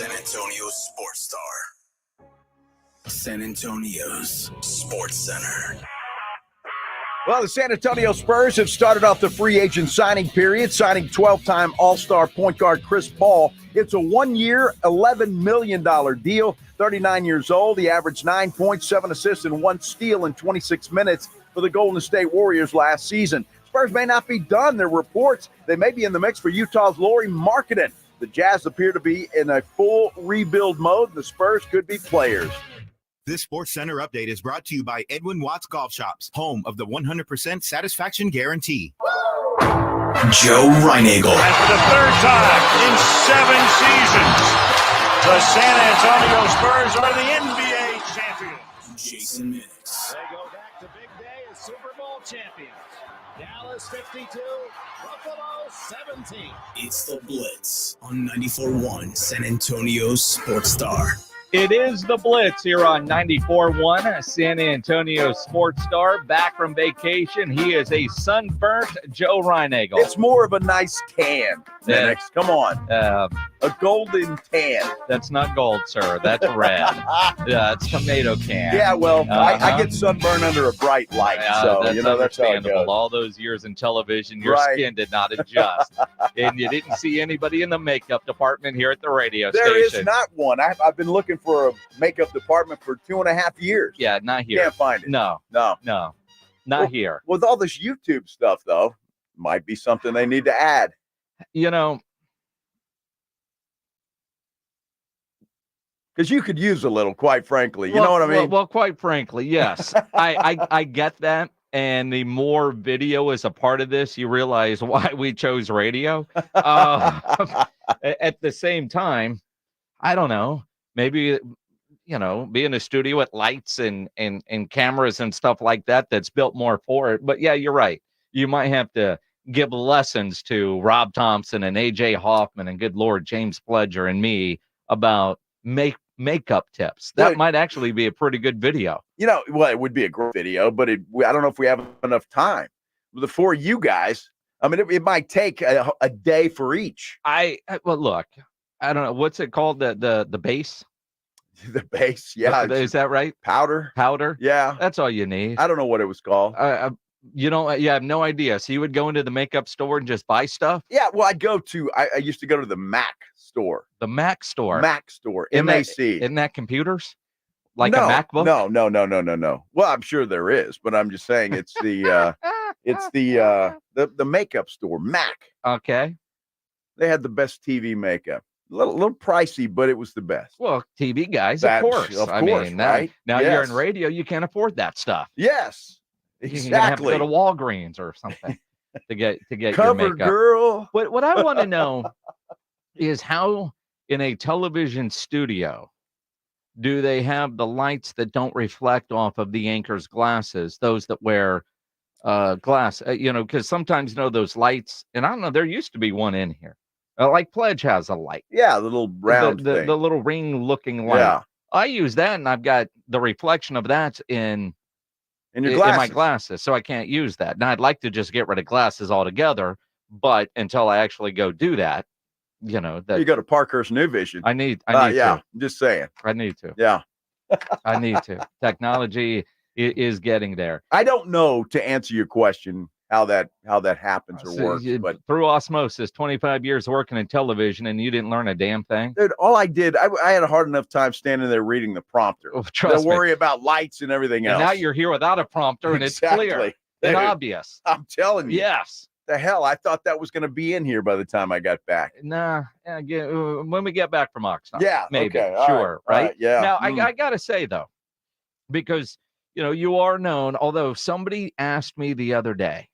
San Antonio's Sports Star. San Antonio's Sports Center. Well, the San Antonio Spurs have started off the free agent signing period, signing 12-time All-Star point guard Chris Paul. It's a 1-year, $11 million deal. 39 years old. He averaged 9 points, 7 assists, and 1 steal in 26 minutes for the Golden State Warriors last season. Spurs may not be done. There are reports they may be in the mix for Utah's Lauri Markkanen. The Jazz appear to be in a full rebuild mode, and the Spurs could be players. This Sports Center update is brought to you by Edwin Watts Golf Shops, home of the 100% satisfaction guarantee. Joe Reinagel. And for the third time in 7 seasons, the San Antonio Spurs are the NBA champions. Jason Minix. They go back to big day as Super Bowl champions. Dallas 52, Buffalo 17. It's the Blitz on 94.1 San Antonio's Sports Star. It is the Blitz here on 94.1 San Antonio Sports Star. Back from vacation, he is a sunburnt Joe Reinagel. It's more of a nice tan, Minix. Come on. A golden tan. That's not gold, sir. That's red. It's tomato can. Yeah, well, I get sunburned under a bright light, so that's that's how it understandable. goes. All those years in television, your skin did not adjust. And you didn't see anybody in the makeup department here at the radio station. There is not one. I've been looking for a makeup department for 2.5 years. Yeah, not here. Can't find it. No. Not here. With all this YouTube stuff, though, might be something they need to add. Because you could use a little, quite frankly. You know what I mean? Well, quite frankly, yes. I get that. And the more video is a part of this, you realize why we chose radio. At the same time, I don't know. Maybe, be in a studio with lights and cameras and stuff like that that's built more for it. But, yeah, you're right. You might have to give lessons to Rob Thompson and A.J. Hoffman and, good Lord, James Pledger and me about makeup tips. That might actually be a pretty good video. It would be a great video, but I don't know if we have enough time. For you guys, I mean, it might take a day for each. Look, I don't know. What's it called? The base? The base, yeah. Is that right? Powder? Yeah. That's all you need. I don't know what it was called. You have no idea. So you would go into the makeup store and just buy stuff? Yeah, well, I used to go to the Mac store. The Mac store? Mac store, M-A-C. Isn't that computers? Like a MacBook? No. Well, I'm sure there is, but I'm just saying it's the the makeup store, Mac. Okay. They had the best TV makeup. A little pricey, but it was the best. Well, TV guys, of course. I mean, right? Now you're in radio, you can't afford that stuff. Yes, exactly. You're gonna have to go to Walgreens or something to get Cover your makeup. Girl. What I want to know is how in a television studio do they have the lights that don't reflect off of the anchor's glasses, those that wear glass, because sometimes, those lights, and I don't know, there used to be one in here. Like Pledge has a light. Yeah, the little round thing. The little ring-looking light. Yeah. I use that, and I've got the reflection of that in my glasses, so I can't use that. Now, I'd like to just get rid of glasses altogether, but until I actually go do that, that you go to Parkhurst New Vision. I need yeah, to. I'm just saying. I need to. Yeah. I need to. Technology is getting there. I don't know, to answer your question, how that happens or works, but through osmosis, 25 years working in television, and you didn't learn a damn thing. Dude, all I did, I had a hard enough time standing there reading the prompter. Trust me. Worry about lights and everything else. And now you're here without a prompter, and it's clear and obvious. I'm telling you. Yes. The hell, I thought that was going to be in here by the time I got back. Nah, when we get back from Oxnard. Yeah, maybe. Okay, sure, right? Yeah. Now, I got to say, though, because, you are known, although somebody asked me the other day,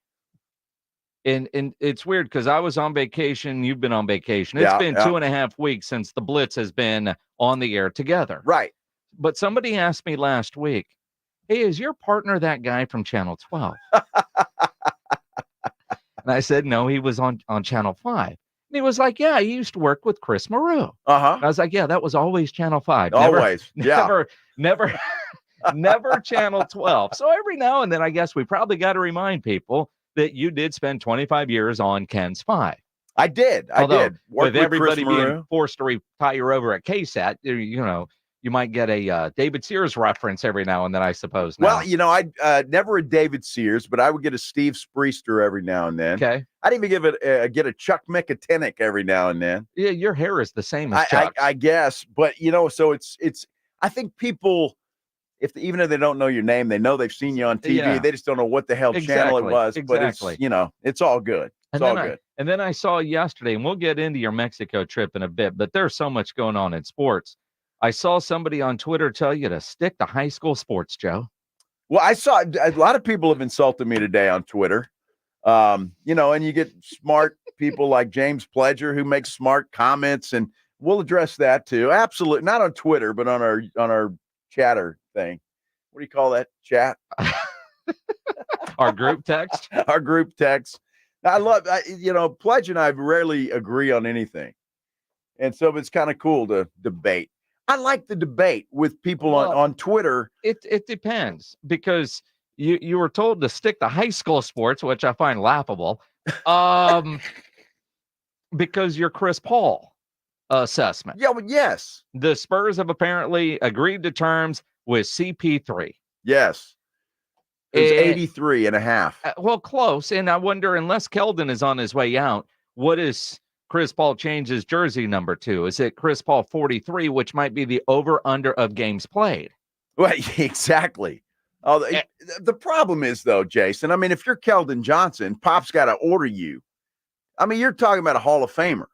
and it's weird because I was on vacation, you've been on vacation. It's been 2.5 weeks since the Blitz has been on the air together. Right. But somebody asked me last week, hey, is your partner that guy from Channel 12? And I said, no, he was on Channel 5. And he was like, yeah, he used to work with Chris Maru. Uh-huh. I was like, yeah, that was always Channel 5. Always. Never Channel 12. So every now and then, I guess we probably got to remind people that you did spend 25 years on Ken's 5. I did. Although, Worked with everybody Chris being Maru. forced to retire over at KSAT, you might get a David Sears reference every now and then, I suppose. Now. Well, I never a David Sears, but I would get a Steve Spriester every now and then. Okay. I'd even get a Chuck Mickatinick every now and then. Yeah, your hair is the same as Chuck's. I guess, but so it's. I think people, even if they don't know your name, they know they've seen you on TV. Yeah. They just don't know what the hell channel it was. Exactly. But it's all good. It's all good. And then I saw yesterday, and we'll get into your Mexico trip in a bit, but there's so much going on in sports. I saw somebody on Twitter tell you to stick to high school sports, Joe. Well, I saw a lot of people have insulted me today on Twitter. And you get smart people like James Pledger who makes smart comments, and we'll address that too. Absolutely. Not on Twitter, but on our chatter thing. What do you call that? Chat? Our group text? Our group text. Pledge and I rarely agree on anything. And so it's kind of cool to debate. I like the debate with people on Twitter. It depends, because you were told to stick to high school sports, which I find laughable, because your Chris Paul assessment. Yeah, well, yes. The Spurs have apparently agreed to terms with CP3. Yes. It was 83 and a half. Well, close. And I wonder, unless Keldon is on his way out, what is Chris Paul change his jersey number to? Is it Chris Paul 43, which might be the over-under of games played? Well, exactly. The problem is, though, Jason, if you're Keldon Johnson, Pop's got to order you. You're talking about a Hall of Famer.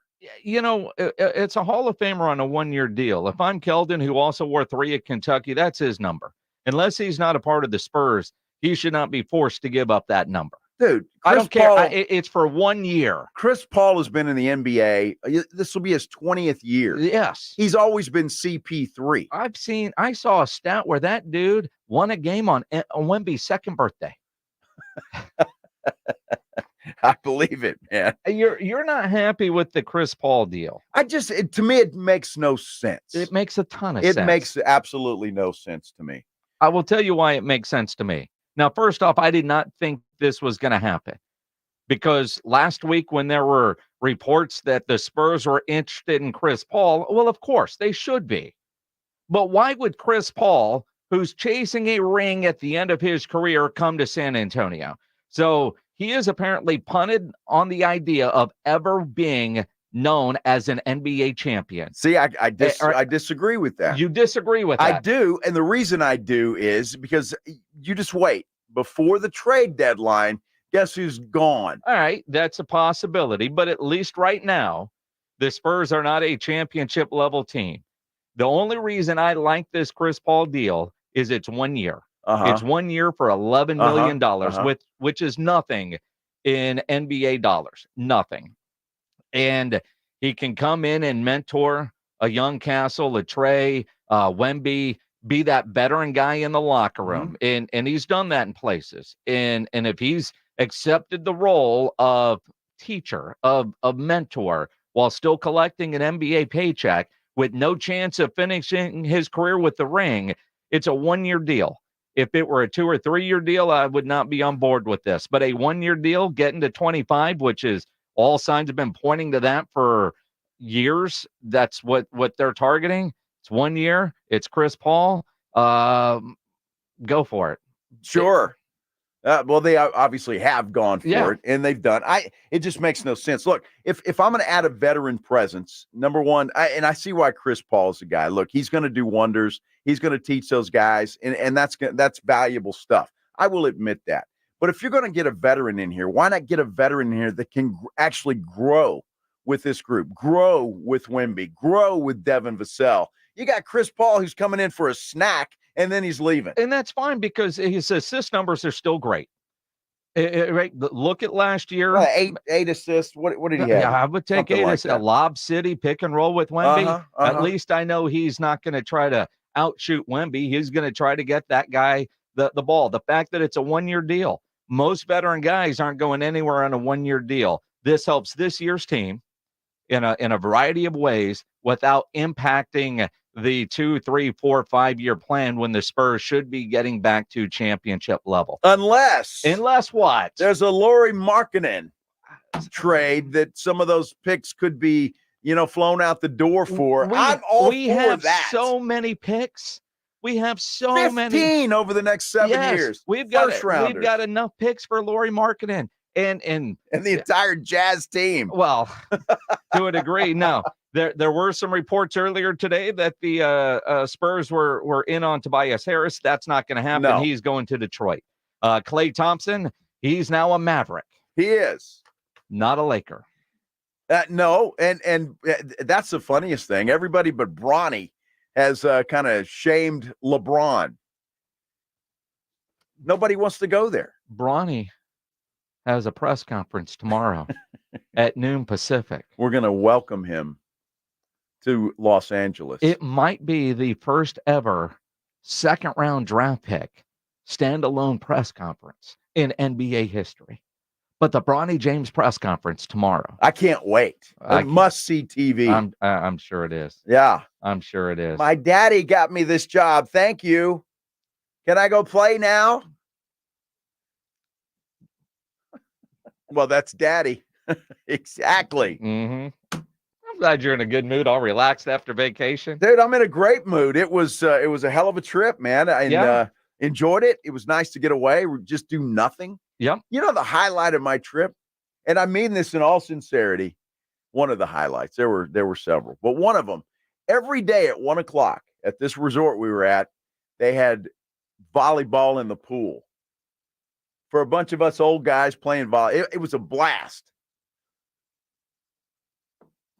It's a Hall of Famer on a one-year deal. If I'm Keldon, who also wore 3 at Kentucky, that's his number. Unless he's not a part of the Spurs, he should not be forced to give up that number. Dude, I don't care. It's for 1 year. Chris Paul has been in the NBA. This will be his 20th year. Yes. He's always been CP3. I saw a stat where that dude won a game on Wemby's second birthday. I believe it, man. You're not happy with the Chris Paul deal. To me, it makes no sense. It makes a ton of sense. It makes absolutely no sense to me. I will tell you why it makes sense to me. Now, first off, I did not think this was going to happen, because last week when there were reports that the Spurs were interested in Chris Paul, well, of course, they should be. But why would Chris Paul, who's chasing a ring at the end of his career, come to San Antonio? So he is apparently punted on the idea of ever being known as an NBA champion. See, I disagree with that. You disagree with that? I do, and the reason I do is because you just wait. Before the trade deadline, guess who's gone? All right, that's a possibility, but at least right now, the Spurs are not a championship level team. The only reason I like this Chris Paul deal is it's 1 year. It's 1 year for $11 million, which is nothing in NBA dollars. Nothing. And he can come in and mentor a young Castle, a Trey, Wemby, be that veteran guy in the locker room. And he's done that in places. And if he's accepted the role of teacher, of mentor, while still collecting an NBA paycheck with no chance of finishing his career with the ring, it's a 1 year deal. If it were a 2 or 3 year deal, I would not be on board with this. But a 1 year deal getting to 25, which is all signs have been pointing to that for years. That's what they're targeting. It's 1 year. It's Chris Paul. Go for it. Sure. Well, they obviously have gone for it, and they've done. It just makes no sense. Look, if I'm going to add a veteran presence, number one, I see why Chris Paul is the guy. Look, he's going to do wonders. He's going to teach those guys, and that's valuable stuff. I will admit that. But if you're going to get a veteran in here, why not get a veteran in here that can actually grow with this group, grow with Wemby, grow with Devin Vassell? You got Chris Paul who's coming in for a snack, and then he's leaving. And that's fine because his assist numbers are still great. Right? Look at last year. Eight assists. What did he have? Yeah, I would take something 8 assists. A Lob City, pick and roll with Wemby. At least I know he's not going to try to outshoot Wemby. He's going to try to get that guy the ball. The fact that it's a 1 year deal. Most veteran guys aren't going anywhere on a 1 year deal. This helps this year's team in a variety of ways without impacting the 2, 3, 4, 5 year plan when the Spurs should be getting back to championship level. Unless what? There's a Lauri Markkanen. trade that some of those picks could be, flown out the door for. I'm all we for have that. so many picks. We have so 15 many over the next 7 years. We've got First-rounders. We've got enough picks for Lauri Markkanen and the entire Jazz team. Well, to a degree. Now, there were some reports earlier today that the Spurs were in on Tobias Harris. That's not going to happen. No. He's going to Detroit. Klay Thompson, he's now a Maverick. He is. Not a Laker. No, and that's the funniest thing. Everybody but Bronny has kind of shamed LeBron. Nobody wants to go there. Bronny has a press conference tomorrow at noon Pacific. We're going to welcome him to Los Angeles. It might be the first ever second-round draft pick standalone press conference in NBA history. But the Bronny James press conference tomorrow. I can't wait. Must-see TV. I'm sure it is. Yeah. I'm sure it is. My daddy got me this job. Thank you. Can I go play now? Well, that's daddy. Exactly. Mm-hmm. I'm glad you're in a good mood, all relaxed after vacation. Dude, I'm in a great mood. It was a hell of a trip, man. And enjoyed it. It was nice to get away. Just do nothing. Yep. The highlight of my trip, and I mean this in all sincerity, one of the highlights, there were several, but one of them, every day at 1:00 at this resort we were at, they had volleyball in the pool for a bunch of us old guys playing volleyball. It was a blast.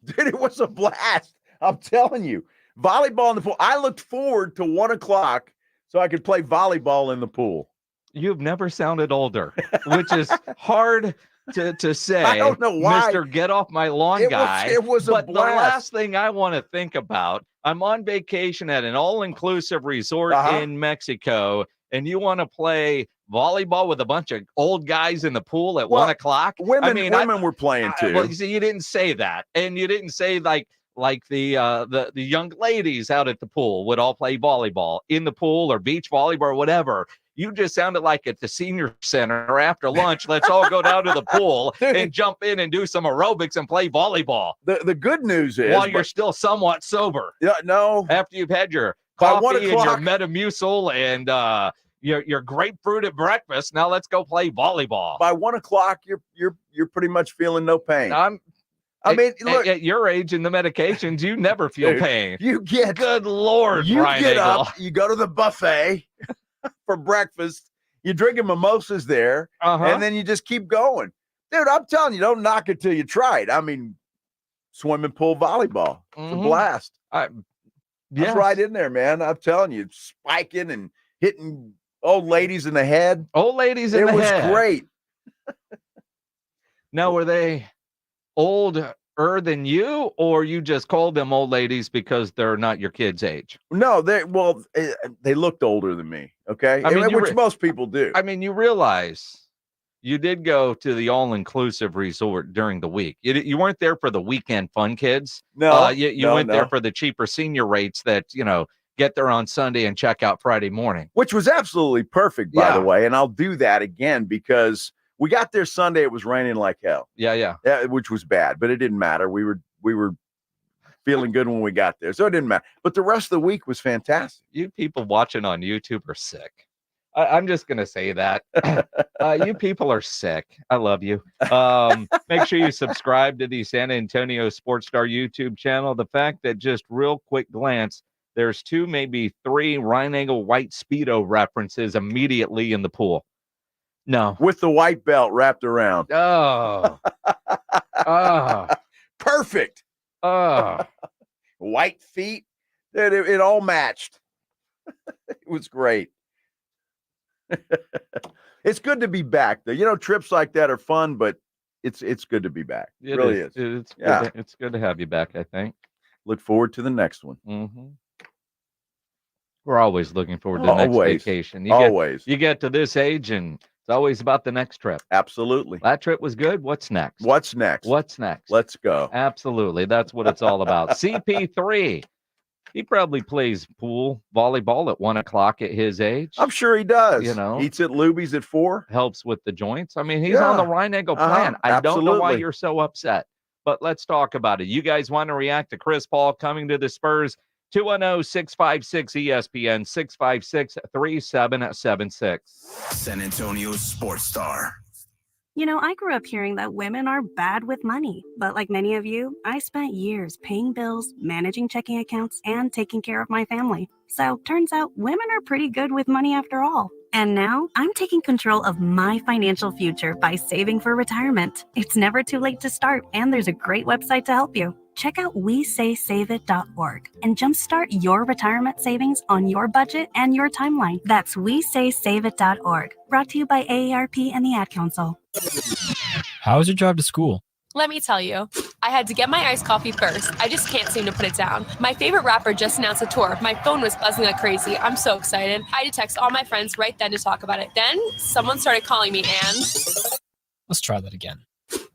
Dude, it was a blast. I'm telling you, volleyball in the pool. I looked forward to 1:00 so I could play volleyball in the pool. You've never sounded older, which is hard to say. I don't know why. Mr. Get Off My Lawn guy. It was a blast. But the last thing I want to think about, I'm on vacation at an all-inclusive resort in Mexico, and you want to play volleyball with a bunch of old guys in the pool at 1:00? Women were playing too. Well, you see, you didn't say that, and you didn't say like the young ladies out at the pool would all play volleyball in the pool or beach volleyball or whatever. You just sounded like at the senior center after lunch. Let's all go down to the pool and jump in and do some aerobics and play volleyball. The good news is, while you're still somewhat sober. Yeah, no. After you've had your coffee and your Metamucil and your grapefruit at breakfast, now let's go play volleyball. By 1:00, you're pretty much feeling no pain. Look, at your age and the medications, you never feel pain. You get good Lord. You Brian get Eagle. up, you go to the buffet for breakfast. You're drinking mimosas there, and then you just keep going, dude. I'm telling you, don't knock it till you try it. I mean, swimming pool volleyball, it's a blast. That's right in there, man. I'm telling you, spiking and hitting old ladies in the head. Old ladies in the head. It was great. Now, were they older than you, or you just called them old ladies because they're not your kids' age? No, they looked older than me. Okay, which most people do. I mean, you realize you did go to the all-inclusive resort during the week. You weren't there for the weekend fun kids. No, you went there for the cheaper senior rates that get there on Sunday and check out Friday morning, which was absolutely perfect, by the way. And I'll do that again because we got there Sunday. It was raining like hell. Yeah, which was bad, but it didn't matter. We were feeling good when we got there, so it didn't matter. But the rest of the week was fantastic. You people watching on YouTube are sick. I'm just gonna say that. You people are sick. I love you. Make sure you subscribe to the San Antonio Sports Star YouTube channel. The fact that just real quick glance, there's 2, maybe 3 Ryan Eagle white Speedo references immediately in the pool. No. With the white belt wrapped around. Oh. Perfect. White feet. It all matched. It was great. It's good to be back, though. Trips like that are fun, but it's good to be back. It really is. It's good to have you back, I think. Look forward to the next one. Mm-hmm. We're always looking forward to the next vacation. You get to this age and it's always about the next trip. Absolutely. That trip was good. What's next? What's next? What's next? Let's go. Absolutely. That's what it's all about. CP3. He probably plays pool, volleyball at 1 o'clock at his age. I'm sure he does. You know, eats at Luby's at 4. Helps with the joints. I mean, he's on the Reinego plan. I don't know why you're so upset, but let's talk about it. You guys want to react to Chris Paul coming to the Spurs? 210-656-ESPN, 656-3776. San Antonio Sports Star. You know, I grew up hearing that women are bad with money, but like many of you, I spent years paying bills, managing checking accounts, and taking care of my family. So turns out women are pretty good with money after all. And now I'm taking control of my financial future by saving for retirement. It's never too late to start, and there's a great website to help you. Check out WeSaySaveIt.org and jumpstart your retirement savings on your budget and your timeline. That's WeSaySaveIt.org. Brought to you by AARP and the Ad Council. How was your drive to school? Let me tell you, I had to get my iced coffee first. I just can't seem to put it down. My favorite rapper just announced a tour. My phone was buzzing like crazy. I'm so excited. I had to text all my friends right then to talk about it. Then someone started calling me and... Let's try that again.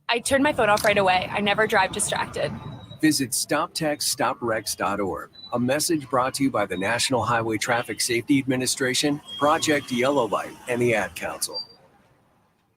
I turned my phone off right away. I never drive distracted. Visit StopTextStopWrecks.org. A message brought to you by the National Highway Traffic Safety Administration, Project Yellow Light, and the Ad Council.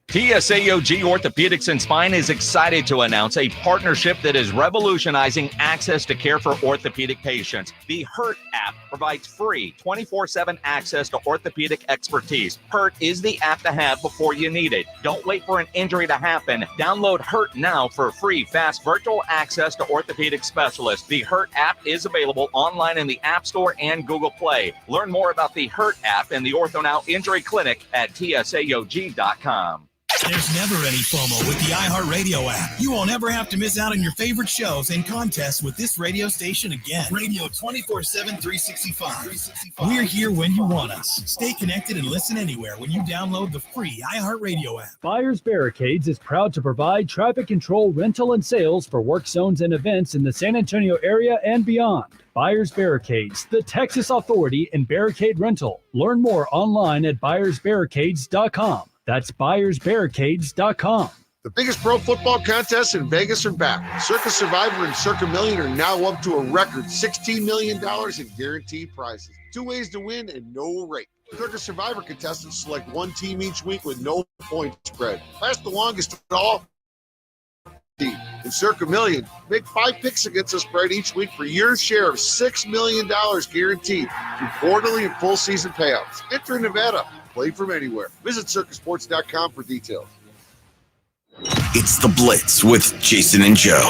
TSAOG Orthopedics and Spine is excited to announce a partnership that is revolutionizing access to care for orthopedic patients. The HURT app provides free 24/7 access to orthopedic expertise. HURT is the app to have before you need it. Don't wait for an injury to happen. Download HURT now for free, fast virtual access to orthopedic specialists. The HURT app is available online in the App Store and Google Play. Learn more about the HURT app and the OrthoNow Injury Clinic at TSAOG.com. There's never any FOMO with the iHeartRadio app. You won't ever have to miss out on your favorite shows and contests with this radio station again. Radio 24/7, 365. We're here when you want us. Stay connected and listen anywhere when you download the free iHeartRadio app. Buyers Barricades is proud to provide traffic control, rental, and sales for work zones and events in the San Antonio area and beyond. Buyers Barricades, the Texas authority in barricade rental. Learn more online at buyersbarricades.com. That's buyersbarricades.com. The biggest pro football contests in Vegas are back. Circa Survivor and Circa Million are now up to a record $16 million in guaranteed prizes. 2 ways to win and no rate. Circa Survivor contestants select one team each week with no point spread. Last the longest of all. In Circa Million, make 5 picks against the spread each week for your share of $6 million guaranteed through quarterly and full season payouts. Enter in Nevada. Play from anywhere. Visit circusports.com for details. It's The Blitz with Jason and Joe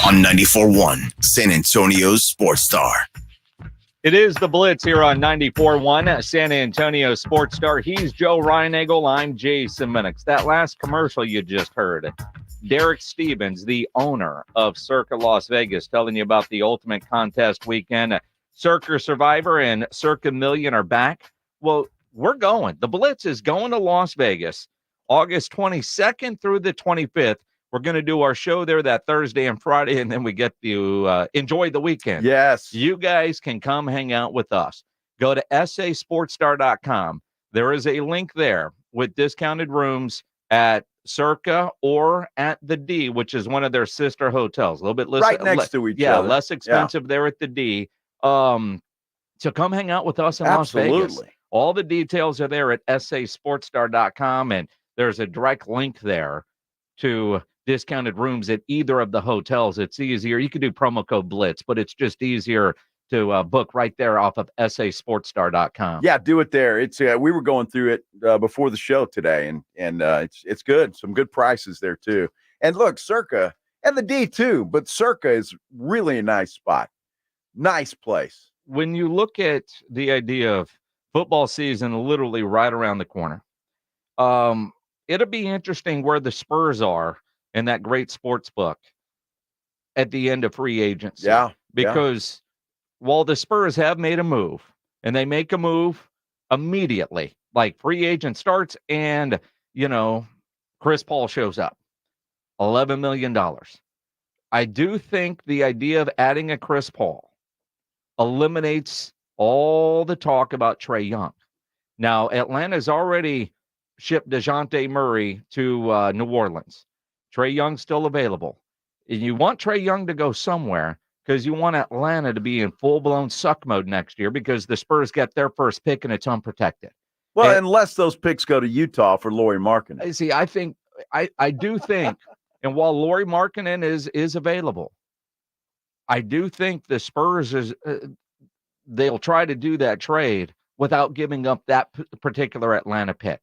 on 94.1 San Antonio's Sports Star. It is The Blitz here on 94.1 San Antonio Sports Star. He's Joe Reinego. I'm Jason Minix. That last commercial you just heard, Derek Stevens, the owner of Circa Las Vegas, telling you about the Ultimate Contest weekend. Circa Survivor and Circa Million are back. Well, we're going. The Blitz is going to Las Vegas August 22nd through the 25th. We're going to do our show there that Thursday and Friday, and then we get to enjoy the weekend. Yes. You guys can come hang out with us. Go to sasportstar.com. There is a link there with discounted rooms at Circa or at the D, which is one of their sister hotels. A little bit less, right next to each other. Yeah, less expensive there at the D. So come hang out with us in Las Vegas. All the details are there at sasportstar.com, and there's a direct link there to discounted rooms at either of the hotels. It's easier. You can do promo code BLITZ, but it's just easier to book right there off of sasportstar.com. Yeah, do it there. It's we were going through it before the show today, and it's good. Some good prices there too. And look, Circa and the D too, but Circa is really a nice spot. Nice place. When you look at the idea of football season literally right around the corner, it'll be interesting where the Spurs are in that great sports book at the end of free agency. Yeah. Because while the Spurs have made a move, and they make a move immediately, like free agent starts and, Chris Paul shows up, $11 million. I do think the idea of adding a Chris Paul eliminates all the talk about Trae Young. Now, Atlanta's already shipped DeJounte Murray to New Orleans. Trae Young's still available. And you want Trae Young to go somewhere because you want Atlanta to be in full-blown suck mode next year because the Spurs get their first pick and it's unprotected. Well, unless those picks go to Utah for Lauri Markkanen. See, I do think, and while Lauri Markkanen is available, I do think the Spurs they'll try to do that trade without giving up that particular Atlanta pick,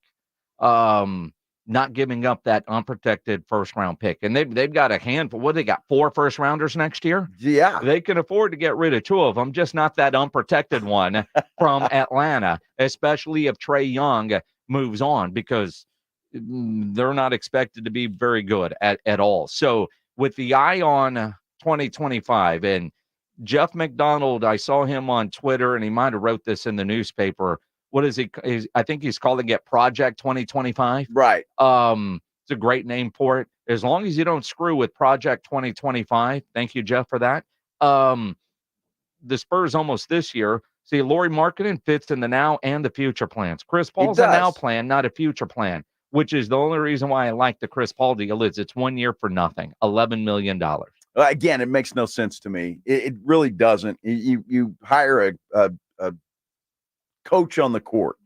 not giving up that unprotected first-round pick. And they've got a handful. What, they got 4 first-rounders next year? Yeah. They can afford to get rid of 2 of them, just not that unprotected one from Atlanta, especially if Trae Young moves on, because they're not expected to be very good at all. So with the eye on 2025, and Jeff McDonald, I saw him on Twitter, and he might have wrote this in the newspaper. What is he? I think he's calling it Project 2025. Right. It's a great name for it. As long as you don't screw with Project 2025. Thank you, Jeff, for that. The Spurs almost this year. See, Lauri Markkanen fits in the now and the future plans. Chris Paul's a now plan, not a future plan, which is the only reason why I like the Chris Paul deal is it's 1 year for nothing, $11 million. Again, it makes no sense to me. It really doesn't. You hire a coach on the court.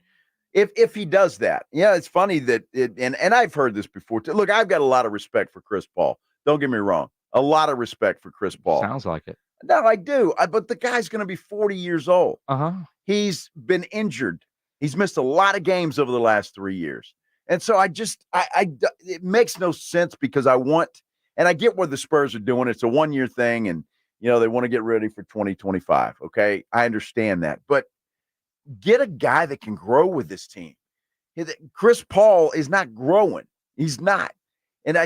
If he does that, yeah, it's funny that and I've heard this before too. Look, I've got a lot of respect for Chris Paul. Don't get me wrong. A lot of respect for Chris Paul. Sounds like it. No, I do. But the guy's going to be 40 years old. Uh-huh. He's been injured. He's missed a lot of games over the last 3 years. And so it makes no sense because and I get what the Spurs are doing. It's a 1 year thing. And, they want to get ready for 2025. Okay. I understand that, but get a guy that can grow with this team. Chris Paul is not growing. He's not. And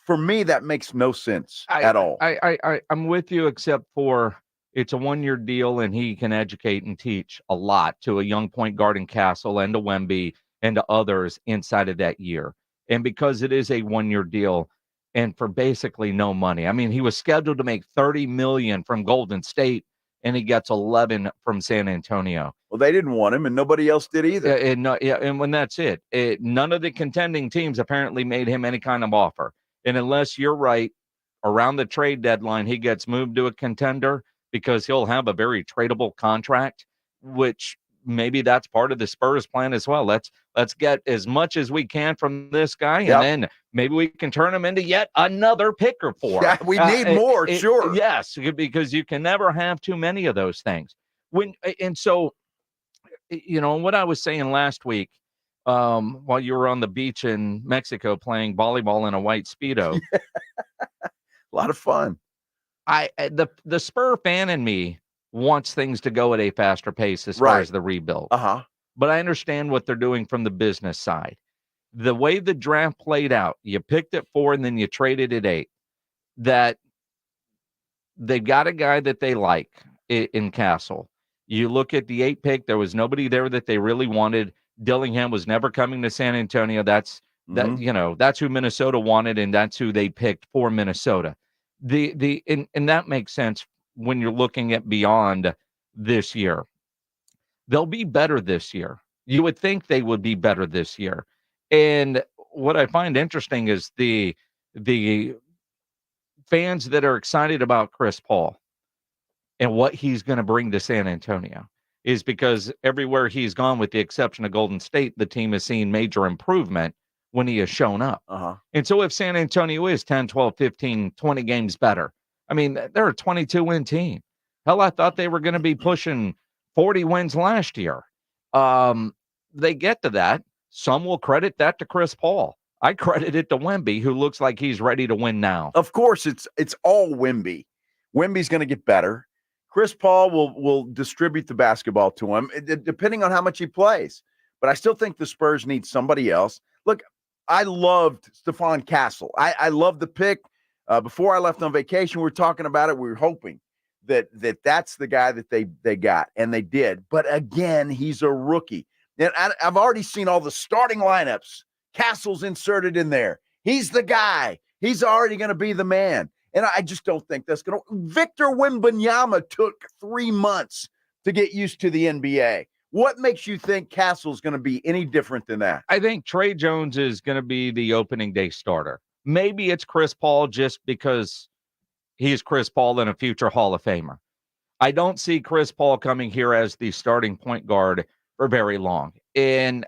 for me, that makes no sense at all. I'm with you, except for it's a 1 year deal and he can educate and teach a lot to a young point guard in Castle and to Wemby and to others inside of that year. And because it is a 1 year deal and for basically no money, I mean, he was scheduled to make $30 million from Golden State and he gets 11 from San Antonio. Well, they didn't want him, and nobody else did either. And when that's it, none of the contending teams apparently made him any kind of offer. And unless you're right, around the trade deadline, he gets moved to a contender because he'll have a very tradable contract, which maybe that's part of the Spurs plan as well. Let's get as much as we can from this guy, and then maybe we can turn him into yet another pick or 4. Yeah, we need more, sure. Yes, because you can never have too many of those things. So, what I was saying last week, while you were on the beach in Mexico playing volleyball in a white Speedo. A lot of fun. The Spur fan in me wants things to go at a faster pace as far as the rebuild. Uh-huh. But I understand what they're doing from the business side. The way the draft played out, you picked at 4 and then you traded at 8, that they've got a guy that they like in Castle. You look at the 8 pick, there was nobody there that they really wanted. Dillingham was never coming to San Antonio. That's who Minnesota wanted, and that's who they picked for Minnesota. And that makes sense when you're looking at beyond this year. They'll be better this year. You would think they would be better this year. And what I find interesting is the fans that are excited about Chris Paul and what he's going to bring to San Antonio is because everywhere he's gone, with the exception of Golden State, the team has seen major improvement when he has shown up. Uh-huh. And so if San Antonio is 10, 12, 15, 20 games better, I mean, they're a 22-win team. Hell, I thought they were going to be pushing 40 wins last year. They get to that. Some will credit that to Chris Paul. I credit it to Wemby, who looks like he's ready to win now. Of course, it's all Wemby. Wemby's going to get better. Chris Paul will distribute the basketball to him, depending on how much he plays. But I still think the Spurs need somebody else. Look, I loved Stephone Castle. I loved the pick. Before I left on vacation, we were talking about it. We were hoping that's the guy that they got, and they did. But again, he's a rookie. And I've already seen all the starting lineups. Castle's inserted in there. He's the guy. He's already going to be the man. And I just don't think that's going to. Victor Wembanyama took 3 months to get used to the NBA. What makes you think Castle's going to be any different than that? I think Trey Jones is going to be the opening day starter. Maybe it's Chris Paul just because he's Chris Paul and a future Hall of Famer. I don't see Chris Paul coming here as the starting point guard for very long. And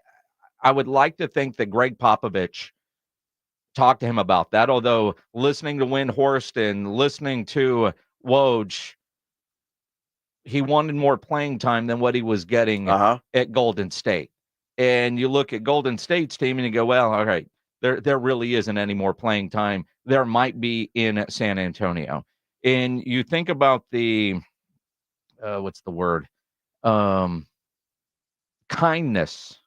I would like to think that Greg Popovich talked to him about that, although listening to Windhorst and listening to Woj, he wanted more playing time than what he was getting at Golden State. And you look at Golden State's team and you go, well, all right, there really isn't any more playing time. There might be in San Antonio. And you think about the, what's the word? Kindness,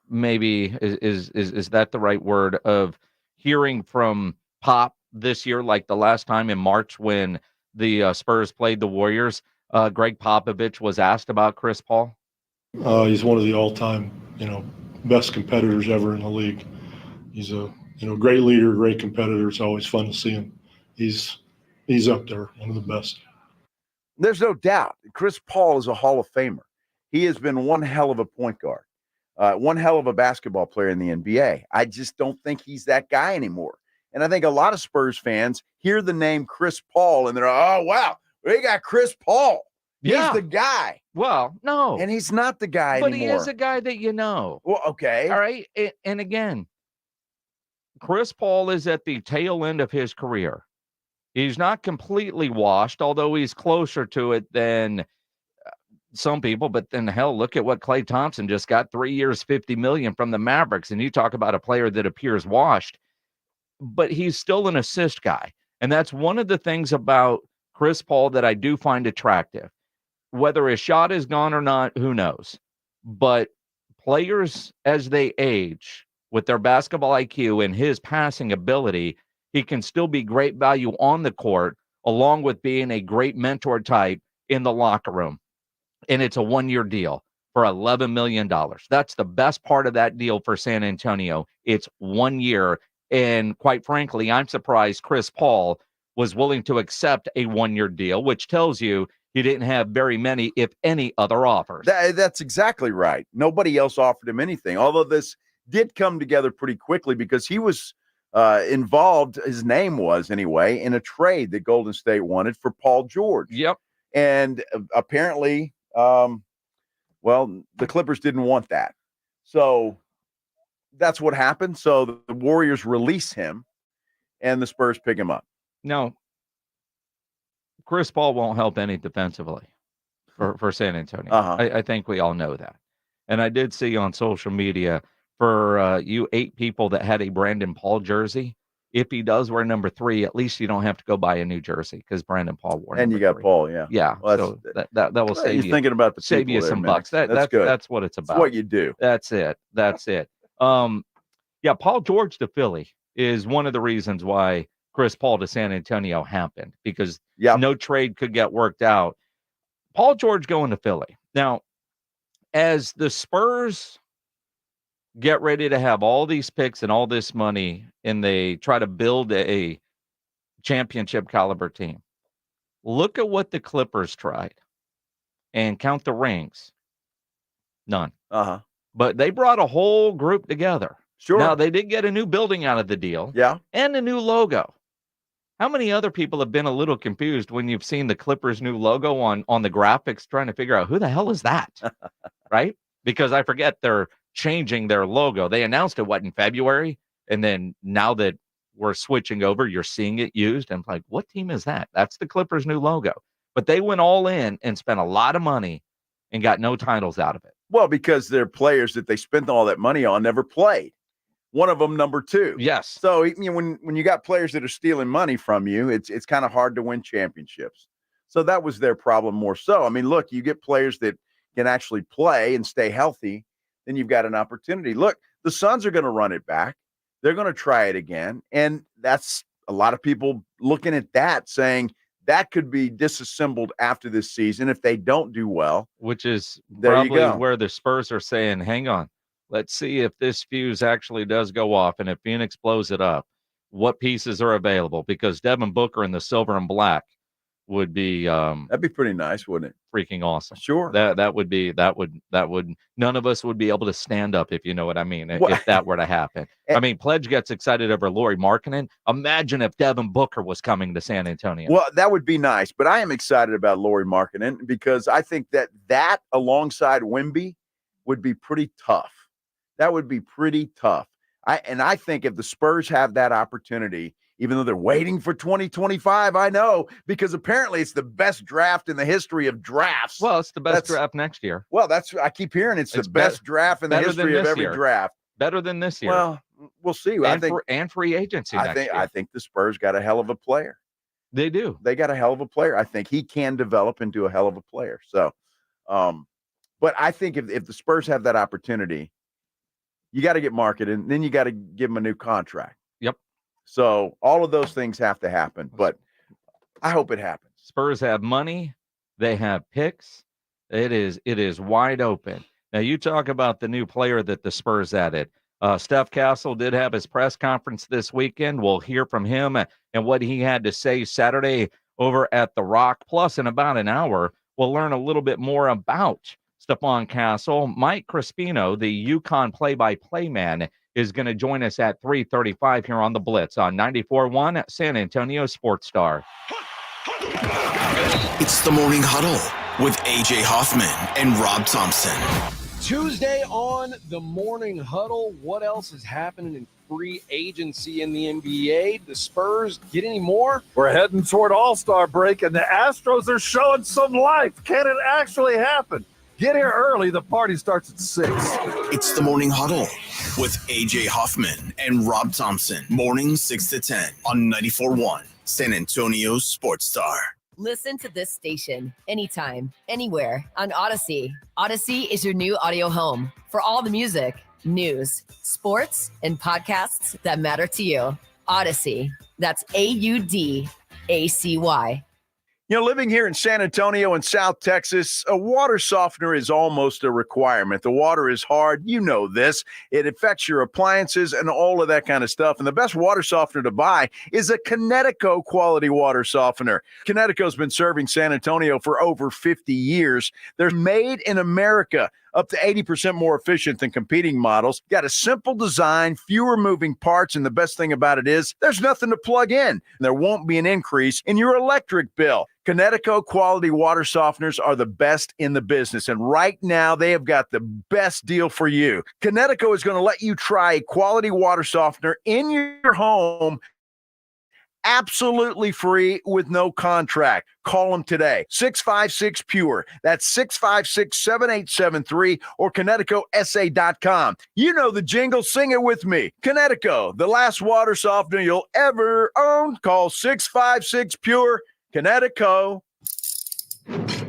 maybe is that the right word, of hearing from Pop this year, like the last time in March when the Spurs played the Warriors. Greg Popovich was asked about Chris Paul. He's one of the all-time, best competitors ever in the league. He's a, great leader, great competitor. It's always fun to see him. He's up there, one of the best. There's no doubt. Chris Paul is a Hall of Famer. He has been one hell of a point guard, one hell of a basketball player in the NBA. I just don't think he's that guy anymore. And I think a lot of Spurs fans hear the name Chris Paul and they're, oh, wow, we got Chris Paul. Yeah. He's the guy. Well, no. And he's not the guy but anymore. He is a guy that you know. Well, okay. All right. And again, Chris Paul is at the tail end of his career. He's not completely washed, although he's closer to it than some people. But then, hell, look at what Klay Thompson just got, 3 years, $50 million from the Mavericks. And you talk about a player that appears washed, but he's still an assist guy. And that's one of the things about Chris Paul that I do find attractive. Whether his shot is gone or not, who knows? But players, as they age, with their basketball IQ and his passing ability, he can still be great value on the court, along with being a great mentor type in the locker room. And it's a one-year deal for $11 million. That's the best part of that deal for San Antonio. It's 1 year. And quite frankly, I'm surprised Chris Paul was willing to accept a one-year deal, which tells you he didn't have very many, if any, other offers. That's exactly right. Nobody else offered him anything, although this did come together pretty quickly because he was involved, his name was anyway, in a trade that Golden State wanted for Paul George. Yep. And apparently, the Clippers didn't want that. So that's what happened. So the Warriors release him and the Spurs pick him up. No, Chris Paul won't help any defensively for San Antonio. I think we all know that. And I did see on social media, for you 8 people that had a Brandon Paul jersey, if he does wear number 3, at least you don't have to go buy a new jersey because Brandon Paul wore. And you got 3. Paul, yeah. Yeah. Well, so that will save you. Thinking about the save you some bucks. That's good. That's what it's about. That's what you do. That's it. Yeah, Paul George to Philly is one of the reasons why Chris Paul to San Antonio happened, because no trade could get worked out. Paul George going to Philly. Now, as the Spurs get ready to have all these picks and all this money, and they try to build a championship caliber team, look at what the Clippers tried and count the rings. None. But they brought a whole group together. Sure. Now, they did get a new building out of the deal. Yeah. And a new logo. How many other people have been a little confused when you've seen the Clippers' new logo on the graphics, trying to figure out who the hell is that? Right? Because I forget they're changing their logo. They announced it, in February? And then now that we're switching over, you're seeing it used. I'm like, what team is that? That's the Clippers' new logo. But they went all in and spent a lot of money and got no titles out of it. Well, because their players that they spent all that money on never played. One of them, number 2. Yes. So when you got players that are stealing money from you, it's kind of hard to win championships. So that was their problem more so. I mean, look, you get players that can actually play and stay healthy, then you've got an opportunity. Look, the Suns are going to run it back. They're going to try it again. And that's a lot of people looking at that saying that could be disassembled after this season if they don't do well. Which is there probably where the Spurs are saying, hang on. Let's see if this fuse actually does go off, and if Phoenix blows it up, what pieces are available? Because Devin Booker in the silver and black would be that'd be pretty nice, wouldn't it? Freaking awesome. Sure. That would none of us would be able to stand up, if you know what I mean, if that were to happen. I mean, Pledge gets excited over Lauri Markkanen. Imagine if Devin Booker was coming to San Antonio. Well, that would be nice, but I am excited about Lauri Markkanen because I think that alongside Wemby would be pretty tough. That would be pretty tough. I think if the Spurs have that opportunity, even though they're waiting for 2025, I know, because apparently it's the best draft in the history of drafts. Well, it's the best draft next year. Well, I keep hearing it's the best draft in the history of every draft. Better than this year. Well, we'll see. And free agency next year. I think the Spurs got a hell of a player. They do. They got a hell of a player. I think he can develop into a hell of a player. So, but I think if the Spurs have that opportunity, you got to get Markkanen, and then you got to give him a new contract. Yep. So all of those things have to happen, but I hope it happens. Spurs have money. They have picks. It is wide open. Now, you talk about the new player that the Spurs added. Stephone Castle did have his press conference this weekend. We'll hear from him and what he had to say Saturday over at The Rock. Plus, in about an hour, we'll learn a little bit more about Stephone Castle. Mike Crispino, the UConn play-by-play man, is going to join us at 3:35 here on The Blitz on 94.1 San Antonio Sports Star. It's the Morning Huddle with A.J. Hoffman and Rob Thompson. Tuesday on the Morning Huddle. What else is happening in free agency in the NBA? The Spurs get any more? We're heading toward All-Star break, and the Astros are showing some life. Can it actually happen? Get here early. The party starts at 6. It's the Morning Huddle with A.J. Hoffman and Rob Thompson. Mornings 6 to 10 on 94.1 San Antonio Sports Star. Listen to this station anytime, anywhere on Odyssey. Odyssey is your new audio home for all the music, news, sports, and podcasts that matter to you. Odyssey. That's AUDACY. You know, living here in San Antonio and South Texas, a water softener is almost a requirement. The water is hard. You know this. It affects your appliances and all of that kind of stuff. And the best water softener to buy is a Connecticut quality water softener. Connecticut's been serving San Antonio for over 50 years. They're made in America, up to 80% more efficient than competing models. Got a simple design, fewer moving parts, and the best thing about it is there's nothing to plug in. There won't be an increase in your electric bill. Connecticut quality water softeners are the best in the business, and right now they have got the best deal for you. Connecticut is going to let you try a quality water softener in your home absolutely free with no contract. Call them today. 656-PURE. That's 656-7873 or ConnecticutSA.com. You know the jingle. Sing it with me. Connecticut, the last water softener you'll ever own. Call 656-PURE. Connecticut.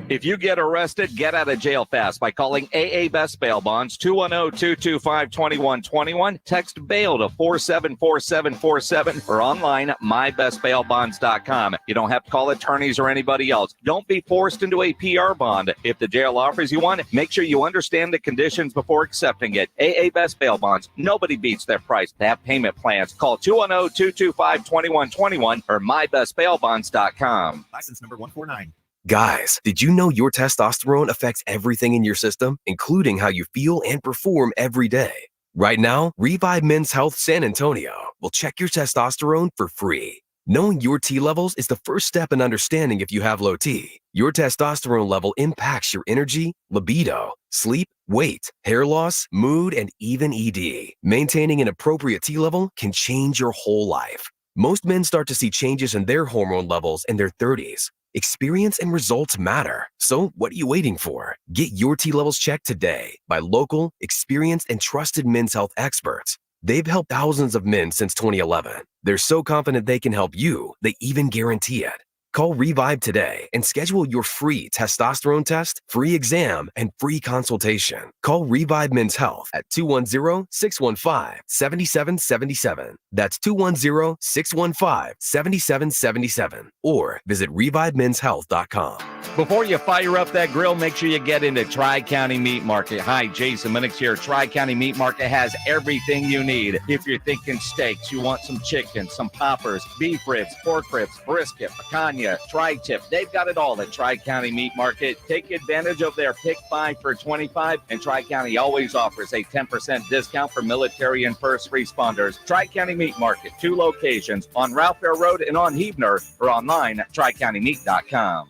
If you get arrested, get out of jail fast by calling AA Best Bail Bonds, 210-225-2121. Text bail to 474747 or online at mybestbailbonds.com. You don't have to call attorneys or anybody else. Don't be forced into a PR bond. If the jail offers you one, make sure you understand the conditions before accepting it. AA Best Bail Bonds. Nobody beats their price. They have payment plans. Call 210-225-2121 or mybestbailbonds.com. License number 149. Guys, did you know your testosterone affects everything in your system, including how you feel and perform every day? Right now, Revive Men's Health San Antonio will check your testosterone for free. Knowing your T levels is the first step in understanding if you have low T. Your testosterone level impacts your energy, libido, sleep, weight, hair loss, mood, and even ED. Maintaining an appropriate T level can change your whole life. Most men start to see changes in their hormone levels in their 30s. Experience and results matter. So what are you waiting for? Get your T levels checked today by local, experienced, and trusted men's health experts. They've helped thousands of men since 2011. They're so confident they can help you, they even guarantee it. Call Revive today and schedule your free testosterone test, free exam, and free consultation. Call Revive Men's Health at 210-615-7777. That's 210-615-7777. Or visit ReviveMen'sHealth.com. Before you fire up that grill, make sure you get into Tri-County Meat Market. Hi, Jason Minix here. Tri-County Meat Market has everything you need. If you're thinking steaks, you want some chicken, some poppers, beef ribs, pork ribs, brisket, picanha, Pennsylvania, Tri-Tip. They've got it all at Tri-County Meat Market. Take advantage of their Pick 5 for $25, and Tri-County always offers a 10% discount for military and first responders. Tri-County Meat Market, 2 locations on Ralph Fair Road and on Heebner, or online at tricountymeat.com.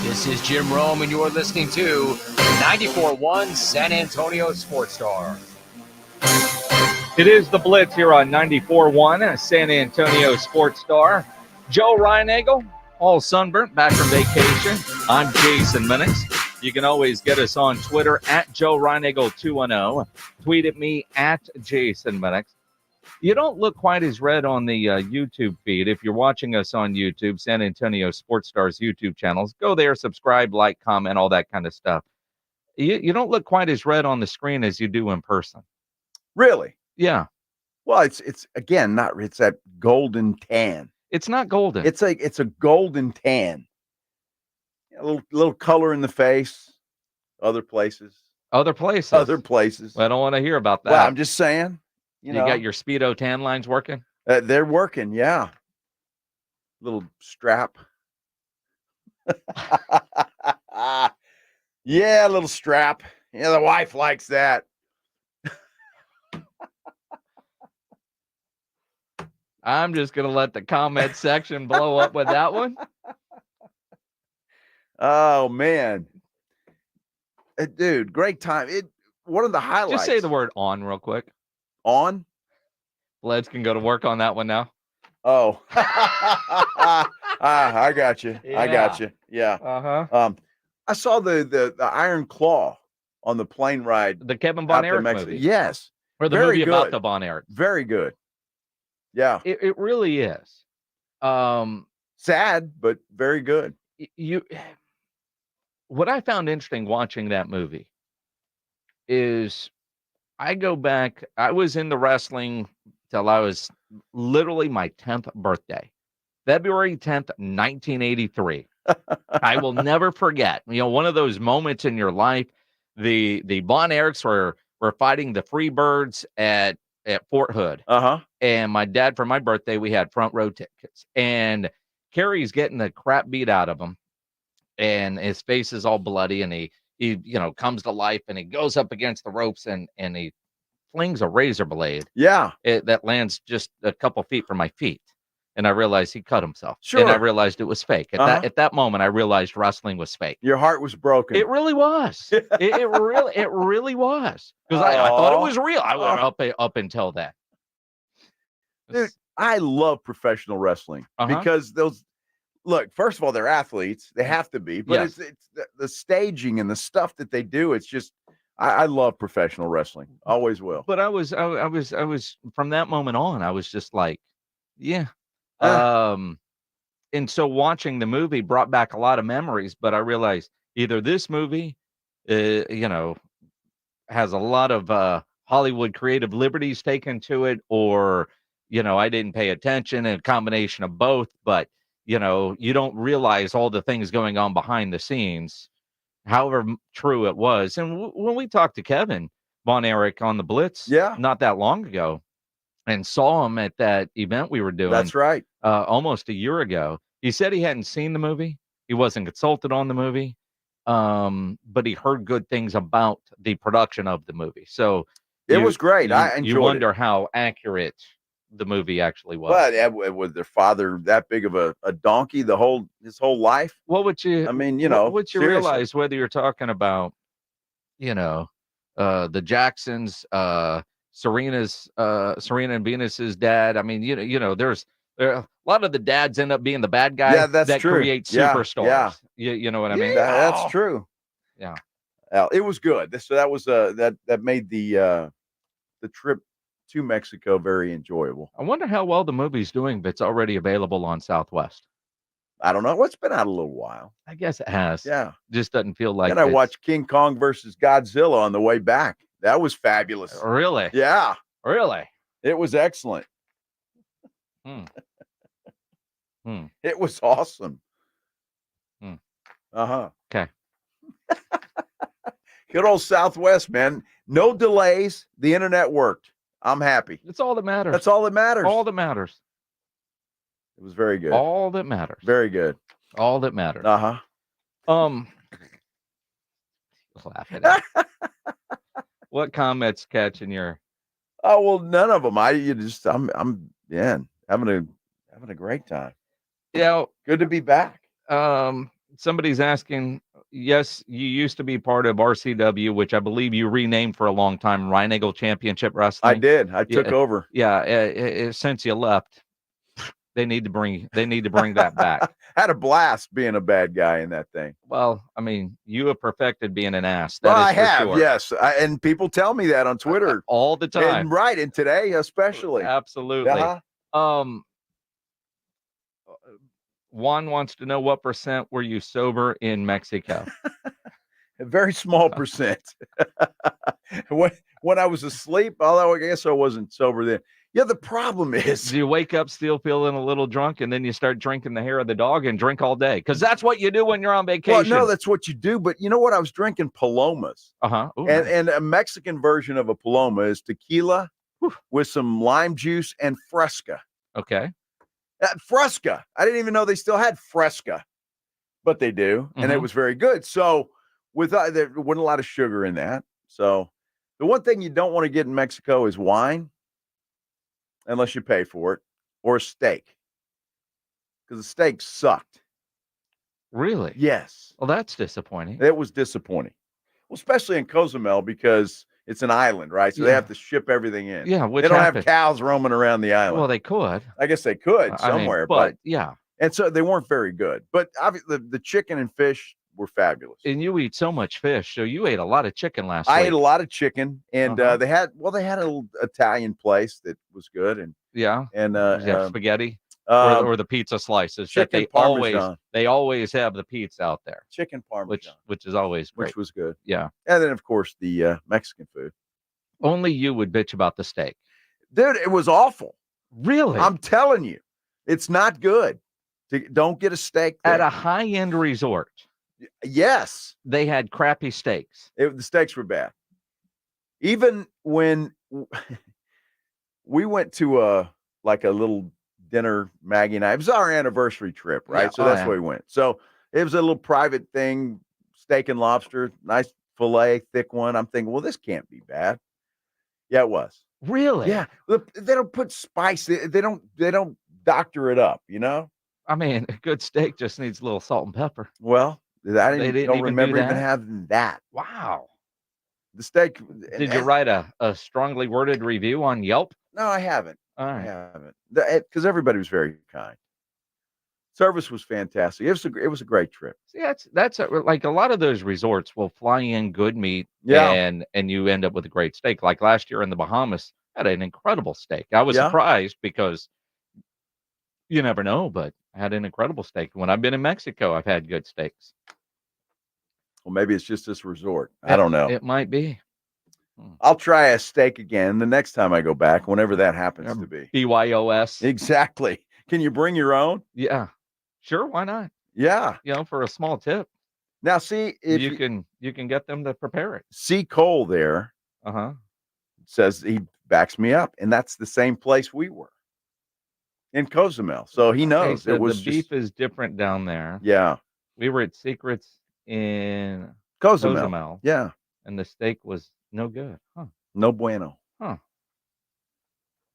This is Jim Rome, and you're listening to 94.1 San Antonio Sports Star. It is the Blitz here on 94.1 San Antonio Sports Star. Joe Reinagel, all sunburnt, back from vacation. I'm Jason Minix. You can always get us on Twitter at Joe Reinagel 210. Tweet at me at Jason Minix. You don't look quite as red on the YouTube feed. If you're watching us on YouTube, San Antonio Sports Stars YouTube channels, go there, subscribe, like, comment, all that kind of stuff. You don't look quite as red on the screen as you do in person. Really? Yeah. Well, it's again it's that golden tan. It's not golden. It's a golden tan. A little color in the face. Other places. Other places. Well, I don't want to hear about that. Well, I'm just saying. You got your Speedo tan lines working? They're working, yeah. Little strap. Yeah, little strap. Yeah, the wife likes that. I'm just going to let the comment section blow up with that one. Oh, man. Dude, great time. One of the highlights. Just say the word on real quick. On? Bleds can go to work on that one now. Oh. I got you. Yeah. I got you. Yeah. Uh-huh. I saw the Iron Claw on the plane ride. The Kevin Von Erich movie. Yes. Or the movie about the Von Erich. Very good. Yeah. It really is. Sad, but very good. What I found interesting watching that movie is I go back, I was into wrestling till I was literally my 10th birthday. February 10th, 1983. I will never forget. One of those moments in your life. The Von Erichs were fighting the Freebirds at Fort Hood. Uh-huh. And my dad, for my birthday, we had front row tickets. And Kerry's getting the crap beat out of him. And his face is all bloody, and he comes to life, and he goes up against the ropes, and he flings a razor blade. Yeah. That lands just a couple feet from my feet. And I realized he cut himself. Sure. And I realized it was fake. At that moment, I realized wrestling was fake. Your heart was broken. It really was. it really was. Because I thought it was real. I went up until then. Dude, I love professional wrestling because look, first of all, they're athletes. They have to be. But Yes. it's the staging and the stuff that they do. It's just, I love professional wrestling. Always will. But I was from that moment on, I was just like, yeah. And so watching the movie brought back a lot of memories, but I realized either this movie, has a lot of Hollywood creative liberties taken to it, or, I didn't pay attention, a combination of both, but, you don't realize all the things going on behind the scenes, however true it was. And when we talked to Kevin Von Erich on the Blitz not that long ago, and saw him at that event we were doing. That's right. Almost a year ago. He said he hadn't seen the movie. He wasn't consulted on the movie. But he heard good things about the production of the movie. So it was great. I enjoyed You wonder how accurate the movie actually was. But was their father that big of a donkey his whole life? What would you? I mean, what would you seriously. realize whether you're talking about, the Jacksons, Serena and Venus's dad. I mean, there's a lot of the dads end up being the bad guy. Yeah, that's that true. creates Yeah, superstars. yeah. You know what I mean? That's true. Yeah. It was good. So that was that made the trip to Mexico very enjoyable. I wonder how well the movie's doing if it's already available on Southwest. I don't know. It's been out a little while. I guess it has. Yeah. Just doesn't feel like. And I watched King Kong versus Godzilla on the way back. That was fabulous. Really? Yeah. Really? It was excellent. It was awesome. Uh-huh. Okay. Good old Southwest, man. No delays. The internet worked. I'm happy. That's all that matters. That's all that matters. All that matters. It was very good. All that matters. Very good. All that matters. Uh-huh. Laughing at what comments catching your? Oh, well, none of them. I'm having a great time. Yeah. Good to be back. Somebody's asking, yes, you used to be part of RCW, which I believe you renamed for a long time, Rhine-Eagle Championship Wrestling. I did. I took over. Yeah. Since you left, they need to bring that back. Had a blast being a bad guy in that thing. Well, I mean, you have perfected being an ass. Well, I have, sure. Yes. And people tell me that on Twitter. All the time. And today especially. Absolutely. Juan wants to know what % were you sober in Mexico? A very small percent. When I was asleep, although I guess I wasn't sober then. Yeah, the problem is, do you wake up still feeling a little drunk, and then you start drinking the hair of the dog and drink all day? Because that's what you do when you're on vacation. Well, no, that's what you do. But you know what? I was drinking palomas. And a Mexican version of a paloma is tequila with some lime juice and Fresca. Okay. Fresca. I didn't even know they still had Fresca, but they do, and it was very good. So there wasn't a lot of sugar in that. So the one thing you don't want to get in Mexico is wine, unless you pay for it, or a steak, because the steak sucked. Really? Yes. Well, that's disappointing. It was disappointing. Well, especially in Cozumel, because it's an island, right? So they have to ship everything in. Yeah, they don't have cows roaming around the island. Well, they could. I guess they could somewhere, but yeah. And so they weren't very good. But obviously, the chicken and fish were fabulous. And you eat so much fish, so you ate a lot of chicken last week. I ate a lot of chicken, and they had a little Italian place that was good, and spaghetti or the pizza slices that they always have the pizza out there. Chicken parmesan, which is always great. Which was good. Yeah. And then of course the Mexican food. Only you would bitch about the steak. Dude, it was awful. Really? I'm telling you. It's not good. Don't get a steak there. At a high-end resort. Yes. They had crappy steaks. The steaks were bad. Even when we went to a little dinner, Maggie and I, it was our anniversary trip, right? Yeah. So that's where we went. So it was a little private thing, steak and lobster, nice filet, thick one. I'm thinking, well, this can't be bad. Yeah, it was. Really? Yeah. They don't put spice. They don't doctor it up, you know? I mean, a good steak just needs a little salt and pepper. Well, I don't remember do even having that. Wow. The steak. Did you write a strongly worded review on Yelp? No, I haven't. All right. I haven't. Because everybody was very kind. Service was fantastic. It was a great trip. See, that's like a lot of those resorts will fly in good meat, and you end up with a great steak. Like last year in the Bahamas, I had an incredible steak. I was surprised because you never know, but I had an incredible steak. When I've been in Mexico, I've had good steaks. Well, maybe it's just this resort. I don't know. It might be. I'll try a steak again the next time I go back, whenever that happens to be. BYOS. Exactly. Can you bring your own? Yeah. Sure, why not? Yeah. For a small tip. Now, see, if you can get them to prepare it. See Cole there. Says he backs me up, and that's the same place we were in Cozumel. So he knows the beef is different down there. Yeah. We were at Secrets in Cozumel. Yeah. And the steak was no good. Huh. No bueno. Huh.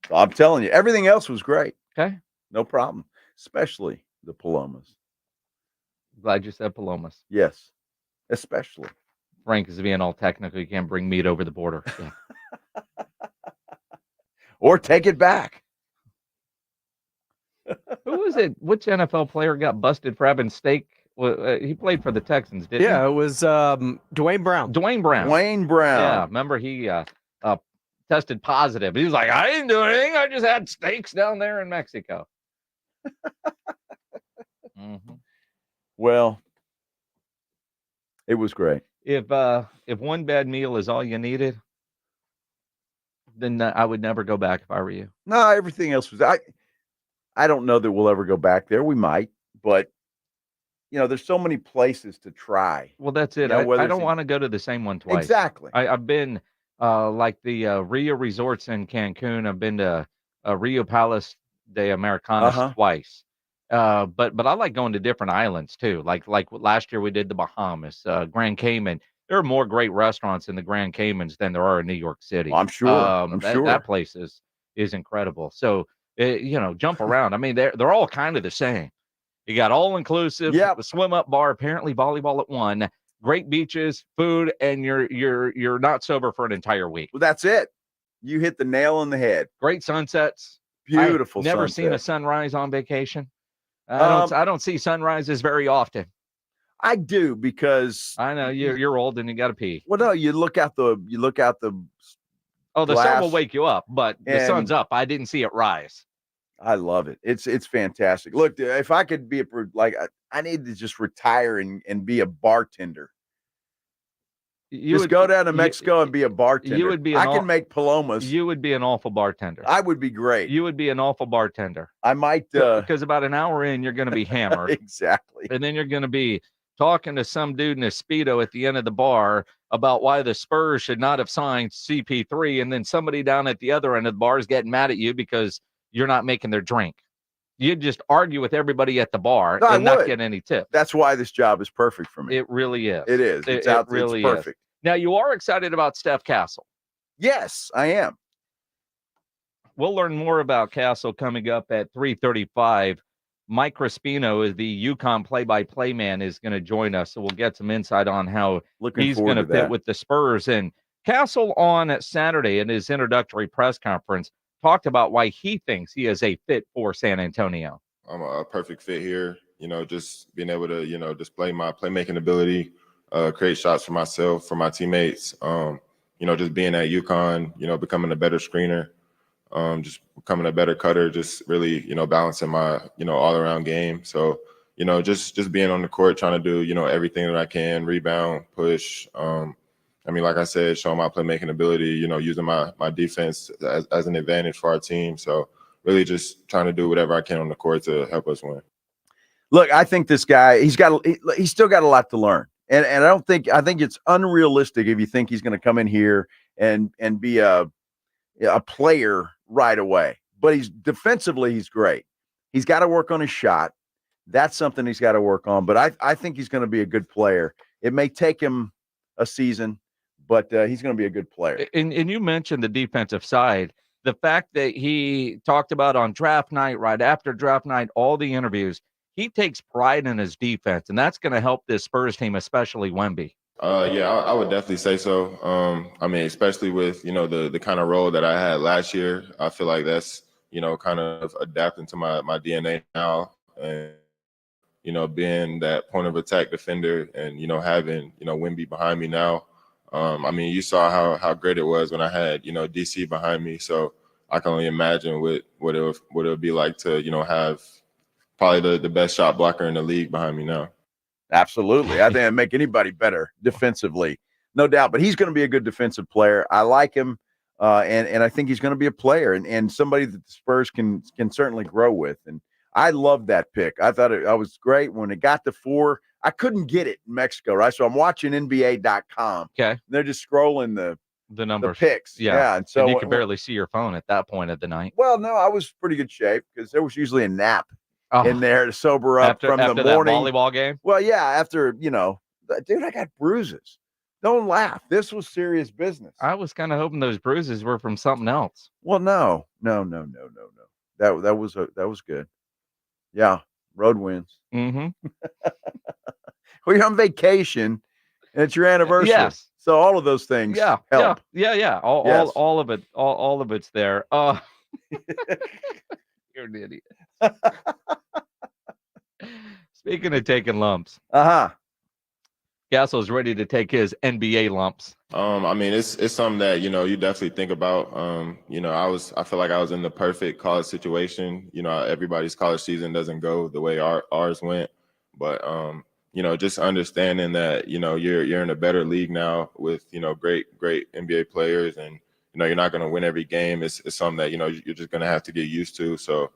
So I'm telling you, everything else was great. Okay. No problem. Especially the palomas. Glad you said palomas. Yes. Especially. Frank is being all technical. You can't bring meat over the border. Yeah. Or take it back. Who was it? Which NFL player got busted for having steak? He played for the Texans, didn't he? Yeah, it was Dwayne Brown. Dwayne Brown. Yeah, remember he tested positive. He was like, I didn't do anything. I just had steaks down there in Mexico. Well, it was great. If one bad meal is all you needed, then I would never go back if I were you. No, everything else was. I don't know that we'll ever go back there. We might, but there's so many places to try. Well, that's it. I don't want to go to the same one twice. Exactly. I've been like the Rio resorts in Cancun. I've been to Rio Palace de Americanas twice. But I like going to different islands too. Like last year we did the Bahamas, Grand Cayman. There are more great restaurants in the Grand Caymans than there are in New York City. Well, I'm sure. That place is incredible. So jump around. I mean, they're all kind of the same. You got all inclusive, the swim up bar, apparently volleyball at 1, great beaches, food, and you're not sober for an entire week. Well, that's it. You hit the nail on the head. Great sunsets. Beautiful. I've never seen a sunrise on vacation. I don't see sunrises very often. I do, because I know you're old and you got to pee. Well, no, you look out the Oh, the glass, sun will wake you up, but the sun's up. I didn't see it rise. I love it. It's fantastic. Look, if I could be I need to just retire and be a bartender. Go down to Mexico and be a bartender. You would be. I can make palomas. You would be an awful bartender. I would be great. You would be an awful bartender. I might because about an hour in, you're going to be hammered. Exactly. And then you're going to be talking to some dude in a Speedo at the end of the bar about why the Spurs should not have signed CP3, and then somebody down at the other end of the bar is getting mad at you because you're not making their drink. You'd just argue with everybody at the bar and not get any tip. That's why this job is perfect for me. It really is. It is. It's really perfect. Is. Now, you are excited about Steph Castle. Yes, I am. We'll learn more about Castle coming up at 3:35. Mike Crispino is the UConn play-by-play man, is going to join us, so we'll get some insight on how he's going to fit with the Spurs. And Castle on Saturday in his introductory press conference talked about why he thinks he is a fit for San Antonio. I'm a perfect fit here, just being able to, display my playmaking ability, create shots for myself, for my teammates, just being at UConn, becoming a better screener, just becoming a better cutter, just really, balancing my, all-around game. So, just being on the court, trying to do, everything that I can, rebound, push, like I said, showing my playmaking ability, using my defense as an advantage for our team. So really just trying to do whatever I can on the court to help us win. Look, I think this guy, he's still got a lot to learn. And I think it's unrealistic if you think he's going to come in here and be a player right away. But defensively, he's great. He's got to work on his shot. That's something he's got to work on. But I think he's going to be a good player. It may take him a season, but he's going to be a good player. And you mentioned the defensive side. The fact that he talked about on draft night, right after draft night, all the interviews, he takes pride in his defense, and that's going to help this Spurs team, especially Wemby. Yeah, I would definitely say so. Especially with, the kind of role that I had last year, I feel like that's, kind of adapting to my DNA now. And, being that point of attack defender and, having, Wemby behind me now. You saw how great it was when I had, DC behind me. So I can only imagine what it would be like to, have probably the best shot blocker in the league behind me now. Absolutely. I think it'd make anybody better defensively, no doubt. But he's going to be a good defensive player. I like him, and I think he's going to be a player and somebody that the Spurs can certainly grow with. And I love that pick. I thought it was great when it got to 4. I couldn't get it in Mexico, right? So I'm watching NBA.com. Okay. They're just scrolling the numbers, the picks. Yeah. And so you could barely see your phone at that point of the night. Well, no, I was pretty good shape because there was usually a nap in there to sober up from the morning that volleyball game. Well, yeah, after, dude, I got bruises. Don't laugh. This was serious business. I was kind of hoping those bruises were from something else. Well, no. That was good. Yeah. Road wins. Mm-hmm. Well, you're on vacation and it's your anniversary. Yes. So all of those things help. Yeah. All of it. All of it's there. You're an idiot. Speaking of taking lumps. Castle's ready to take his NBA lumps. It's something that, you definitely think about. I feel like I was in the perfect college situation. Everybody's college season doesn't go the way ours went. But, just understanding that, you're in a better league now with, great NBA players and, you're not going to win every game. It's something that, you're just going to have to get used to. So,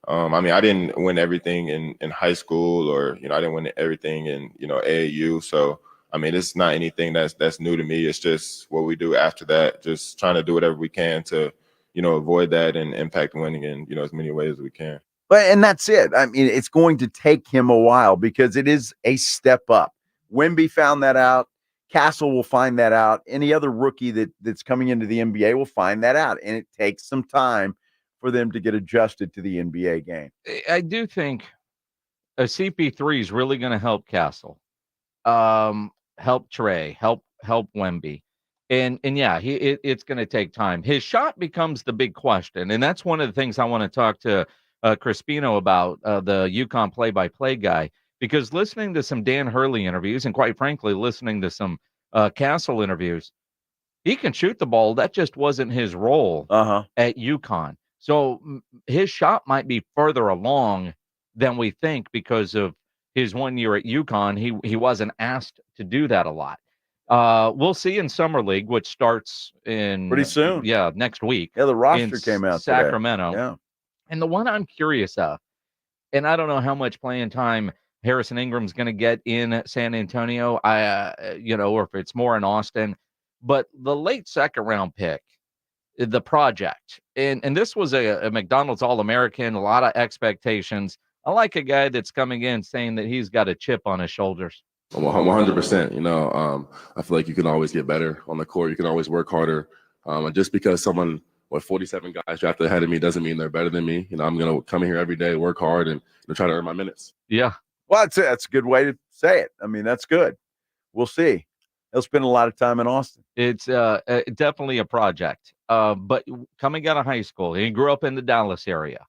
I didn't win everything in high school or, I didn't win everything in, AAU. So, it's not anything that's new to me. It's just what we do after that, just trying to do whatever we can to, avoid that and impact winning in, as many ways as we can. And that's it. I mean, it's going to take him a while because it is a step up. Wemby found that out. Castle will find that out. Any other rookie that's coming into the NBA will find that out. And it takes some time for them to get adjusted to the NBA game. I do think a CP3 is really going to help Castle, help Trey, help Wemby. And yeah, it's going to take time. His shot becomes the big question. And that's one of the things I want to talk to Crispino about, the UConn play-by-play guy, because listening to some Dan Hurley interviews and quite frankly, listening to some Castle interviews, he can shoot the ball. That just wasn't his role at UConn. So his shot might be further along than we think because of his 1 year at UConn. He wasn't asked to do that a lot. We'll see in Summer League, which starts in pretty soon. Yeah, next week. Yeah, the roster came out Sacramento. today. Yeah. And the one I'm curious of, and I don't know how much playing time Harrison Ingram's going to get in San Antonio, or if it's more in Austin, but the late second round pick, the project, and this was a McDonald's All-American, a lot of expectations. I like a guy that's coming in saying that he's got a chip on his shoulders. 100%. I feel like you can always get better on the court. You can always work harder. And just because someone with 47 guys drafted ahead of me doesn't mean they're better than me. I'm going to come in here every day, work hard, and try to earn my minutes. Yeah. Well, that's a good way to say it. I mean, that's good. We'll see. He'll spend a lot of time in Austin. It's definitely a project. But coming out of high school, he grew up in the Dallas area.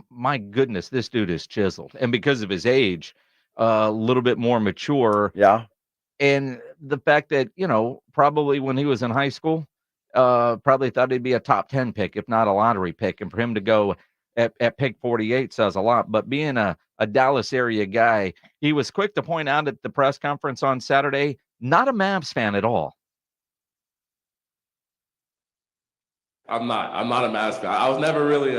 My goodness, this dude is chiseled. And because of his age, a little bit more mature. Yeah. And the fact that, probably when he was in high school, probably thought he'd be a top 10 pick, if not a lottery pick. And for him to go at pick 48 says a lot. But being a Dallas area guy, he was quick to point out at the press conference on Saturday, not a Mavs fan at all. I'm not a Mavs fan. I was never really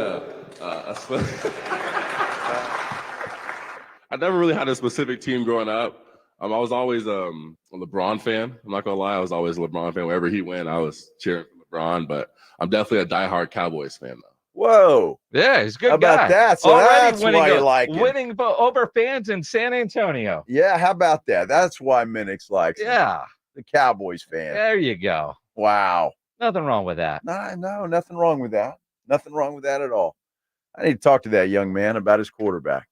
I never really had a specific team growing up. I was always a LeBron fan. I'm not gonna lie, I was always a LeBron fan. Wherever he went, I was cheering for LeBron. But I'm definitely a diehard Cowboys fan, though. Whoa! Yeah, he's a good how guy. About that? So already that's why you like him. Winning over fans in San Antonio. Yeah, how about that? That's why Minix likes him. Yeah, the Cowboys fan. There you go. Wow. Nothing wrong with that. No, nothing wrong with that. Nothing wrong with that at all. I need to talk to that young man about his quarterback.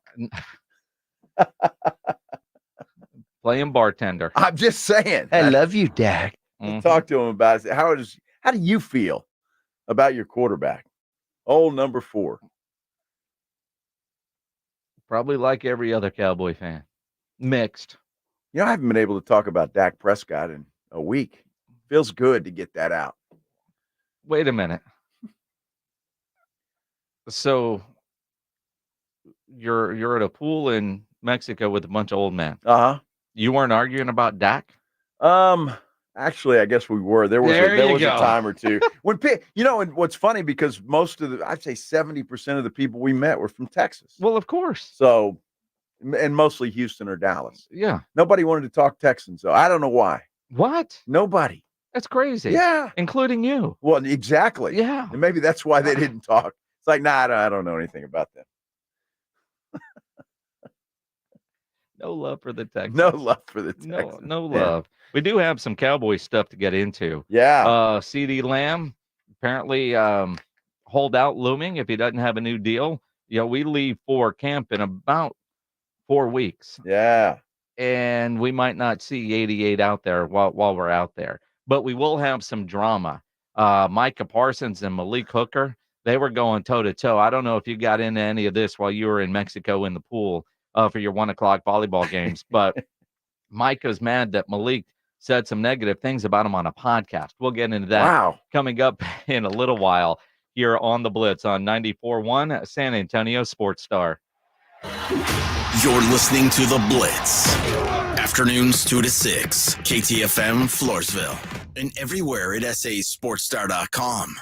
Playing bartender. I'm just saying. I love you, Dad. Talk to him about it. How do you feel about your quarterback? Old number 4. Probably like every other Cowboy fan. Mixed. I haven't been able to talk about Dak Prescott in a week. Feels good to get that out. Wait a minute. So you're at a pool in Mexico with a bunch of old men. You weren't arguing about Dak? Actually, I guess we were. There was a time or two when and what's funny, because I'd say 70% of the people we met were from Texas. Well, of course. So, and mostly Houston or Dallas. Yeah. Nobody wanted to talk Texans, so I don't know why. What? Nobody. That's crazy. Yeah. Including you. Well, exactly. Yeah. And maybe that's why they didn't talk. It's like, I don't know anything about them. No love for the Texans. No love for the Texans. No love. Yeah. We do have some Cowboy stuff to get into. Yeah. CeeDee Lamb, apparently holdout looming if he doesn't have a new deal. We leave for camp in about 4 weeks. Yeah. And we might not see 88 out there while we're out there. But we will have some drama. Micah Parsons and Malik Hooker, they were going toe-to-toe. I don't know if you got into any of this while you were in Mexico in the pool for your 1:00 volleyball games, but Micah's mad that Malik said some negative things about him on a podcast. We'll get into that coming up in a little while here on The Blitz on 94.1 San Antonio Sports Star. You're listening to The Blitz. Afternoons 2 to 6, KTFM Floresville, and everywhere at sasportstar.com.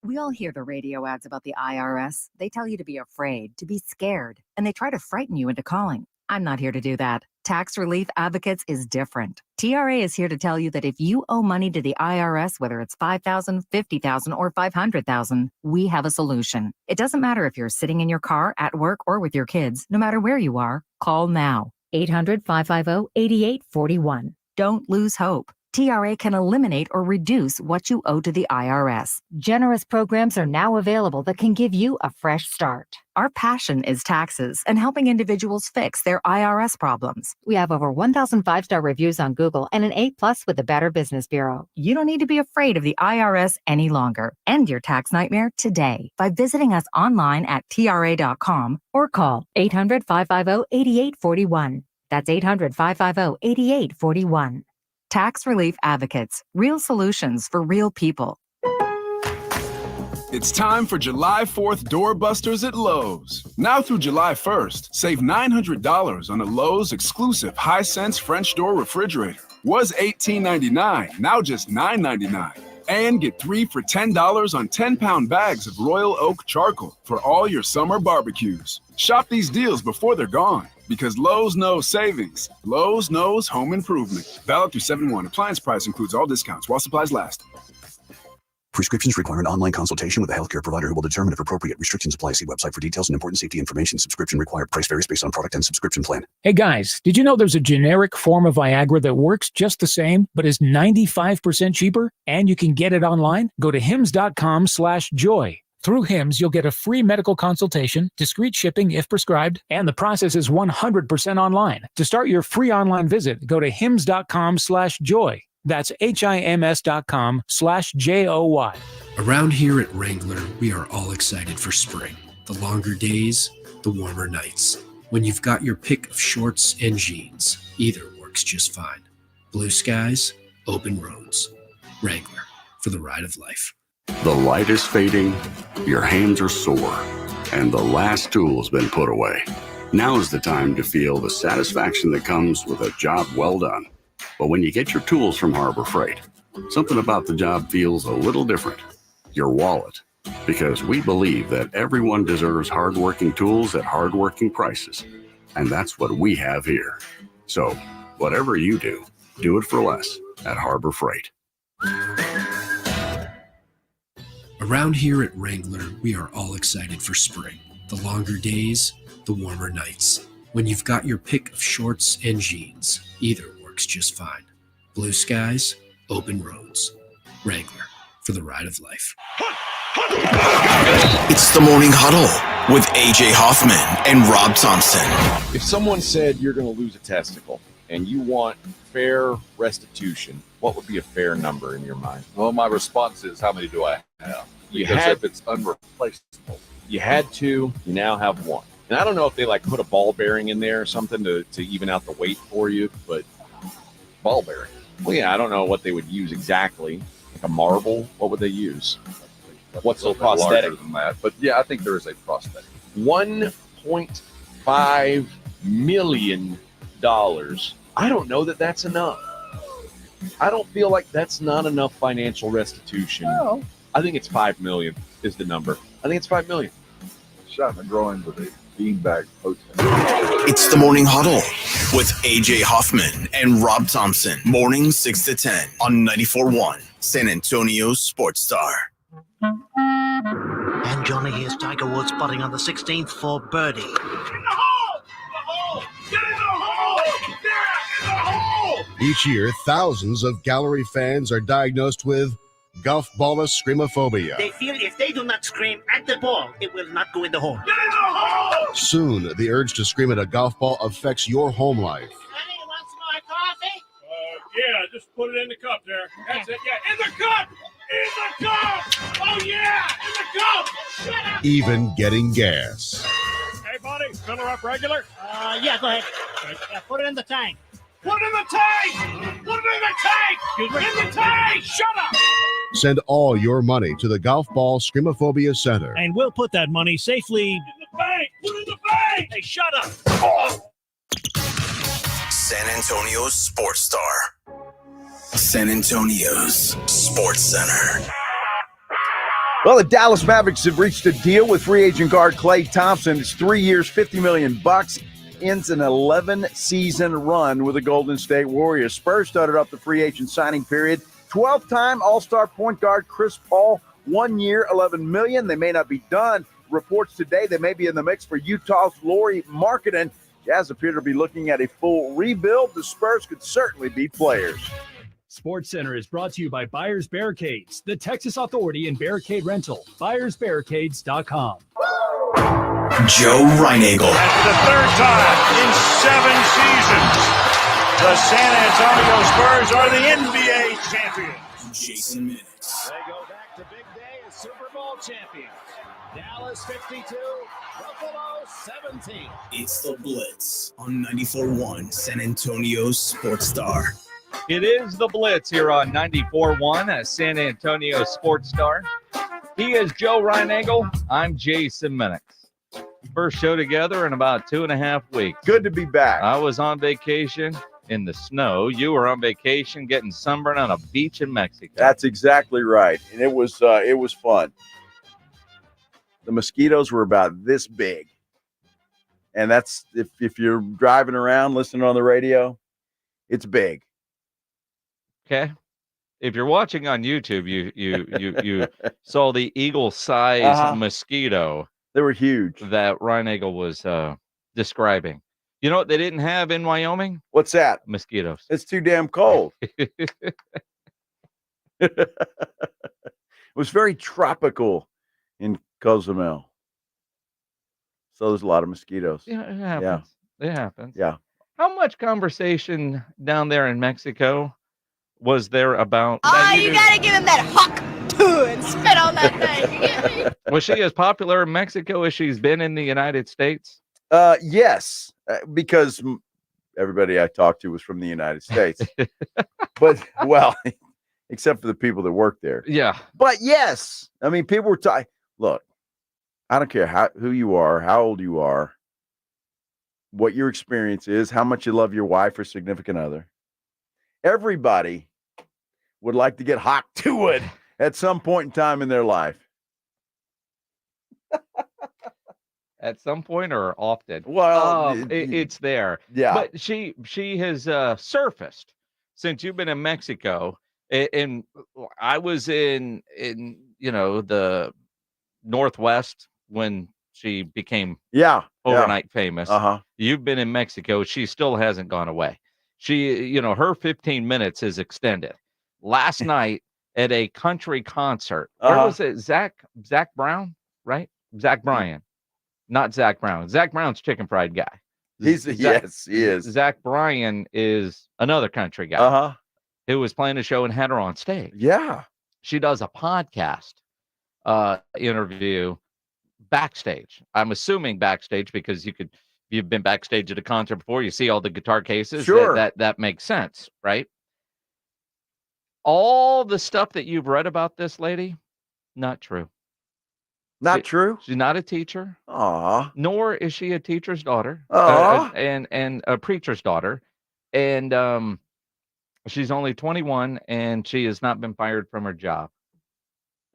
We all hear the radio ads about the IRS. They tell you to be afraid, to be scared, and they try to frighten you into calling. I'm not here to do that. Tax Relief Advocates is different. TRA is here to tell you that if you owe money to the IRS, whether it's $5,000, $50,000, or $500,000, we have a solution. It doesn't matter if you're sitting in your car, at work, or with your kids. No matter where you are, call now. 800-550-8841. Don't lose hope. TRA can eliminate or reduce what you owe to the IRS. Generous programs are now available that can give you a fresh start. Our passion is taxes and helping individuals fix their IRS problems. We have over 1,000 5-star reviews on Google and an A+ with the Better Business Bureau. You don't need to be afraid of the IRS any longer. End your tax nightmare today by visiting us online at TRA.com or call 800-550-8841. That's 800-550-8841. Tax Relief Advocates. Real solutions for real people. It's time for July 4th doorbusters at Lowe's. Now through July 1st, save $900 on a Lowe's exclusive Hisense French door refrigerator. Was $18.99, now just $9.99. And get 3 for $10 on 10-pound bags of Royal Oak charcoal for all your summer barbecues. Shop these deals before they're gone, because Lowe's knows savings. Lowe's knows home improvement. Valid through 7/1. Appliance price includes all discounts while supplies last. Prescriptions require an online consultation with a healthcare provider who will determine if appropriate. Restrictions apply. See website for details and important safety information. Subscription required. Price varies based on product and subscription plan. Hey guys, did you know there's a generic form of Viagra that works just the same, but is 95% cheaper? And you can get it online? Go to hims.com/joy. Through Hims, you'll get a free medical consultation, discreet shipping if prescribed, and the process is 100% online. To start your free online visit, go to hims.com/joy. That's HIMS.com/JOY. Around here at Wrangler, we are all excited for spring. The longer days, the warmer nights. When you've got your pick of shorts and jeans, either works just fine. Blue skies, open roads. Wrangler, for the ride of life. The light is fading, your hands are sore, and the last tool's been put away. Now is the time to feel the satisfaction that comes with a job well done. But when you get your tools from Harbor Freight, something about the job feels a little different. Your wallet. Because we believe that everyone deserves hardworking tools at hardworking prices. And that's what we have here. So, whatever you do, do it for less at Harbor Freight. Around here at Wrangler, we are all excited for spring. The longer days, the warmer nights. When you've got your pick of shorts and jeans, either works just fine. Blue skies, open roads. Wrangler, for the ride of life. It's the Morning Huddle with AJ Hoffman and Rob Thompson. If someone said you're going to lose a testicle and you want fair restitution, what would be a fair number in your mind? Well, my response is, how many do I have? Because if it's unreplaceable. You had 2, you now have 1. And I don't know if they like put a ball bearing in there or something to even out the weight for you, but Ball bearing. Well, yeah, I don't know what they would use exactly. Like a marble, what would they use? What's the prosthetic? Than that, but yeah, I think there is a prosthetic. $1.5 million. I don't know that that's enough. I don't feel like that's not enough financial restitution. No. I think it's $5 million is the number. I think it's $5 million. Shot in the groin with a beanbag post. It's the Morning Huddle with AJ Hoffman and Rob Thompson. Morning 6 to 10 on 94.1 San Antonio Sports Star. And Johnny, here's Tiger Woods putting on the 16th for birdie. Each year, thousands of gallery fans are diagnosed with golf ball screamophobia. They feel if they do not scream at the ball, it will not go in the hole. Soon, the urge to scream at a golf ball affects your home life. Yeah, just put it in the cup there. That's it. Yeah, in the cup! In the cup! Oh, yeah! In the cup! Shut up! Even getting gas. Hey, buddy, fill her up regular? Yeah, go ahead. Yeah, put it in the tank. Put it in the tank! Put it in the tank! In the tank! Shut up! Send all your money to the Golf Ball Screamophobia Center. And we'll put that money safely in the bank! Put it in the bank! Hey, shut up! San Antonio's Sports Star. San Antonio's Sports Center. Well, the Dallas Mavericks have reached a deal with free agent guard Klay Thompson. It's 3 years, $50 million. ends an 11-season run with the Golden State Warriors. Spurs started off the free agent signing period. 12-time All-Star point guard Chris Paul, 1 year, $11 million. They may not be done. Reports today they may be in the mix for Utah's Lauri Markkanen. Jazz appear to be looking at a full rebuild. The Spurs could certainly be players. SportsCenter is brought to you by Buyers Barricades, the Texas authority in barricade rental. BuyersBarricades.com. Joe Reinagel. For the third time in 7 seasons, the San Antonio Spurs are the NBA champions. Jason Minix. They go back to big day as Super Bowl champions. Dallas 52, Buffalo 17. It's the Blitz on 94.1 San Antonio's Sports Star. It is the Blitz here on 94.1 San Antonio Sports Star. He is Joe Reinagel. I'm Jason Minix. First show together in about 2.5 weeks. Good to be back. I was on vacation in the snow. You were on vacation getting sunburned on a beach in Mexico. That's exactly right. And it was fun. The mosquitoes were about this big. And that's if you're driving around listening on the radio, it's big. Okay. If you're watching on YouTube, you saw the eagle-sized mosquito. They were huge. That Reinagel was describing. You know what they didn't have in Wyoming? What's that? Mosquitoes. It's too damn cold. It was very tropical in Cozumel. So there's a lot of mosquitoes. Yeah, it happens. Yeah. It happens. Yeah. How much conversation down there in Mexico was there about? You gotta give him that hawk too and spit on that thing. Was she as popular in Mexico as she's been in the United States? Yes, because everybody I talked to was from the United States. But, well, except for the people that work there. Yeah. But, yes, I mean, people were talking. Look, I don't care who you are, how old you are, what your experience is, how much you love your wife or significant other. Everybody would like to get hot to it at some point in time in their life. At some point or often? Well, it's there. Yeah. But she has surfaced since you've been in Mexico. And I was in the Northwest when she became overnight famous. You've been in Mexico. She still hasn't gone away. She, her 15 minutes is extended. Last night at a country concert, where was it? Zach Brown, right? Zach Bryan, not Zach Brown. Zach Brown's chicken fried guy. Yes, he is. Zach Bryan is another country guy who was playing a show and had her on stage. Yeah. She does a podcast interview backstage. I'm assuming backstage because you've been backstage at a concert before. You see all the guitar cases. Sure. That makes sense, right? All the stuff that you've read about this lady, not true. Not true? She's not a teacher. Nor is she a teacher's daughter. And a preacher's daughter. And she's only 21, and she has not been fired from her job.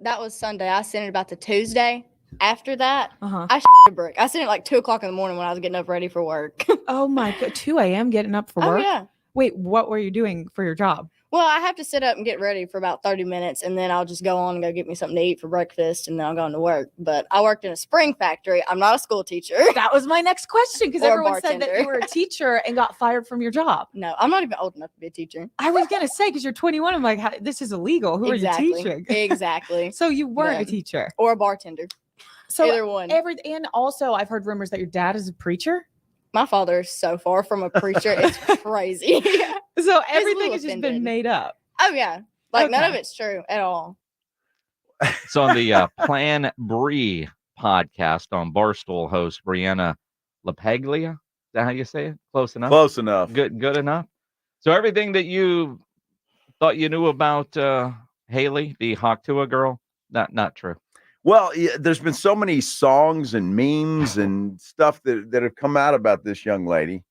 That was Sunday. I sent it about the Tuesday. After that, I a brick. I sent it like 2 o'clock in the morning when I was getting up ready for work. Oh my God, 2 a.m. getting up for work? Yeah. Wait, what were you doing for your job? Well, I have to sit up and get ready for about 30 minutes, and then I'll just go on and go get me something to eat for breakfast, and then I'll go into work. But I worked in a spring factory. I'm not a school teacher. That was my next question, because Or a everyone said that bartender. you were a teacher and got fired from your job. No, I'm not even old enough to be a teacher. I was going to say, because you're 21, I'm like, this is illegal. Who are you teaching? Exactly. So you weren't a teacher. Or a bartender. So Either one. And also, I've heard rumors that your dad is a preacher. My father is so far from a preacher. It's crazy. So everything has just been made up. Oh, yeah. Like, none Okay. of it's true at all. It's on the Plan Brie podcast on Barstool host Brianna LaPaglia. Is that how you say it? Close enough? Close enough. Good enough. So everything that you thought you knew about Haley, the Hawktua girl, not true. Well, there's been so many songs and memes and stuff that have come out about this young lady.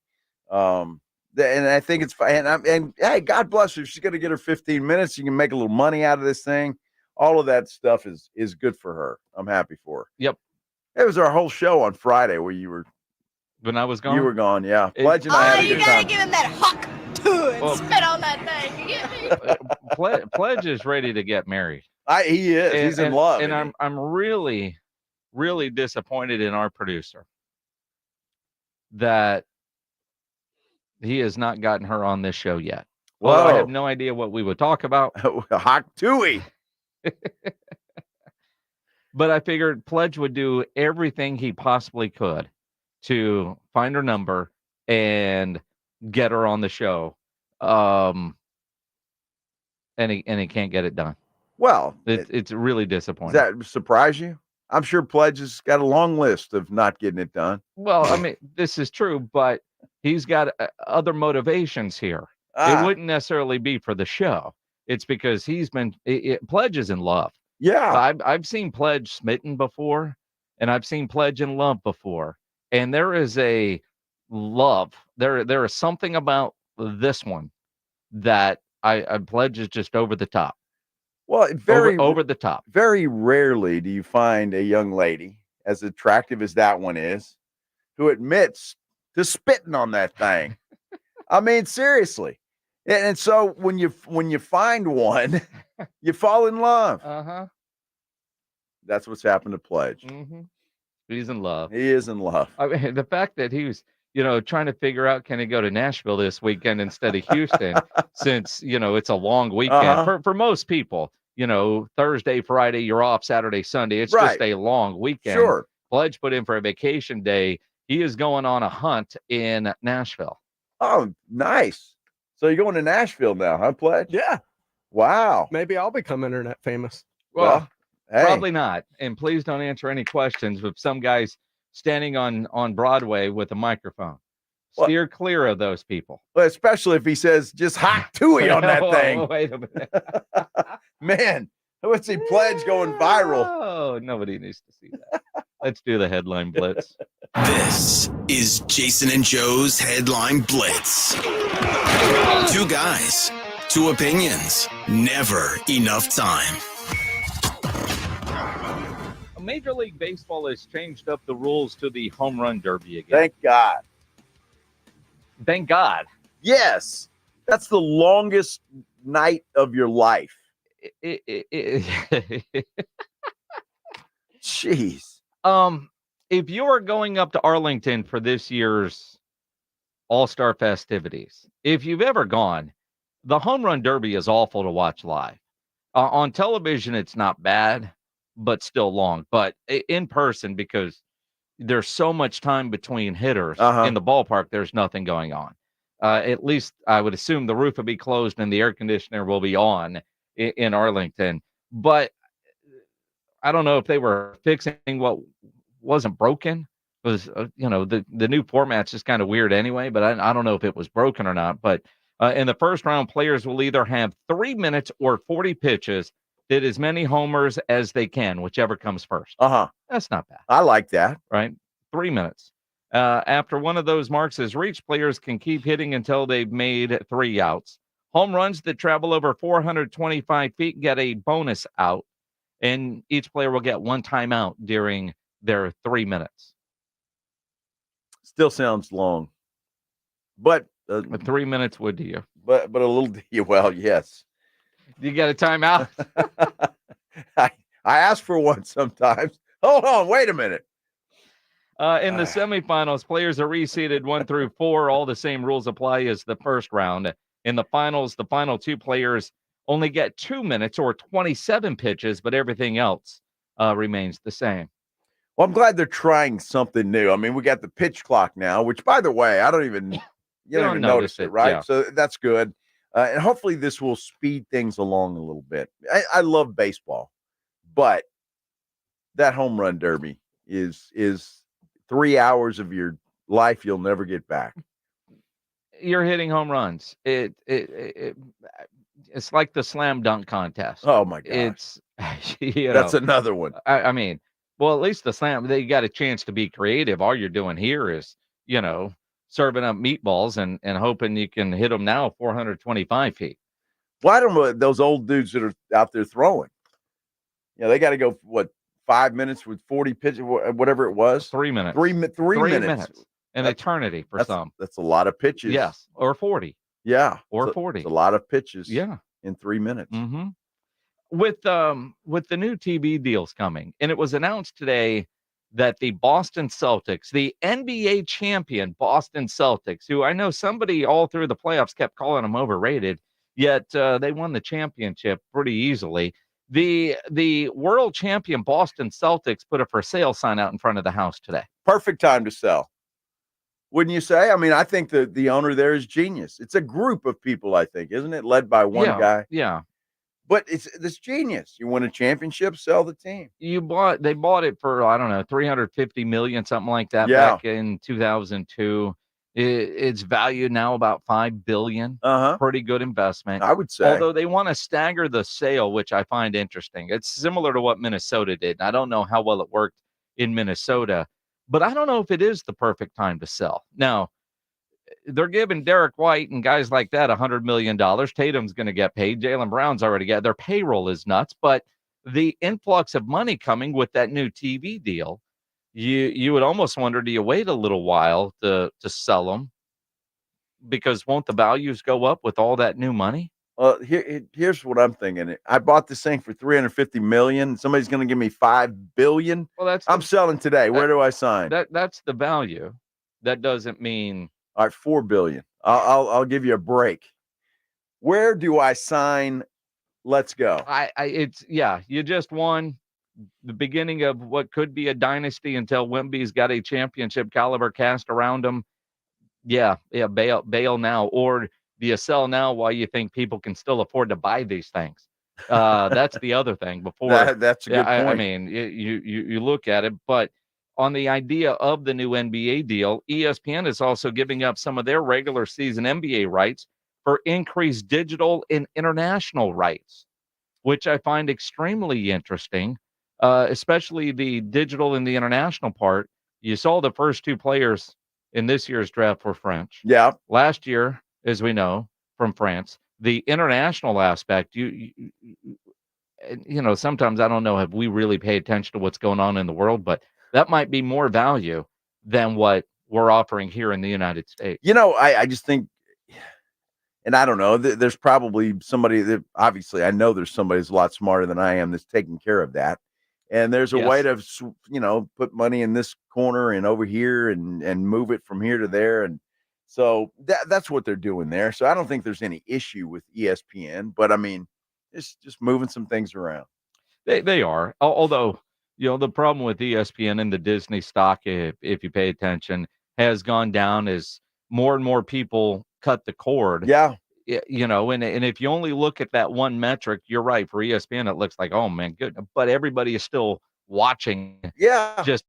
And I think it's fine. And hey, God bless her. If she's going to get her 15 minutes, she can make a little money out of this thing. All of that stuff is good for her. I'm happy for her. Yep. It was our whole show on Friday where you were when I was gone. You were gone, yeah. Pledge and I had a you good gotta time. give him that hawk to it. Well, Spit on that thing. You get me? Pledge is ready to get married. He is. He's in love. And isn't I'm really, really disappointed in our producer that he has not gotten her on this show yet. Well, I have no idea what we would talk about. Hawk Tui. But I figured Pledge would do everything he possibly could to find her number and get her on the show. And he can't get it done. Well, it's really disappointing. Does that surprise you? I'm sure Pledge has got a long list of not getting it done. Well, I mean, this is true, but he's got other motivations here. It wouldn't necessarily be for the show. It's because he's been Pledge is in love. Yeah. I've seen Pledge smitten before, and I've seen Pledge in love before. And there is a love. There is something about this one that I Pledge is just over the top. Well, over the top. Very rarely do you find a young lady as attractive as that one is who admits to spitting on that thing. I mean, seriously. And so when you find one, you fall in love. Uh-huh. That's what's happened to Pledge. Mm-hmm. He's in love. He is in love. I mean, the fact that he was, trying to figure out, can he go to Nashville this weekend instead of Houston, since, it's a long weekend for most people, Thursday, Friday, you're off, Saturday, Sunday. It's just a long weekend. Sure. Pledge put in for a vacation day. He is going on a hunt in Nashville. Oh, nice. So you're going to Nashville now, huh, Pledge? Yeah. Wow. Maybe I'll become internet famous. Well, hey. Probably not. And please don't answer any questions with some guys standing on Broadway with a microphone. Steer clear of those people. Well, especially if he says just hot tooey on that thing. Wait a minute. Man, I would see Pledge going viral. Oh, nobody needs to see that. Let's do the headline blitz. This is Jason and Joe's Headline Blitz. Two guys, two opinions, never enough time. Major League Baseball has changed up the rules to the home run derby again. Thank God. Thank God. Yes. That's the longest night of your life. Jeez. If you are going up to Arlington for this year's All-Star festivities, if you've ever gone, the home run derby is awful to watch live. On television, it's not bad, but still long. But in person, because there's so much time between hitters in the ballpark, there's nothing going on. At least I would assume the roof will be closed and the air conditioner will be on in Arlington. But I don't know if they were fixing what wasn't broken. It was, the new format's just kind of weird anyway, but I don't know if it was broken or not. But in the first round, players will either have 3 minutes or 40 pitches, did as many homers as they can, whichever comes first. That's not bad. I like that. Right? 3 minutes. After one of those marks is reached, players can keep hitting until they've made 3 outs. Home runs that travel over 425 feet get a bonus out, and each player will get 1 timeout during their 3 minutes. Still sounds long, but 3 minutes would to you. But a little, well, yes. You got a timeout? I ask for one sometimes. Hold on, wait a minute. In the semifinals, players are reseeded 1 through 4. All the same rules apply as the first round. In the finals, the final 2 players only get 2 minutes or 27 pitches, but everything else remains the same. Well, I'm glad they're trying something new. I mean, we got the pitch clock now, which, by the way, I don't even notice it, right? Yeah. So that's good. And hopefully this will speed things along a little bit. I love baseball, but that home run derby is 3 hours of your life you'll never get back. You're hitting home runs. It's like the slam dunk contest. Oh my God. It's that's another one. I mean, well, at least the slam, they got a chance to be creative. All you're doing here is, serving up meatballs and hoping you can hit them now 425 feet. Well, I don't know those old dudes that are out there throwing. They got to go, 5 minutes with 40 pitches, whatever it was? 3 minutes. Three minutes. eternity for some. That's a lot of pitches. Yes, or 40. Yeah, or 40. It's a lot of pitches. Yeah, in 3 minutes. Mm-hmm. With the new TV deals coming, and it was announced today that the Boston Celtics, the NBA champion Boston Celtics, who I know somebody all through the playoffs kept calling them overrated, yet they won the championship pretty easily. The world champion Boston Celtics put a for sale sign out in front of the house today. Perfect time to sell. Wouldn't you say? I mean, I think the owner there is genius. It's a group of people, I think, isn't it? Led by one guy. Yeah. But it's genius. You win a championship, sell the team. They bought it for, I don't know, $350 million, something like that, back in 2002. It's valued now about $5 billion. Pretty good investment, I would say. Although they want to stagger the sale, which I find interesting. It's similar to what Minnesota did. I don't know how well it worked in Minnesota, but I don't know if it is the perfect time to sell. Now, they're giving Derek White and guys like that $100 million. Tatum's going to get paid. Jaylen Brown's already got their payroll is nuts, but the influx of money coming with that new TV deal, you would almost wonder, do you wait a little while to sell them? Because won't the values go up with all that new money? Here's what I'm thinking. I bought this thing for $350 million. Somebody's going to give me $5 billion. Well, I'm selling today. Where do I sign? That's the value. That doesn't mean. All right, $4 billion. I'll give you a break. Where do I sign? Let's go. You just won the beginning of what could be a dynasty until Wemby's got a championship caliber cast around him. Yeah, bail now. Or do you sell now while you think people can still afford to buy these things? That's the other thing. Before that's a good point. I mean, you look at it, but on the idea of the new NBA deal, ESPN is also giving up some of their regular season NBA rights for increased digital and international rights, which I find extremely interesting, especially the digital and the international part. You saw the first two players in this year's draft were French. Yeah. Last year, as we know, from France. The international aspect, you know, sometimes I don't know if we really pay attention to what's going on in the world, but that might be more value than what we're offering here in the United States. You know, I just think, and I don't know, there's probably somebody that, obviously, I know there's somebody who's a lot smarter than I am that's taking care of that. And there's a way to, you know, put money in this corner and over here and move it from here to there. And so that's what they're doing there. So I don't think there's any issue with ESPN, but I mean, it's just moving some things around. They are. Although, you know, the problem with ESPN and the Disney stock, if you pay attention, has gone down as more and more people cut the cord. Yeah. You know, and if you only look at that one metric, you're right. For ESPN, it looks like, oh man, good. But everybody is still watching. Yeah. Just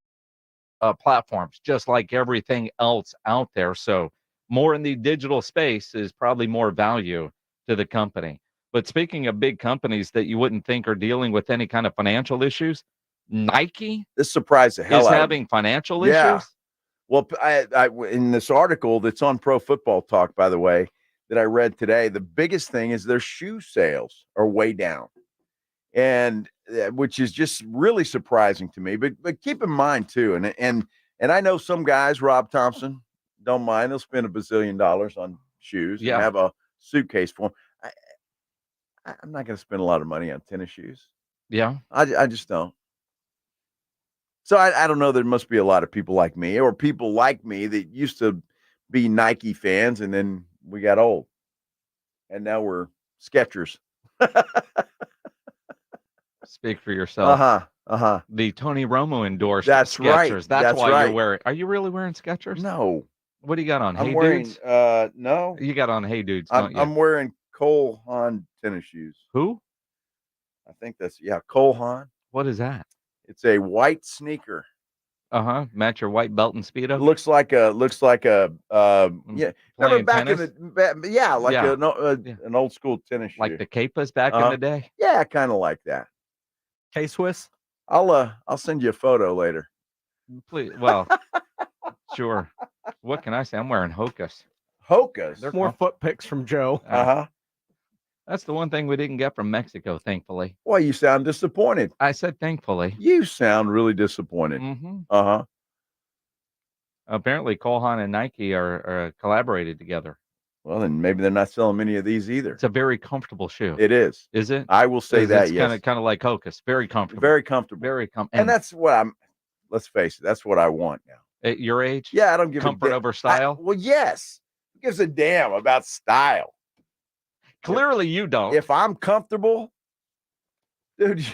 platforms, just like everything else out there. So more in the digital space is probably more value to the company. But speaking of big companies that you wouldn't think are dealing with any kind of financial issues, Nike this surprised the hell is out having of me. financial issues. Well, I in this article that's on Pro Football Talk, by the way, that I read today, the biggest thing is their shoe sales are way down, and which is just really surprising to me. But keep in mind too, and I know some guys, Rob Thompson, don't mind. They'll spend $1 bazillion on shoes and have a suitcase for them. I'm not going to spend a lot of money on tennis shoes. Yeah, I just don't. So I don't know. There must be a lot of people like me or people like me that used to be Nike fans, and then we got old, and now we're Skechers. Speak for yourself. The Tony Romo endorsed That's Skechers. right. That's why right. you're wearing. Are you really wearing Skechers? No. What do you got on? I'm Hey wearing, Dudes? no. You got on Hey Dudes, don't you? I'm wearing Cole Haan tennis shoes. Who? I think that's, Cole Haan. What is that? It's a white sneaker. Match your white belt and Speedo. It looks like a remember back tennis? in the an old school tennis shoe. Like the Capas back in the day. Yeah, kind of like that. K-Swiss. I'll send you a photo later. Please. Well, sure. What can I say? I'm wearing Hokas. Hokas. There's more foot pics from Joe. That's the one thing we didn't get from Mexico, thankfully. Well, you sound disappointed. I said thankfully. You sound really disappointed. Mm-hmm. Apparently, Cole Haan and Nike are collaborated together. Well, then maybe they're not selling many of these either. It's a very comfortable shoe. It is. Is it? I will say that, it's yes. Kind of like Hocus. Very comfortable. Very comfortable. Very comfortable. And that's what let's face it, that's what I want now. At your age? Yeah, I don't give comfort over style. Well, yes. Who gives a damn about style? Clearly, you don't. If I'm comfortable, dude.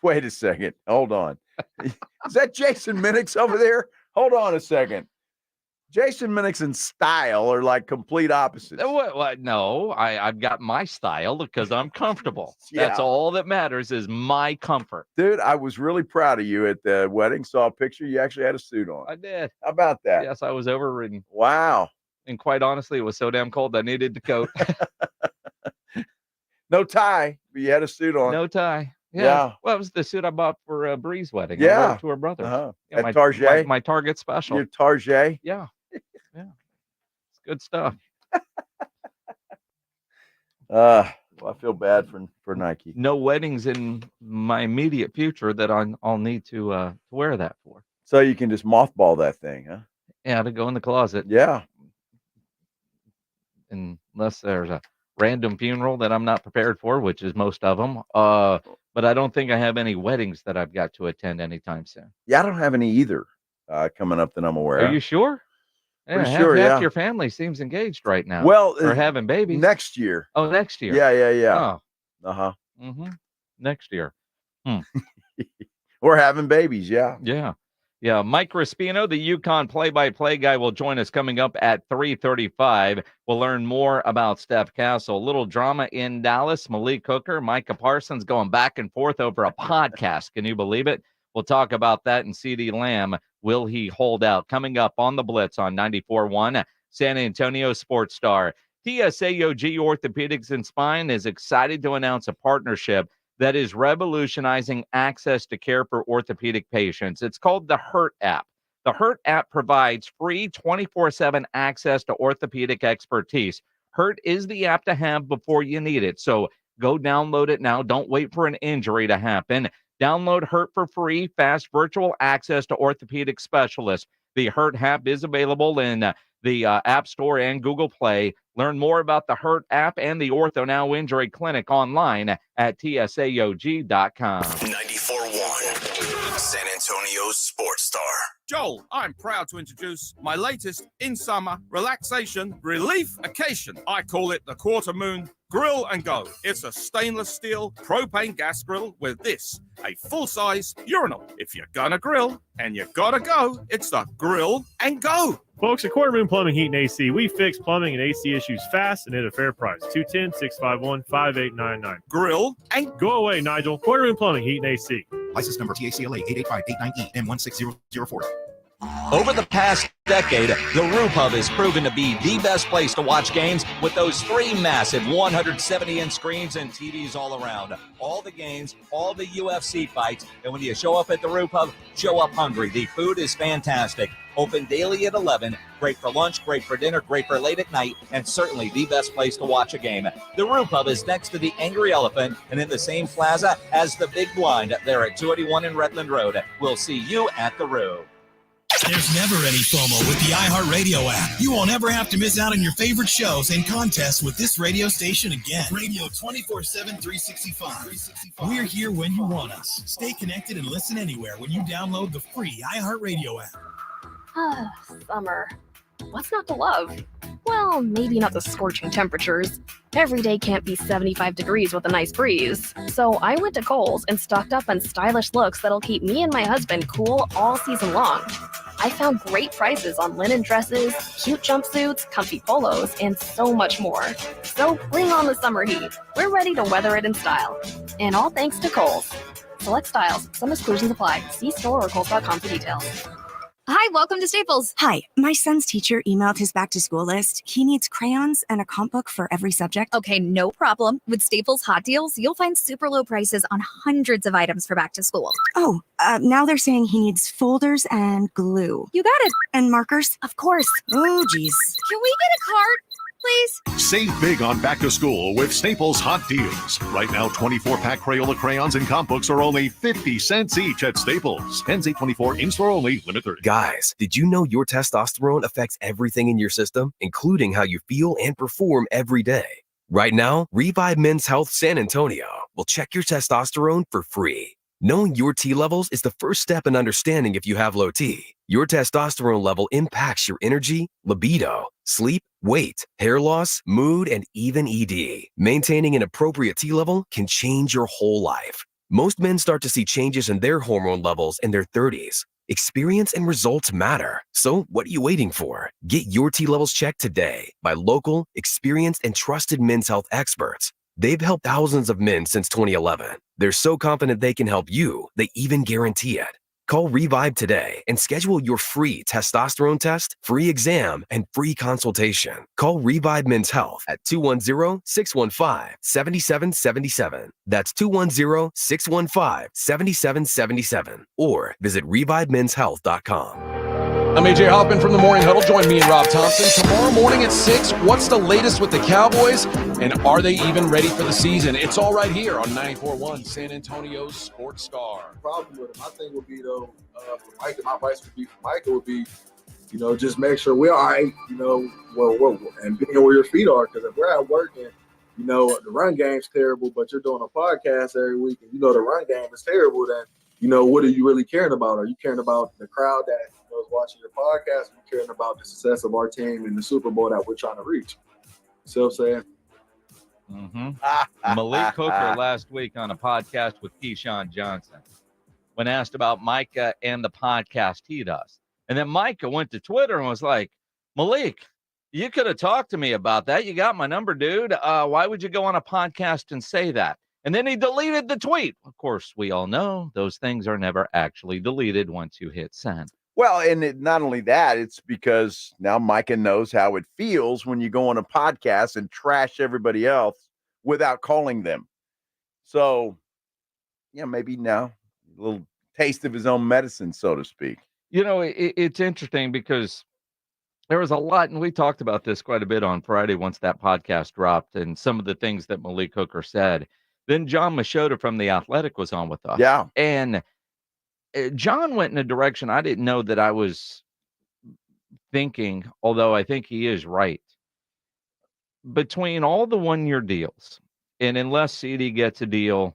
Wait a second. Hold on. Is that Jason Minix over there? Hold on a second. Jason Minix and style are like complete opposites. What? No, I've got my style because I'm comfortable. Yeah. That's all that matters is my comfort. Dude, I was really proud of you at the wedding. Saw a picture. You actually had a suit on. I did. How about that? Yes, I was overridden. Wow. And quite honestly, it was so damn cold I needed the coat. No tie, but you had a suit on. No tie. Yeah. Well, it was the suit I bought for Bree's wedding. Yeah. I wore it to her brother's. Yeah, At Target? My Target special. Your Target? Yeah. Yeah. It's good stuff. Well, I feel bad for Nike. No weddings in my immediate future that I'll need to wear that for. So you can just mothball that thing, huh? Yeah, to go in the closet. Yeah. Unless there's a random funeral that I'm not prepared for, which is most of them. But I don't think I have any weddings that I've got to attend anytime soon. Yeah, I don't have any either coming up that I'm aware of. Are you sure? Pretty Yeah, sure, half your family seems engaged right now. Well, or having babies. Next year. Oh, next year. Yeah. Oh. Uh-huh. Mm-hmm. Next year. We're having babies, yeah. Yeah, Mike Crispino, the UConn play-by-play guy, will join us coming up at 3:35. We'll learn more about Stephone Castle. A little drama in Dallas. Malik Hooker, Micah Parsons going back and forth over a podcast. Can you believe it? We'll talk about that. And CeeDee Lamb, will he hold out? Coming up on the Blitz on 94.1 San Antonio Sports Star. TSAOG Orthopedics and Spine is excited to announce a partnership that is revolutionizing access to care for orthopedic patients. It's called the HURT app. The HURT app provides free 24/7 access to orthopedic expertise. HURT is the app to have before you need it. So go download it now. Don't wait for an injury to happen. Download HURT for free, fast virtual access to orthopedic specialists. The HURT app is available in the App Store and Google Play. Learn more about the HURT app and the Ortho Now Injury Clinic online at tsaog.com. 94.1 San Antonio Sports Star. Joel, I'm proud to introduce my latest in-summer relaxation relief-cation. I call it the Quarter Moon Grill and Go. It's a stainless steel propane gas grill with this, a full-size urinal. If you're gonna grill and you gotta go, it's the Grill and Go. Folks, at Quarter Moon Plumbing, Heat, and AC, we fix plumbing and AC issues fast and at a fair price. 210-651-5899. Grill and go away, Nigel. Quarter Moon Plumbing, Heat, and AC. License number TACLA 88589E and 16004. Over the past decade, the Roo Pub has proven to be the best place to watch games with those three massive 170-inch screens and TVs all around. All the games, all the UFC fights, and when you show up at the Roo Pub, show up hungry. The food is fantastic. Open daily at 11. Great for lunch, great for dinner, great for late at night, and certainly the best place to watch a game. The Roo Pub is next to the Angry Elephant and in the same plaza as the Big Blind there at 281 in Redland Road. We'll see you at the Roo. There's never any FOMO with the iHeartRadio app. You won't ever have to miss out on your favorite shows and contests with this radio station again. Radio 24/7, 365. We're here when you want us. Stay connected and listen anywhere when you download the free iHeartRadio app. Summer. What's not to love? Well, maybe not the scorching temperatures. Every day can't be 75 degrees with a nice breeze. So I went to Kohl's and stocked up on stylish looks that'll keep me and my husband cool all season long. I found great prices on linen dresses, cute jumpsuits, comfy polos, and so much more. So bring on the summer heat. We're ready to weather it in style. And all thanks to Kohl's. Select styles, some exclusions apply. See store or Kohl's.com for details. Hi, welcome to Staples. Hi, my son's teacher emailed his back-to-school list. He needs crayons and a comp book for every subject. Okay, no problem. With Staples Hot Deals, you'll find super low prices on hundreds of items for back to school. Oh, now they're saying he needs folders and glue. You got it. And markers? Of course. Oh, geez. Can we get a card? please? Save big on back to school with Staples Hot Deals. Right now, 24-pack Crayola crayons and comp books are only 50 cents each at Staples. Ends 8/24, in-store only, limit 30. Guys, did you know your testosterone affects everything in your system, including how you feel and perform every day? Right now, Revive Men's Health San Antonio will check your testosterone for free. Knowing your T levels is the first step in understanding if you have low T. Your testosterone level impacts your energy, libido, sleep, weight, hair loss, mood, and even ED. Maintaining an appropriate T level can change your whole life. Most men start to see changes in their hormone levels in their 30s. Experience and results matter. So what are you waiting for? Get your T levels checked today by local, experienced, and trusted men's health experts. They've helped thousands of men since 2011. They're so confident they can help you, they even guarantee it. Call Revive today and schedule your free testosterone test, free exam, and free consultation. Call Revive Men's Health at 210-615-7777. That's 210-615-7777. Or visit revivemenshealth.com. I'm AJ Hoffman from the Morning Huddle. Join me and Rob Thompson tomorrow morning at 6. What's the latest with the Cowboys, and are they even ready for the season? It's all right here on 94.1 San Antonio's Sports Star. Problem with it, my thing would be though, for Micah, my advice would be for Micah would be, just make sure we're all right, and being where your feet are. Because if we're at work and the run game's terrible, but you're doing a podcast every week and the run game is terrible, then what are you really caring about? Are you caring about the crowd that is watching your podcast? Are you caring about the success of our team in the Super Bowl that we're trying to reach? You see what I'm saying? Mm-hmm. Malik Hooker last week on a podcast with Keyshawn Johnson, when asked about Micah and the podcast he does. And then Micah went to Twitter and was like, Malik, you could have talked to me about that. You got my number, dude. Why would you go on a podcast and say that? And then he deleted the tweet. Of course, we all know those things are never actually deleted once you hit send. Well, and not only that, it's because now Micah knows how it feels when you go on a podcast and trash everybody else without calling them. So, maybe now a little taste of his own medicine, so to speak. It's interesting because there was a lot, and we talked about this quite a bit on Friday once that podcast dropped, and some of the things that Malik Hooker said. Then John Machota from The Athletic was on with us. Yeah. And John went in a direction I didn't know that I was thinking, although I think he is right. Between all the one-year deals, and unless CeeDee gets a deal,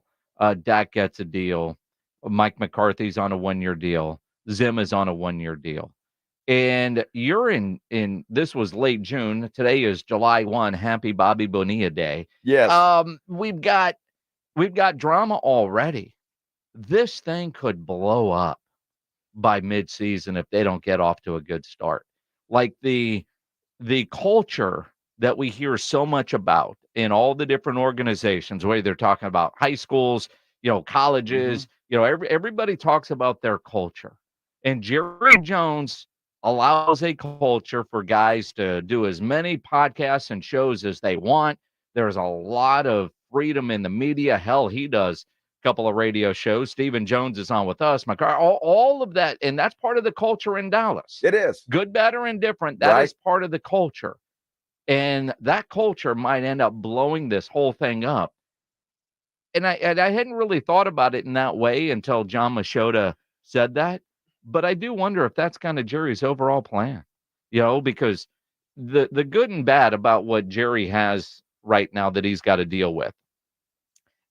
Dak gets a deal, Mike McCarthy's on a one-year deal, Zim is on a one-year deal. And you're in this was late June. Today is July 1. Happy Bobby Bonilla Day. Yes. We've got drama already. This thing could blow up by midseason if they don't get off to a good start. Like the culture that we hear so much about in all the different organizations, whether they're talking about high schools, colleges, everybody talks about their culture. And Jerry Jones allows a culture for guys to do as many podcasts and shows as they want. There's a lot of freedom in the media. Hell, he does a couple of radio shows. Stephen Jones is on with us. All of that. And that's part of the culture in Dallas. It is. Good, bad, or indifferent. That is part of the culture. And that culture might end up blowing this whole thing up. And I hadn't really thought about it in that way until John Machota said that. But I do wonder if that's kind of Jerry's overall plan, because the good and bad about what Jerry has right now that he's got to deal with.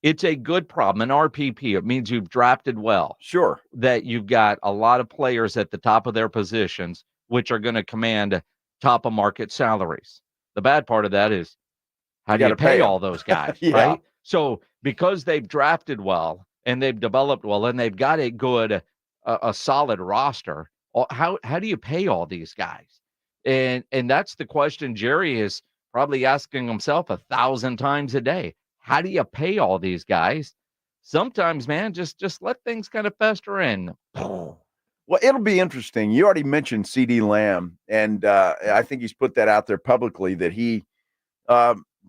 It's a good problem. An RPP, it means you've drafted well. Sure. That you've got a lot of players at the top of their positions, which are going to command top of market salaries. The bad part of that is how do you pay all those guys, right? So because they've drafted well and they've developed well and they've got a good, a solid roster, how do you pay all these guys? And that's the question Jerry is probably asking himself 1,000 times a day. How do you pay all these guys? Sometimes, man, just let things kind of fester in. Well, it'll be interesting. You already mentioned CeeDee Lamb, and I think he's put that out there publicly that he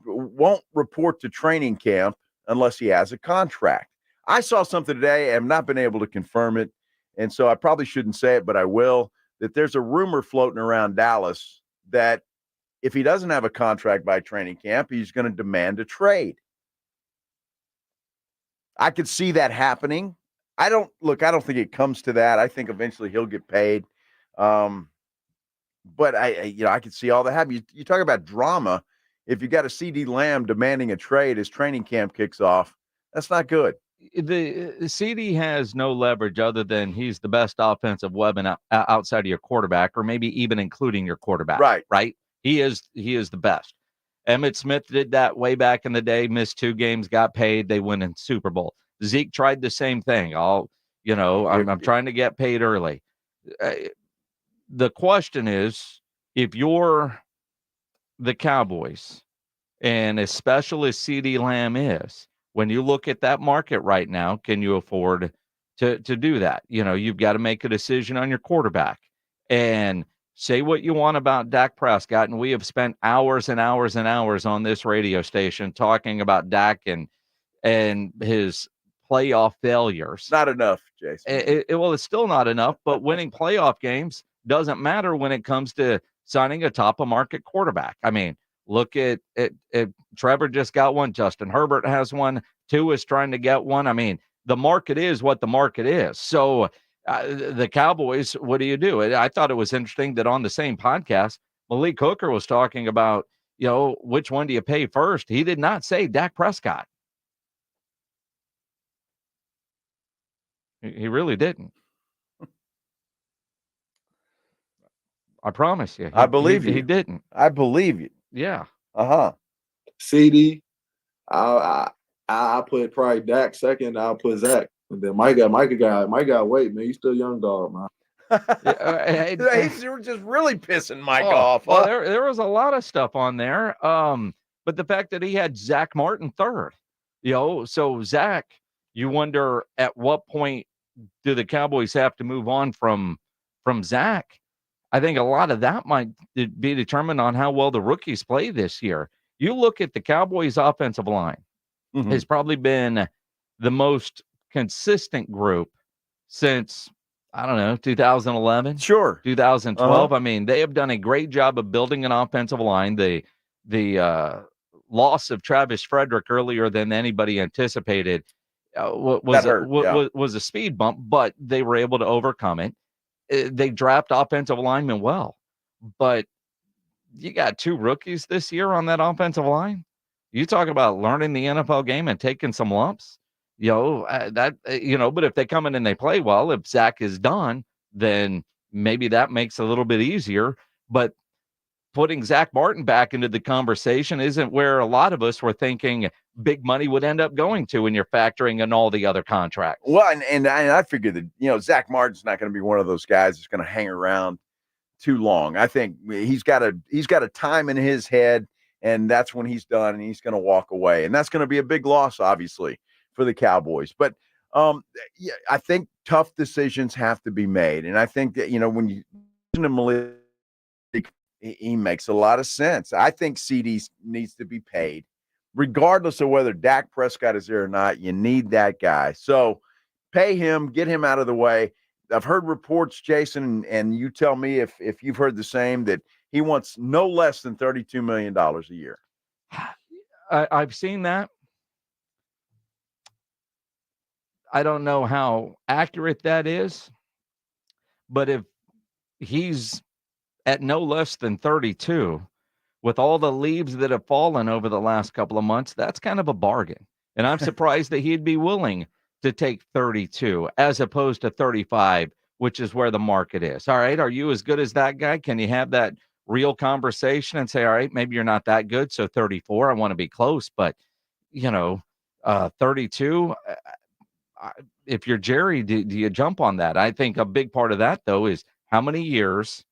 won't report to training camp unless he has a contract. I saw something today. I have not been able to confirm it, and so I probably shouldn't say it, but I will, that there's a rumor floating around Dallas that if he doesn't have a contract by training camp, he's going to demand a trade. I could see that happening. I don't think it comes to that. I think eventually he'll get paid. But I could see all that happen. You talk about drama. If you got a CeeDee Lamb demanding a trade as training camp kicks off, that's not good. The CeeDee has no leverage other than he's the best offensive weapon outside of your quarterback, or maybe even including your quarterback. Right. He is the best. Emmitt Smith did that way back in the day, missed 2 games, got paid. They win in Super Bowl. Zeke tried the same thing. I'm trying to get paid early. The question is, if you're the Cowboys, and as special as CeeDee Lamb is, when you look at that market right now, can you afford to do that? You've got to make a decision on your quarterback. And say what you want about Dak Prescott, and we have spent hours and hours and hours on this radio station talking about Dak and his playoff failures. Not enough, Jason. Well, it's still not enough, but winning playoff games doesn't matter when it comes to signing a top-of-market quarterback. I mean, look at Trevor just got one. Justin Herbert has one. Tua is trying to get one. I mean, the market is what the market is. So the Cowboys, what do you do? I thought it was interesting that on the same podcast, Malik Hooker was talking about, which one do you pay first? He did not say Dak Prescott. He really didn't. I promise you. I believe you. He didn't. I believe you. Yeah. CeeDee, I'll put probably Dak second. I'll put Zach. And then Micah got weight, man. You still young dog, man. He's just really pissing Mike off. Well, there was a lot of stuff on there. But the fact that he had Zach Martin third, so Zach, you wonder at what point do the Cowboys have to move on from Zach? I think a lot of that might be determined on how well the rookies play this year. You look at the Cowboys' offensive line, has probably been the most consistent group since, 2011. Sure. 2012. I mean, they have done a great job of building an offensive line. The loss of Travis Frederick earlier than anybody anticipated was a speed bump, but they were able to overcome it. They draft offensive linemen well, but you got 2 rookies this year on that offensive line. You talk about learning the NFL game and taking some lumps, but if they come in and they play well, if Zach is done, then maybe that makes it a little bit easier. But putting Zach Martin back into the conversation isn't where a lot of us were thinking big money would end up going to when you're factoring in all the other contracts. Well, and I figured that, Zach Martin's not going to be one of those guys that's going to hang around too long. I think he's got a time in his head, and that's when he's done, and he's going to walk away. And that's going to be a big loss, obviously, for the Cowboys. But I think tough decisions have to be made. And I think that, when you listen to Malik, he makes a lot of sense. I think CeeDee needs to be paid. Regardless of whether Dak Prescott is there or not, you need that guy. So pay him, get him out of the way. I've heard reports, Jason, and you tell me if you've heard the same, that he wants no less than $32 million a year. I've seen that. I don't know how accurate that is, but if he's at no less than 32, with all the leaves that have fallen over the last couple of months, that's kind of a bargain. And I'm surprised that he'd be willing to take 32 as opposed to 35, which is where the market is. All right, are you as good as that guy? Can you have that real conversation and say, all right, maybe you're not that good, so 34, I want to be close. But, 32, if you're Jerry, do you jump on that? I think a big part of that, though, is how many years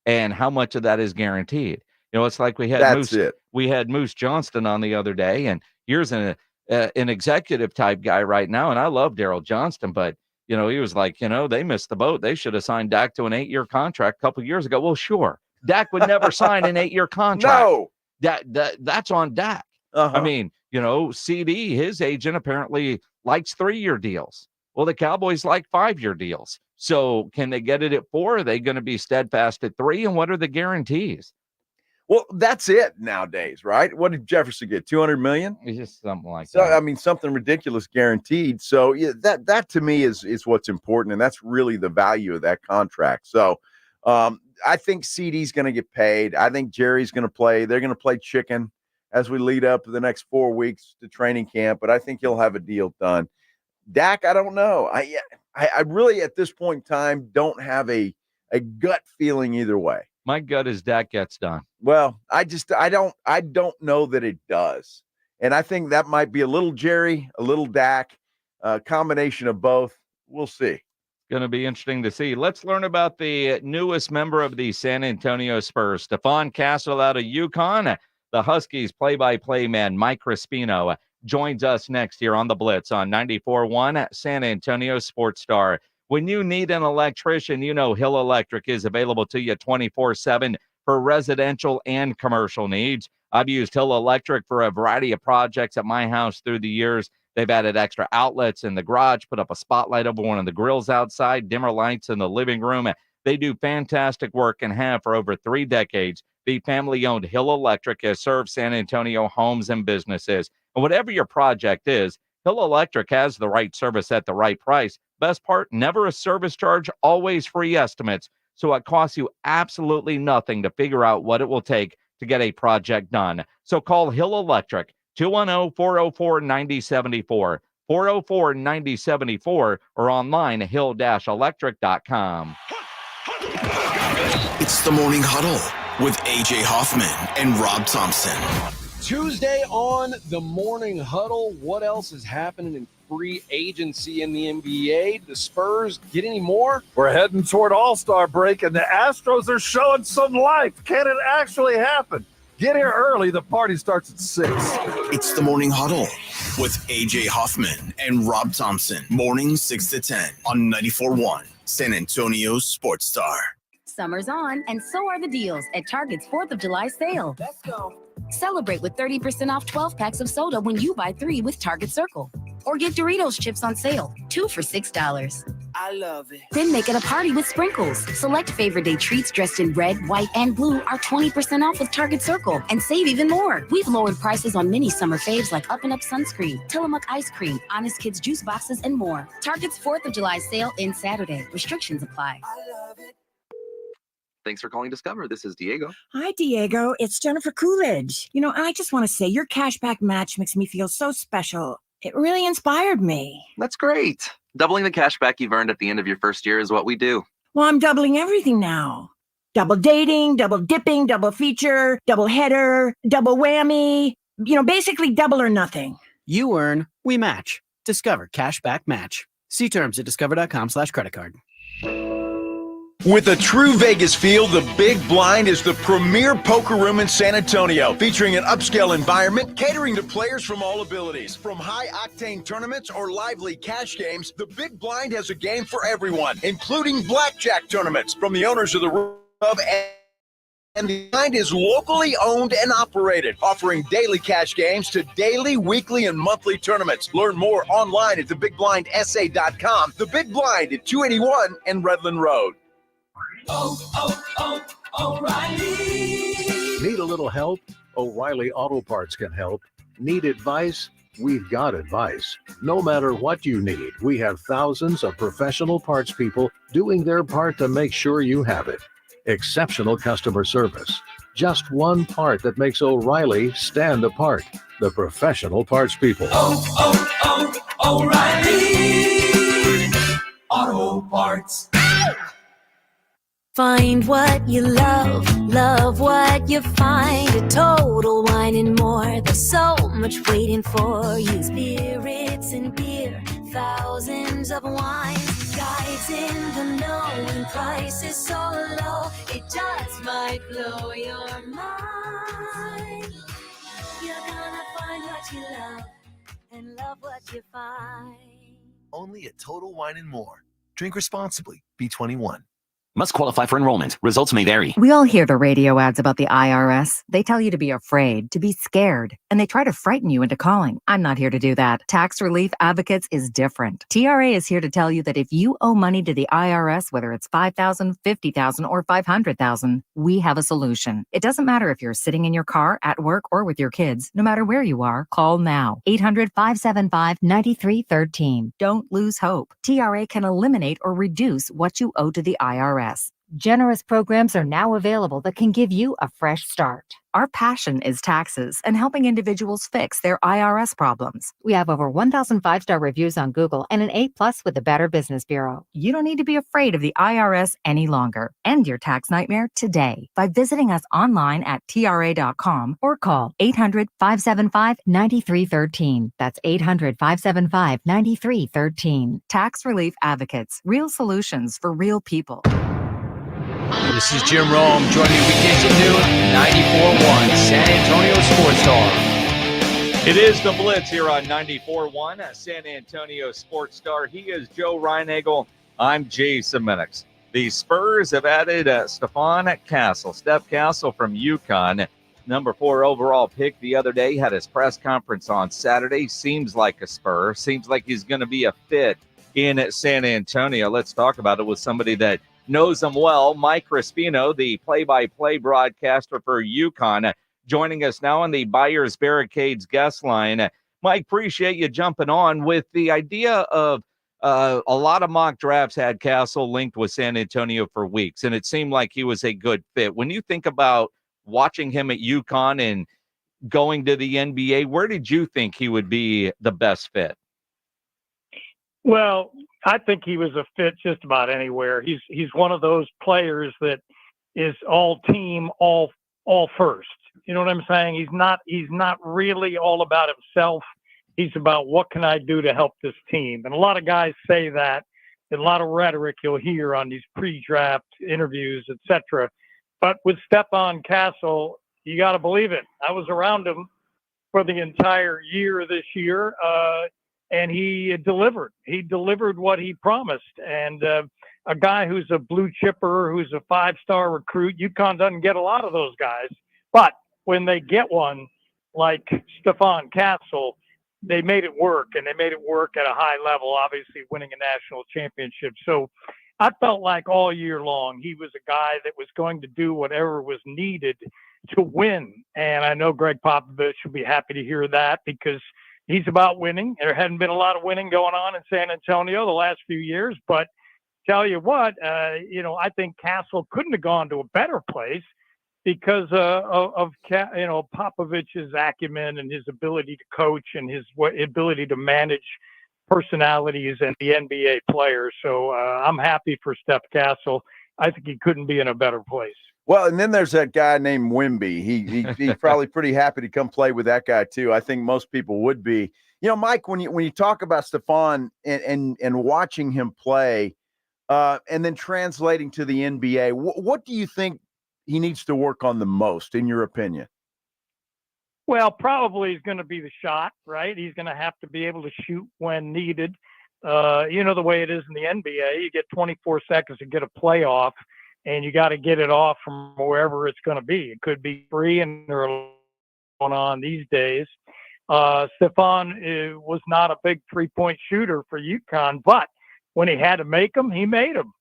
and how much of that is guaranteed. It's like we had Moose Johnston on the other day, and here's an executive type guy right now. And I love Daryl Johnston, but he was like, they missed the boat. They should have signed Dak to an 8-year contract a couple of years ago. Well, sure. Dak would never sign an 8-year contract. No, that's on Dak. I mean, CeeDee, his agent apparently likes 3-year deals. Well, the Cowboys like 5-year deals. So can they get it at 4? Are they going to be steadfast at 3? And what are the guarantees? Well, that's it nowadays, right? What did Jefferson get? 200 million? It's just something like So, that. I mean, something ridiculous guaranteed. So yeah, that to me is what's important, and that's really the value of that contract. So I think CeeDee's going to get paid. I think Jerry's going to play. They're going to play chicken as we lead up to the next 4 weeks to training camp, but I think he'll have a deal done. Dak, I don't know. I really at this point in time don't have a gut feeling either way. My gut is Dak gets done. Well, I don't know that it does. And I think that might be a little Jerry, a little Dak, a combination of both. We'll see. Going to be interesting to see. Let's learn about the newest member of the San Antonio Spurs, Stephone Castle out of UConn. The Huskies play-by-play man, Mike Crispino, joins us next here on The Blitz on 94.1 San Antonio Sports Star. When you need an electrician, you know Hill Electric is available to you 24/7 for residential and commercial needs. I've used Hill Electric for a variety of projects at my house through the years. They've added extra outlets in the garage, put up a spotlight over one of the grills outside, dimmer lights in the living room. They do fantastic work and have for over 3 decades. The family-owned Hill Electric has served San Antonio homes and businesses. And whatever your project is, Hill Electric has the right service at the right price. Best part, never a service charge, always free estimates. So it costs you absolutely nothing to figure out what it will take to get a project done. So call Hill Electric, 210-404-9074, 404-9074, or online at hill-electric.com. It's the Morning Huddle with AJ Hoffman and Rob Thompson. Tuesday on the Morning Huddle. What else is happening in free agency in the NBA? The Spurs get any more? We're heading toward All-Star break, and the Astros are showing some life. Can it actually happen? Get here early. The party starts at 6. It's the Morning Huddle with AJ Hoffman and Rob Thompson. Mornings 6 to 10 on 94.1 San Antonio Sports Star. Summer's on, and so are the deals at Target's 4th of July sale. Let's go. Celebrate with 30% off 12 packs of soda when you buy 3 with Target Circle. Or get Doritos chips on sale, 2 for $6. I love it. Then make it a party with sprinkles. Select favorite day treats dressed in red, white, and blue are 20% off with Target Circle. And save even more. We've lowered prices on many summer faves like Up and Up Sunscreen, Tillamook Ice Cream, Honest Kids Juice Boxes, and more. Target's 4th of July sale ends Saturday. Restrictions apply. I love it. Thanks for calling Discover. This is Diego. Hi, Diego. It's Jennifer Coolidge. I just want to say your cashback match makes me feel so special. It really inspired me. That's great. Doubling the cash back you've earned at the end of your first year is what we do. Well, I'm doubling everything now. Double dating, double dipping, double feature, double header, double whammy. Basically double or nothing. You earn, we match. Discover Cashback Match. See terms at discover.com/creditcard. With a true Vegas feel, the Big Blind is the premier poker room in San Antonio, featuring an upscale environment catering to players from all abilities. From high-octane tournaments or lively cash games, the Big Blind has a game for everyone, including blackjack tournaments from the owners of the room and the blind is locally owned and operated, offering daily cash games to daily, weekly, and monthly tournaments. Learn more online at thebigblindsa.com. The Big Blind at 281 and Redland Road. O'Reilly. Need a little help? O'Reilly Auto Parts can help. Need advice? We've got advice. No matter what you need, we have thousands of professional parts people doing their part to make sure you have it. Exceptional customer service. Just one part that makes O'Reilly stand apart. The professional parts people. O'Reilly Auto Parts. Find what you love, love what you find. A Total Wine and More. There's so much waiting for you. Spirits and beer, thousands of wines. Guides in the know and prices so low, it just might blow your mind. You're gonna find what you love and love what you find. Only at Total Wine and More. Drink responsibly. Be 21. Must qualify for enrollment. Results may vary. We all hear the radio ads about the IRS. They tell you to be afraid, to be scared, and they try to frighten you into calling. I'm not here to do that. Tax Relief Advocates is different. TRA is here to tell you that if you owe money to the IRS, whether it's $5,000, $50,000, or $500,000, we have a solution. It doesn't matter if you're sitting in your car, at work, or with your kids. No matter where you are, call now. 800-575-9313. Don't lose hope. TRA can eliminate or reduce what you owe to the IRS. Generous programs are now available that can give you a fresh start. Our passion is taxes and helping individuals fix their IRS problems. We have over 1,000 5-star reviews on Google and an A+ with the Better Business Bureau. You don't need to be afraid of the IRS any longer. End your tax nightmare today by visiting us online at TRA.com or call 800-575-9313. That's 800-575-9313. Tax Relief Advocates. Real solutions for real people. This is Jim Rome, joining you weekdays at noon, 94.1 San Antonio Sports Star. It is the Blitz here on 94.1 San Antonio Sports Star. He is Joe Reinagel. I'm Jason Minix. The Spurs have added Stephone Castle. Steph Castle from UConn, number 4 overall pick the other day, had his press conference on Saturday. Seems like a Spur. Seems like he's going to be a fit in San Antonio. Let's talk about it with somebody that knows him well, Mike Crispino, the play-by-play broadcaster for UConn, joining us now on the Buyers Barricades guest line. Mike, appreciate you jumping on with the idea of a lot of mock drafts had Castle linked with San Antonio for weeks, and it seemed like he was a good fit. When you think about watching him at UConn and going to the NBA, where did you think he would be the best fit? Well, I think he was a fit just about anywhere. He's one of those players that is all team, all first. You know what I'm saying? He's not really all about himself. He's about what can I do to help this team. And a lot of guys say that, and a lot of rhetoric you'll hear on these pre-draft interviews, etc. But with Stephone Castle, you got to believe it. I was around him for the entire year this year. And he delivered. He delivered what he promised. And a guy who's a blue chipper, who's a 5-star recruit, UConn doesn't get a lot of those guys. But when they get one like Stephone Castle, they made it work, and they made it work at a high level, obviously winning a national championship. So I felt like all year long he was a guy that was going to do whatever was needed to win. And I know Greg Popovich will be happy to hear that, because he's about winning. There hadn't been a lot of winning going on in San Antonio the last few years, but tell you what, I think Castle couldn't have gone to a better place because of Popovich's acumen and his ability to coach and his ability to manage personalities and the NBA players. So I'm happy for Steph Castle. I think he couldn't be in a better place. Well, and then there's that guy named Wemby. He's probably pretty happy to come play with that guy too. I think most people would be. Mike, when you talk about Stephone and watching him play, and then translating to the NBA, what do you think he needs to work on the most, in your opinion? Well, probably is going to be the shot, right? He's going to have to be able to shoot when needed. The way it is in the NBA, you get 24 seconds to get a playoff. And you got to get it off from wherever it's going to be. It could be free, and they're going on these days. Stephone was not a big three-point shooter for UConn, but when he had to make them, he made them.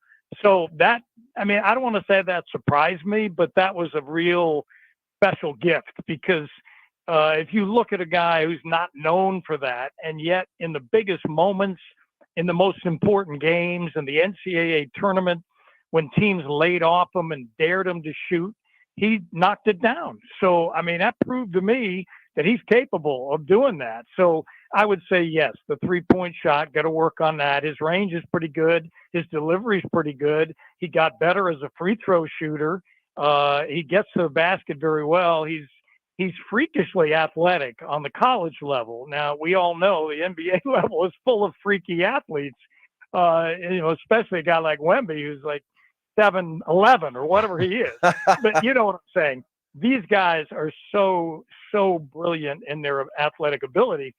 So I don't want to say that surprised me, but that was a real special gift, because if you look at a guy who's not known for that, and yet in the biggest moments, in the most important games, in the NCAA tournament, when teams laid off him and dared him to shoot, he knocked it down. So, that proved to me that he's capable of doing that. So I would say, yes, the three-point shot, got to work on that. His range is pretty good. His delivery is pretty good. He got better as a free throw shooter. He gets to the basket very well. He's freakishly athletic on the college level. Now, we all know the NBA level is full of freaky athletes, especially a guy like Wemby, who's like 7'11" or whatever he is. But you know what I'm saying? These guys are so brilliant in their athletic ability.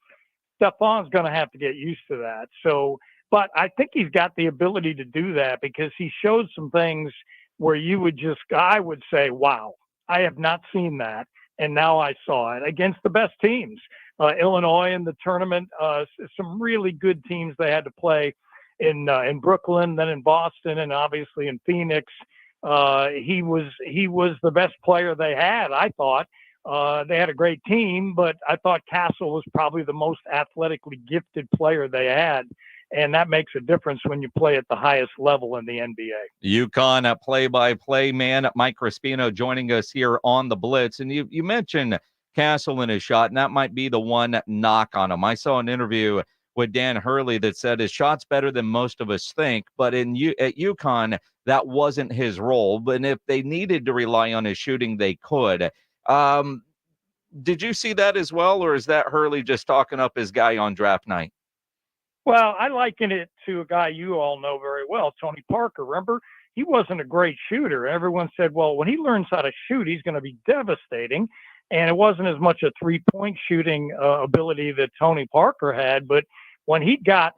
Stephone's going to have to get used to that. So But I think he's got the ability to do that because he showed some things where I would say, wow, I have not seen that. And now I saw it against the best teams. Illinois in the tournament, some really good teams they had to play in Brooklyn, then in Boston, and obviously in Phoenix. He was the best player they had, I thought. They had a great team, but I thought Castle was probably the most athletically gifted player they had. And that makes a difference when you play at the highest level in the NBA. UConn play-by-play man Mike Crispino joining us here on the Blitz. And you mentioned Castle in his shot, and that might be the one knock on him. I saw an interview with Dan Hurley that said his shot's better than most of us think, but at UConn, that wasn't his role. But if they needed to rely on his shooting, they could. Did you see that as well, or is that Hurley just talking up his guy on draft night? Well, I liken it to a guy you all know very well, Tony Parker. Remember, he wasn't a great shooter. Everyone said, well, when he learns how to shoot, he's going to be devastating. And it wasn't as much a three-point shooting ability that Tony Parker had, but when he got,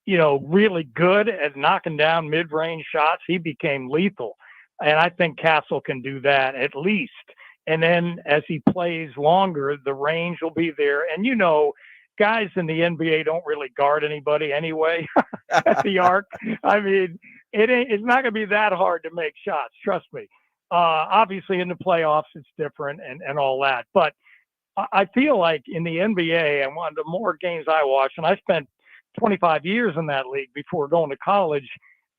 really good at knocking down mid-range shots, he became lethal. And I think Castle can do that at least. And then as he plays longer, the range will be there. And guys in the NBA don't really guard anybody anyway at the arc. I mean, it's not going to be that hard to make shots. Trust me. Obviously in the playoffs, it's different and all that. But I feel like in the NBA, and one of the more games I watch, and I spent 25 years in that league before going to college,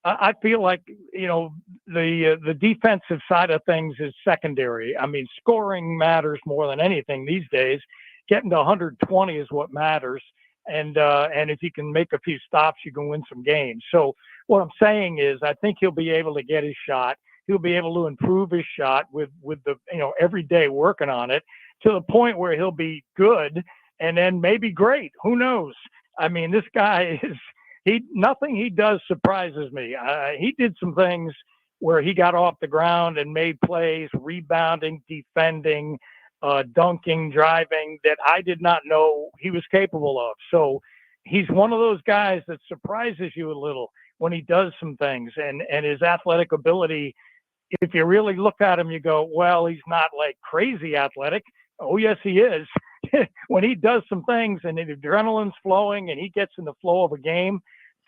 I feel like, the defensive side of things is secondary. I mean, scoring matters more than anything these days. Getting to 120 is what matters. And if you can make a few stops, you can win some games. So what I'm saying is I think he'll be able to get his shot. He'll be able to improve his shot with the, every day working on it to the point where he'll be good and then maybe great. Who knows? I mean, this guy nothing he does surprises me. He did some things where he got off the ground and made plays, rebounding, defending, dunking, driving that I did not know he was capable of. So he's one of those guys that surprises you a little when he does some things, and his athletic ability, if you really look at him, you go, well, he's not like crazy athletic. Oh, yes, he is. When he does some things and the adrenaline's flowing and he gets in the flow of a game,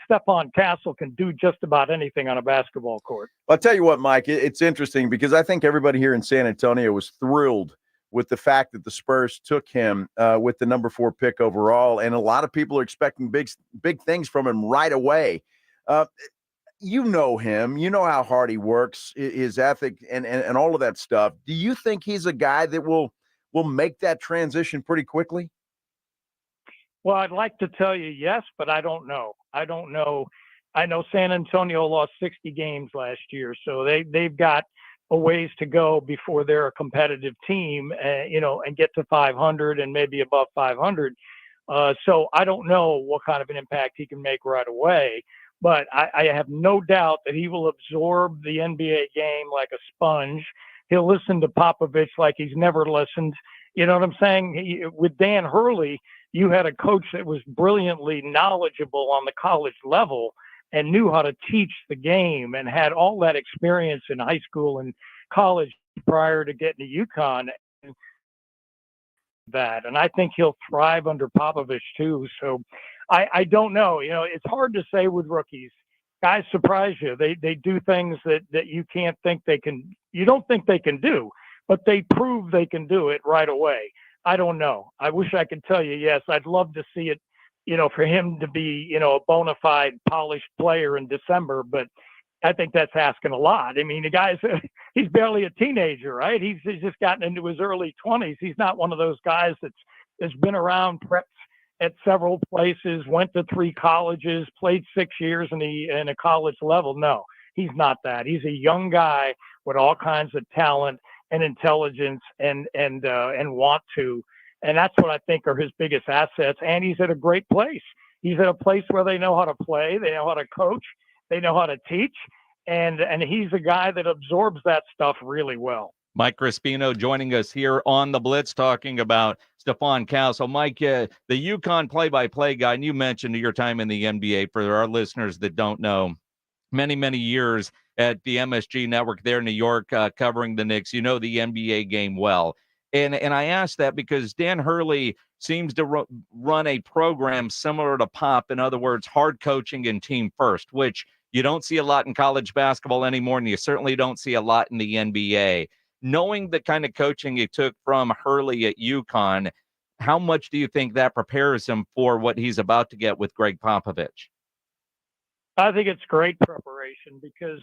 Stephone Castle can do just about anything on a basketball court. I'll tell you what, Mike, it's interesting because I think everybody here in San Antonio was thrilled with the fact that the Spurs took him with the number 4 pick overall. And a lot of people are expecting big things from him right away. You know him, you know how hard he works, his ethic and all of that stuff. Do you think he's a guy that will make that transition pretty quickly? Well, I'd like to tell you yes, but I don't know. I know San Antonio lost 60 games last year, so they've got a ways to go before they're a competitive team, and get to 500 and maybe above 500. So I don't know what kind of an impact he can make right away, but I have no doubt that he will absorb the NBA game like a sponge. He'll listen to Popovich like he's never listened. You know what I'm saying? With Dan Hurley, you had a coach that was brilliantly knowledgeable on the college level and knew how to teach the game and had all that experience in high school and college prior to getting to UConn. And I think he'll thrive under Popovich too. So I don't know. It's hard to say with rookies. Guys surprise you. They do things that you can't think they can. You don't think they can do, but they prove they can do it right away. I don't know. I wish I could tell you yes. I'd love to see it, for him to be, a bona fide polished player in December, but I think that's asking a lot. I mean, the guy's, he's barely a teenager, right? He's just gotten into his early 20s. He's not one of those guys that's been around, prepped at several places, went to 3 colleges, played 6 years in a college level. No, he's not that. He's a young guy with all kinds of talent and intelligence and want to. And that's what I think are his biggest assets. And he's at a great place. He's at a place where they know how to play. They know how to coach. They know how to teach. And he's a guy that absorbs that stuff really well. Mike Crispino joining us here on the Blitz, talking about Stephone Castle. Mike, the UConn play-by-play guy, and you mentioned your time in the NBA. For our listeners that don't know, many years at the MSG Network there in New York, covering the Knicks. You know the NBA game well. And I asked that because Dan Hurley seems to run a program similar to Pop. In other words, hard coaching and team first, which you don't see a lot in college basketball anymore, and you certainly don't see a lot in the NBA. Knowing the kind of coaching you took from Hurley at UConn, how much do you think that prepares him for what he's about to get with Greg Popovich? I think it's great preparation because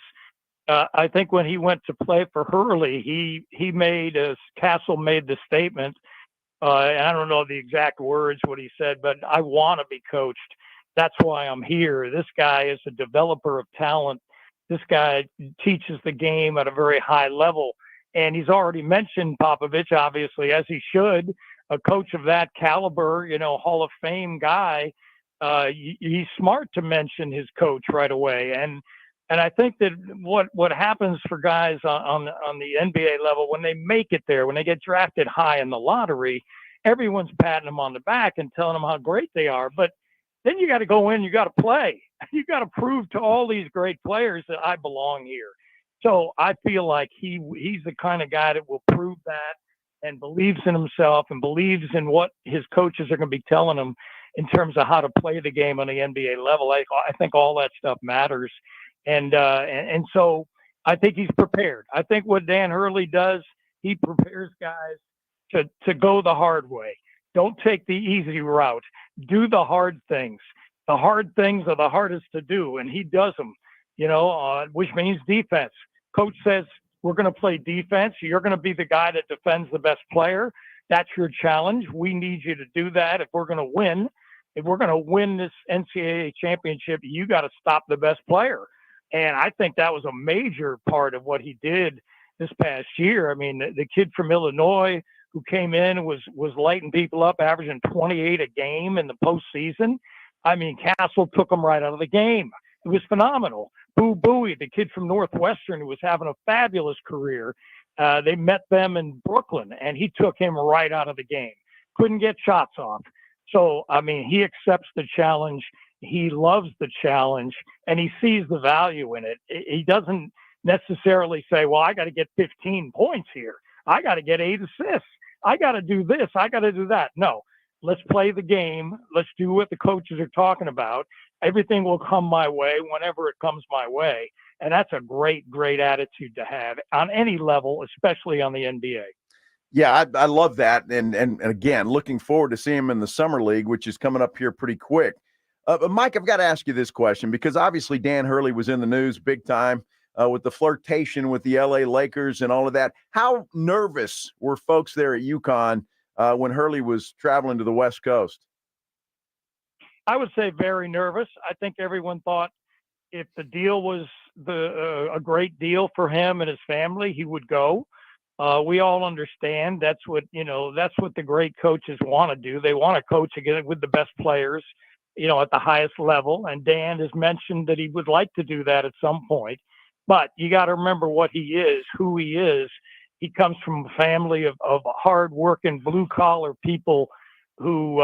I think when he went to play for Hurley, he made, as Castle made the statement, and I don't know the exact words, what he said, but I want to be coached. That's why I'm here. This guy is a developer of talent. This guy teaches the game at a very high level. And he's already mentioned Popovich, obviously, as he should. A coach of that caliber, Hall of Fame guy, he's smart to mention his coach right away. And I think that what happens for guys on the NBA level, when they make it there, when they get drafted high in the lottery, everyone's patting them on the back and telling them how great they are. But then you got to go in, you got to play. You got to prove to all these great players that I belong here. So I feel like he's the kind of guy that will prove that and believes in himself and believes in what his coaches are going to be telling him in terms of how to play the game on the NBA level. I think all that stuff matters. And so I think he's prepared. I think what Dan Hurley does, he prepares guys to go the hard way. Don't take the easy route. Do the hard things. The hard things are the hardest to do, and he does them, which means defense. Coach says, we're going to play defense. You're going to be the guy that defends the best player. That's your challenge. We need you to do that if we're going to win. If we're going to win this NCAA championship, you got to stop the best player. And I think that was a major part of what he did this past year. I mean, the kid from Illinois who came in was lighting people up, averaging 28 a game in the postseason. I mean, Castle took him right out of the game. It was phenomenal. Boo Buie, the kid from Northwestern who was having a fabulous career, they met them in Brooklyn, and he took him right out of the game. Couldn't get shots off. So, I mean, he accepts the challenge. He loves the challenge, and he sees the value in it. He doesn't necessarily say, well, I got to get 15 points here. I got to get 8 assists. I got to do this. I got to do that. No, let's play the game. Let's do what the coaches are talking about. Everything will come my way whenever it comes my way. And that's a great, great attitude to have on any level, especially on the NBA. Yeah, I love that. And again, looking forward to seeing him in the Summer League, which is coming up here pretty quick. But Mike, I've got to ask you this question because obviously Dan Hurley was in the news big time with the flirtation with the LA Lakers and all of that. How nervous were folks there at UConn when Hurley was traveling to the West Coast? I would say very nervous. I think everyone thought if the deal was a great deal for him and his family, he would go. We all understand that's what the great coaches want to do. They want to coach again with the best players, at the highest level. And Dan has mentioned that he would like to do that at some point. But you got to remember what he is, who he is. He comes from a family of hard-working, blue-collar people who,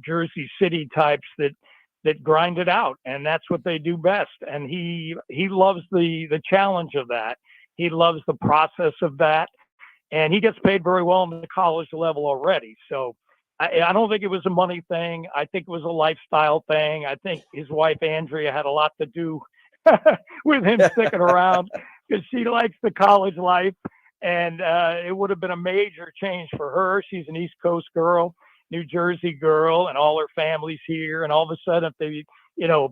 Jersey City types that grind it out, and that's what they do best. And he loves the challenge of that. He loves the process of that, and he gets paid very well on the college level already. So I don't think it was a money thing. I think it was a lifestyle thing. I think his wife, Andrea, had a lot to do with him sticking around because she likes the college life. And it would have been a major change for her. She's an East Coast girl, New Jersey girl, and all her family's here. And all of a sudden, if they,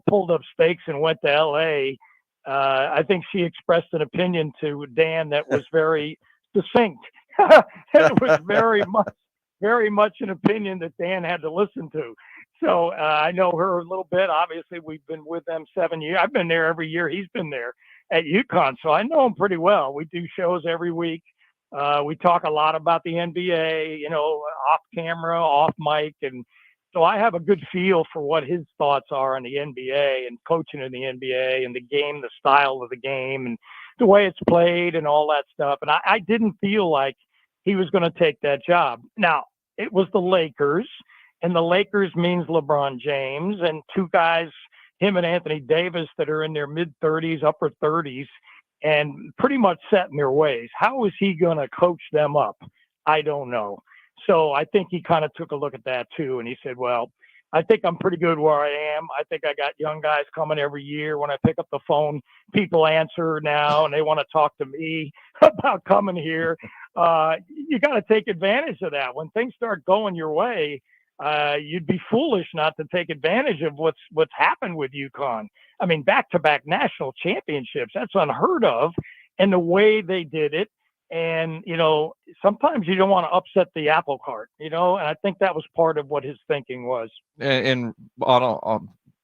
pulled up stakes and went to L.A., I think she expressed an opinion to Dan that was very succinct. It was very much an opinion that Dan had to listen to. So I know her a little bit. Obviously, we've been with them 7 years. I've been there every year he's been there at UConn, so I know him pretty well. We do shows every week. We talk a lot about the NBA, off camera, off mic. And so I have a good feel for what his thoughts are on the NBA and coaching in the NBA and the game, the style of the game and the way it's played and all that stuff. And I didn't feel like he was going to take that job. Now, it was the Lakers, and the Lakers means LeBron James and two guys, him and Anthony Davis, that are in their mid-30s, upper 30s, and pretty much set in their ways. How is he going to coach them up? I don't know. So I think he kind of took a look at that too, and he said, well, I think I'm pretty good where I am. I think I got young guys coming every year. When I pick up the phone, people answer now, and they want to talk to me about coming here. You got to take advantage of that. When things start going your way, you'd be foolish not to take advantage of what's happened with UConn. I mean, back-to-back national championships, that's unheard of. And the way they did it, and, sometimes you don't want to upset the apple cart, and I think that was part of what his thinking was. And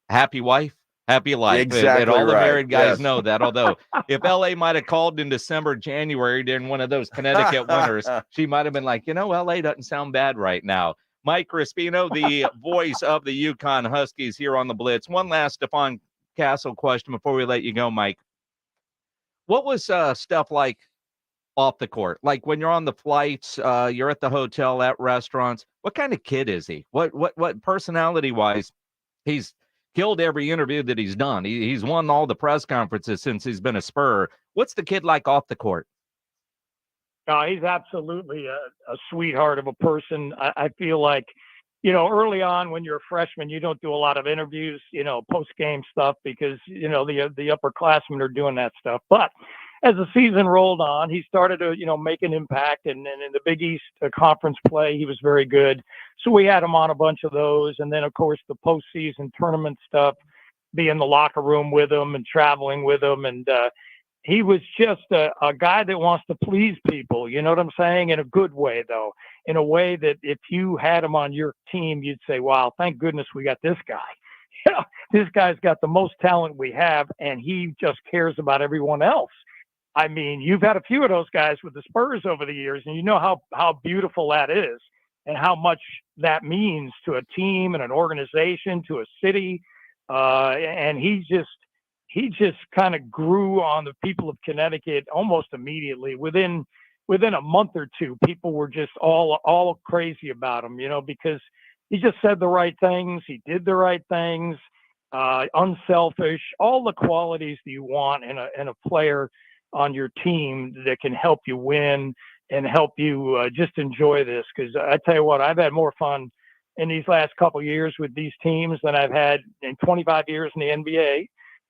happy wife, happy life. Exactly and all the right. married guys Yes. know that. Although if LA might have called in December, January during one of those Connecticut winters, she might have been like, LA doesn't sound bad right now. Mike Crispino, the voice of the UConn Huskies here on the Blitz. One last Stephone Castle question before we let you go, Mike. What was stuff like off the court? Like when you're on the flights, you're at the hotel, at restaurants, what kind of kid is he? What personality wise? He's killed every interview that he's done. He's won all the press conferences since he's been a Spur. What's the kid like off the court? He's absolutely a sweetheart of a person. I feel like, early on when you're a freshman, you don't do a lot of interviews, post-game stuff because, the upperclassmen are doing that stuff. But as the season rolled on, he started to, make an impact. And in the Big East conference play, he was very good. So we had him on a bunch of those. And then, of course, the postseason tournament stuff, being in the locker room with him and traveling with him. And he was just a guy that wants to please people. You know what I'm saying? In a good way, though. In a way that if you had him on your team, you'd say, wow, thank goodness we got this guy. This guy's got the most talent we have, and he just cares about everyone else. I mean, you've had a few of those guys with the Spurs over the years, and you know how beautiful that is and how much that means to a team and an organization, to a city. And he just kind of grew on the people of Connecticut almost immediately. Within a month or two, people were just all crazy about him, because he just said the right things. He did the right things, unselfish, all the qualities that you want in a player on your team that can help you win and help you just enjoy this. Because I tell you what, I've had more fun in these last couple of years with these teams than I've had in 25 years in the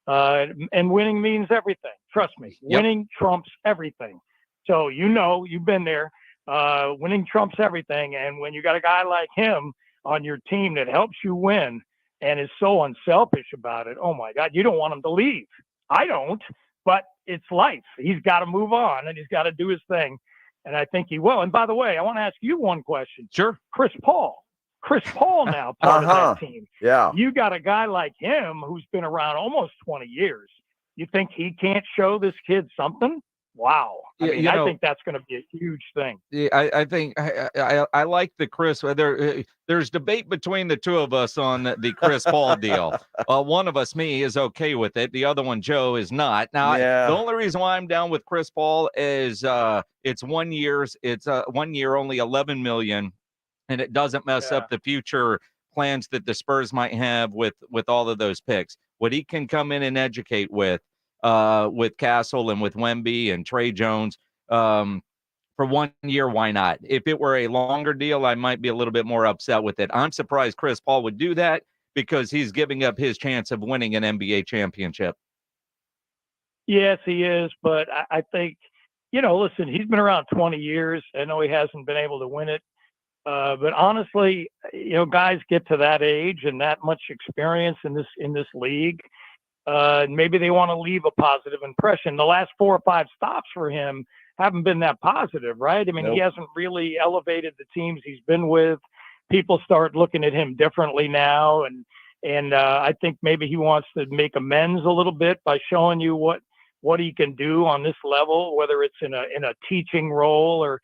NBA. And winning means everything. Trust me, winning trumps everything. So, you've been there. Winning trumps everything. And when you got a guy like him on your team that helps you win and is so unselfish about it, oh my God, you don't want him to leave. I don't, but it's life. He's got to move on and he's got to do his thing. And I think he will. And by the way, I want to ask you one question. Sure. Chris Paul now part of that team. Yeah. You got a guy like him who's been around almost 20 years. You think he can't show this kid something? Wow. I mean, I think that's going to be a huge thing. Yeah, I think I like the Chris. There's debate between the two of us on the Chris Paul deal. One of us, me, is okay with it. The other one, Joe, is not. Now, the only reason why I'm down with Chris Paul is it's 1 year. It's 1 year, only $11 million, and it doesn't mess up the future plans that the Spurs might have with all of those picks. What he can come in and educate with Castle and with Wemby and Trey Jones for 1 year, why not? If it were a longer deal, I might be a little bit more upset with it. I'm surprised Chris Paul would do that because he's giving up his chance of winning an NBA championship. Yes, he is. But I think, listen, he's been around 20 years. I know he hasn't been able to win it. But honestly, guys get to that age and that much experience in this league. Maybe they want to leave a positive impression. The last 4 or 5 stops for him haven't been that positive, right? I mean, He hasn't really elevated the teams he's been with. People start looking at him differently now. And I think maybe he wants to make amends a little bit by showing you what he can do on this level, whether it's in a teaching role or,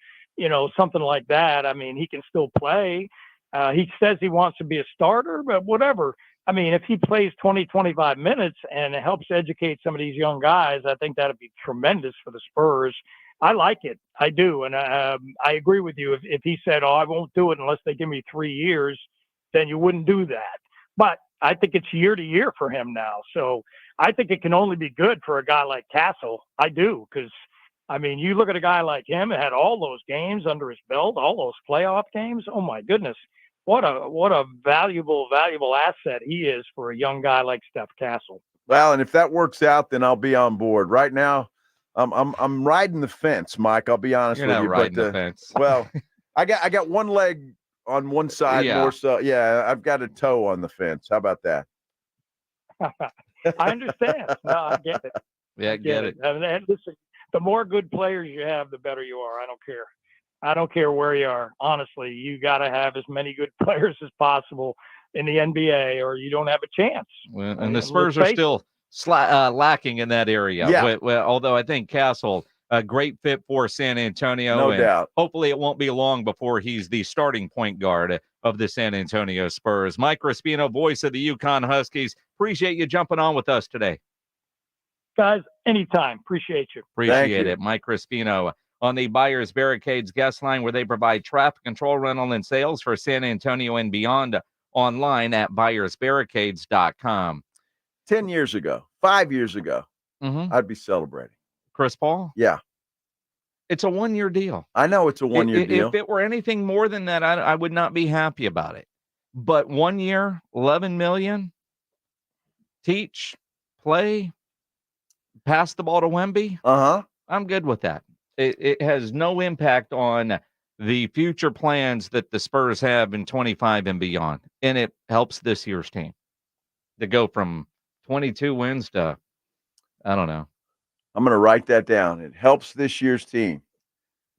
something like that. I mean, he can still play. He says he wants to be a starter, but whatever. I mean, if he plays 20, 25 minutes and it helps educate some of these young guys, I think that'd be tremendous for the Spurs. I like it. I do. And I agree with you. If he said, I won't do it unless they give me 3 years, then you wouldn't do that. But I think it's year to year for him now. So I think it can only be good for a guy like Castle. I do. Because, I mean, you look at a guy like him who had all those games under his belt, all those playoff games. Oh, my goodness. What a valuable asset he is for a young guy like Steph Castle. Well, and if that works out, then I'll be on board. Right now, I'm riding the fence, Mike. I'll be honest You're with not you. riding but the fence. Well, I got one leg on one side more so. Yeah, I've got a toe on the fence. How about that? I understand. No, I get it. Yeah, get it. And listen, the more good players you have, the better you are. I don't care. I don't care where you are. Honestly, you got to have as many good players as possible in the NBA, or you don't have a chance. Well, and the Spurs are still lacking in that area. Yeah. Well, although I think Castle, a great fit for San Antonio. No doubt. Hopefully it won't be long before he's the starting point guard of the San Antonio Spurs. Mike Crispino, voice of the UConn Huskies. Appreciate you jumping on with us today. Guys, anytime. Appreciate you. Appreciate it. Mike Crispino on the Buyers Barricades guest line, where they provide traffic control, rental, and sales for San Antonio and beyond, online at buyersbarricades.com. 10 years ago, 5 years ago, I'd be celebrating. Chris Paul? Yeah. It's a 1-year deal. I know it's a 1-year deal. If it were anything more than that, I would not be happy about it. But 1 year, $11 million, teach, play, pass the ball to Wemby. I'm good with that. It has no impact on the future plans that the Spurs have in 25 and beyond. And it helps this year's team to go from 22 wins to, I don't know. I'm going to write that down. It helps this year's team.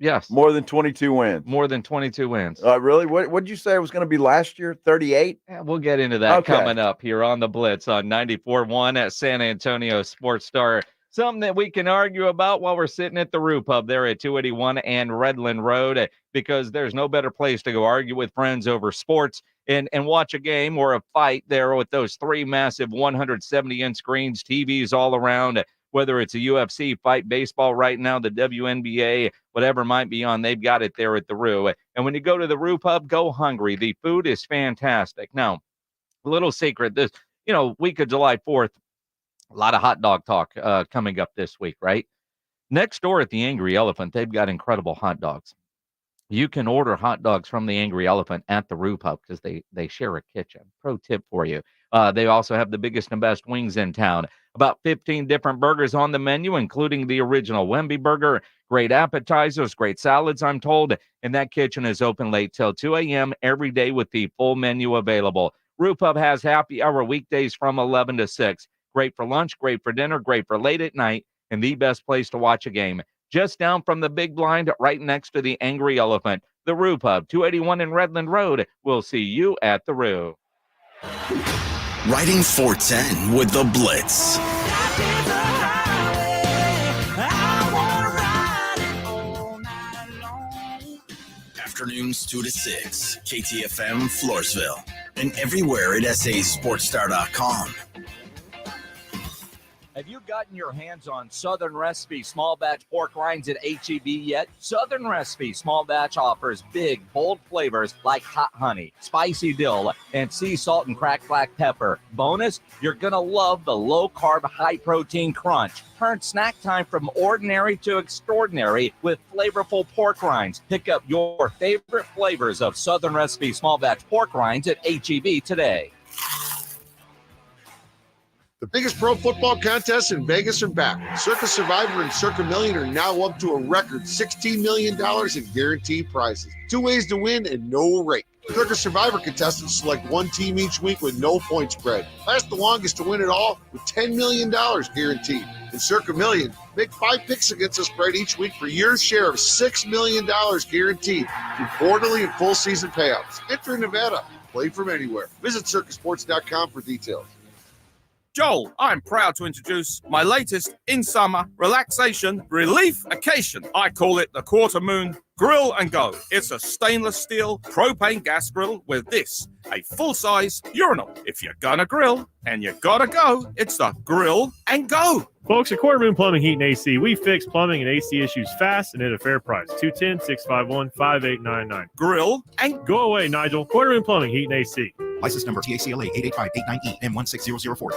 Yes. More than 22 wins. More than 22 wins. Really? What did you say it was going to be last year? 38? Yeah, we'll get into that coming up here on the Blitz on 94.1 at San Antonio Sports Star. Something that we can argue about while we're sitting at the Rue Pub there at 281 and Redland Road, because there's no better place to go argue with friends over sports and watch a game or a fight there with those 3 massive 170-inch screens, TVs all around, whether it's a UFC fight, baseball right now, the WNBA, whatever might be on, they've got it there at the Rue. And when you go to the Rue Pub, go hungry. The food is fantastic. Now, a little secret, this, week of July 4th, a lot of hot dog talk coming up this week, right? Next door at the Angry Elephant, they've got incredible hot dogs. You can order hot dogs from the Angry Elephant at the Rue Pub because they share a kitchen. Pro tip for you. They also have the biggest and best wings in town. About 15 different burgers on the menu, including the original Wemby burger. Great appetizers, great salads, I'm told. And that kitchen is open late till 2 a.m. every day with the full menu available. Rue Pub has happy hour weekdays from 11 to 6. Great for lunch, great for dinner, great for late at night, and the best place to watch a game. Just down from the big blind, right next to the Angry Elephant, the Rue Pub, 281 in Redland Road. We'll see you at the Rue. Riding 410 with the Blitz. Afternoons 2 to 6, KTFM Floresville, and everywhere at sasportstar.com. Have you gotten your hands on Southern Recipe small batch pork rinds at HEB yet? Southern Recipe small batch offers big, bold flavors like hot honey, spicy dill, and sea salt and cracked black pepper. Bonus, you're going to love the low-carb, high-protein crunch. Turn snack time from ordinary to extraordinary with flavorful pork rinds. Pick up your favorite flavors of Southern Recipe small batch pork rinds at HEB today. The biggest pro football contests in Vegas are back. Circa Survivor and Circa Million are now up to a record $16 million in guaranteed prizes. 2 ways to win and no rate. Circa Survivor contestants select one team each week with no point spread. Last the longest to win it all with $10 million guaranteed. In Circa Million, make 5 picks against the spread each week for your share of $6 million guaranteed through quarterly and full season payouts. Enter in Nevada. Play from anywhere. Visit circusports.com for details. Joel, I'm proud to introduce my latest in-summer relaxation relief occasion. I call it the Quarter Moon Grill and Go. It's a stainless steel propane gas grill with this, a full-size urinal. If you're gonna grill and you gotta go, it's the Grill and Go. Folks, at Quarter Moon Plumbing, Heat, and AC, we fix plumbing and AC issues fast and at a fair price. 210-651-5899. Grill and Go away, Nigel. Quarter Moon Plumbing, Heat, and AC. License number TACLA 88589E and 16004.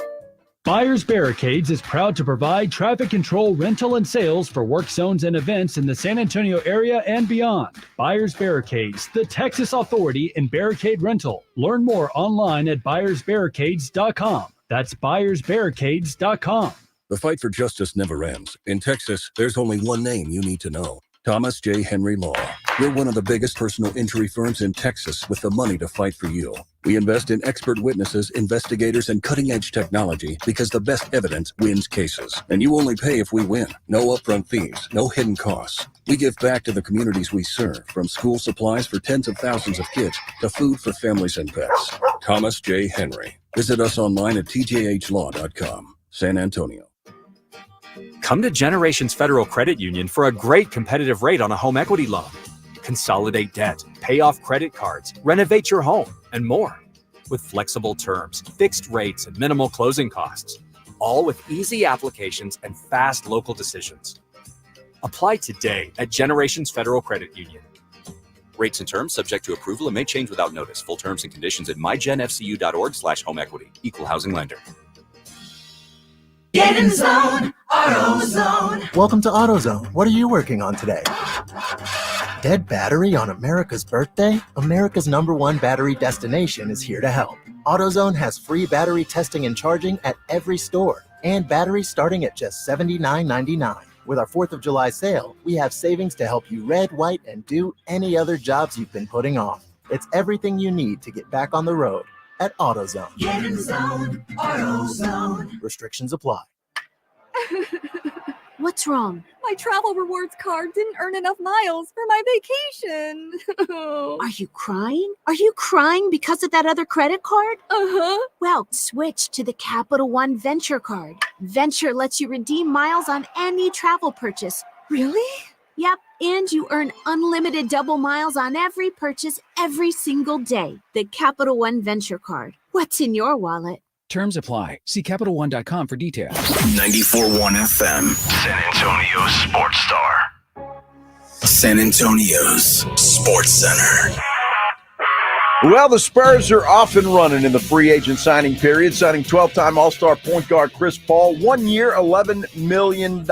Buyers Barricades is proud to provide traffic control, rental, and sales for work zones and events in the San Antonio area and beyond. Buyers Barricades, the Texas authority in barricade rental. Learn more online at buyersbarricades.com. That's buyersbarricades.com. The fight for justice never ends. In Texas, there's only one name you need to know. Thomas J. Henry Law. We're one of the biggest personal injury firms in Texas with the money to fight for you. We invest in expert witnesses, investigators, and cutting-edge technology because the best evidence wins cases. And you only pay if we win. No upfront fees, no hidden costs. We give back to the communities we serve, from school supplies for tens of thousands of kids to food for families and pets. Thomas J. Henry. Visit us online at tjhlaw.com. San Antonio. Come to Generations Federal Credit Union for a great competitive rate on a home equity loan. Consolidate debt, pay off credit cards, renovate your home, and more. With flexible terms, fixed rates, and minimal closing costs. All with easy applications and fast local decisions. Apply today at Generations Federal Credit Union. Rates and terms subject to approval and may change without notice. Full terms and conditions at mygenfcu.org/homeequity. Equal housing lender. Get in the zone, AutoZone. Welcome to AutoZone. What are you working on today? Dead battery on America's birthday? America's #1 battery destination is here to help. AutoZone has free battery testing and charging at every store, and batteries starting at just $79.99. With our 4th of July sale, we have savings to help you red, white, and do any other jobs you've been putting off. It's everything you need to get back on the road at AutoZone. Get in the zone, AutoZone. Restrictions apply. What's wrong? My travel rewards card didn't earn enough miles for my vacation. Are you crying? Are you crying because of that other credit card? Uh-huh. Well, switch to the Capital One Venture card. Venture lets you redeem miles on any travel purchase. Really? Yep, and you earn unlimited double miles on every purchase every single day. The Capital One Venture card. What's in your wallet? Terms apply. See CapitalOne.com for details. 94.1 FM, San Antonio Sports Star. San Antonio's Sports Center. Well, the Spurs are off and running in the free agent signing period, signing 12-time All-Star point guard Chris Paul, 1 year, $11 million.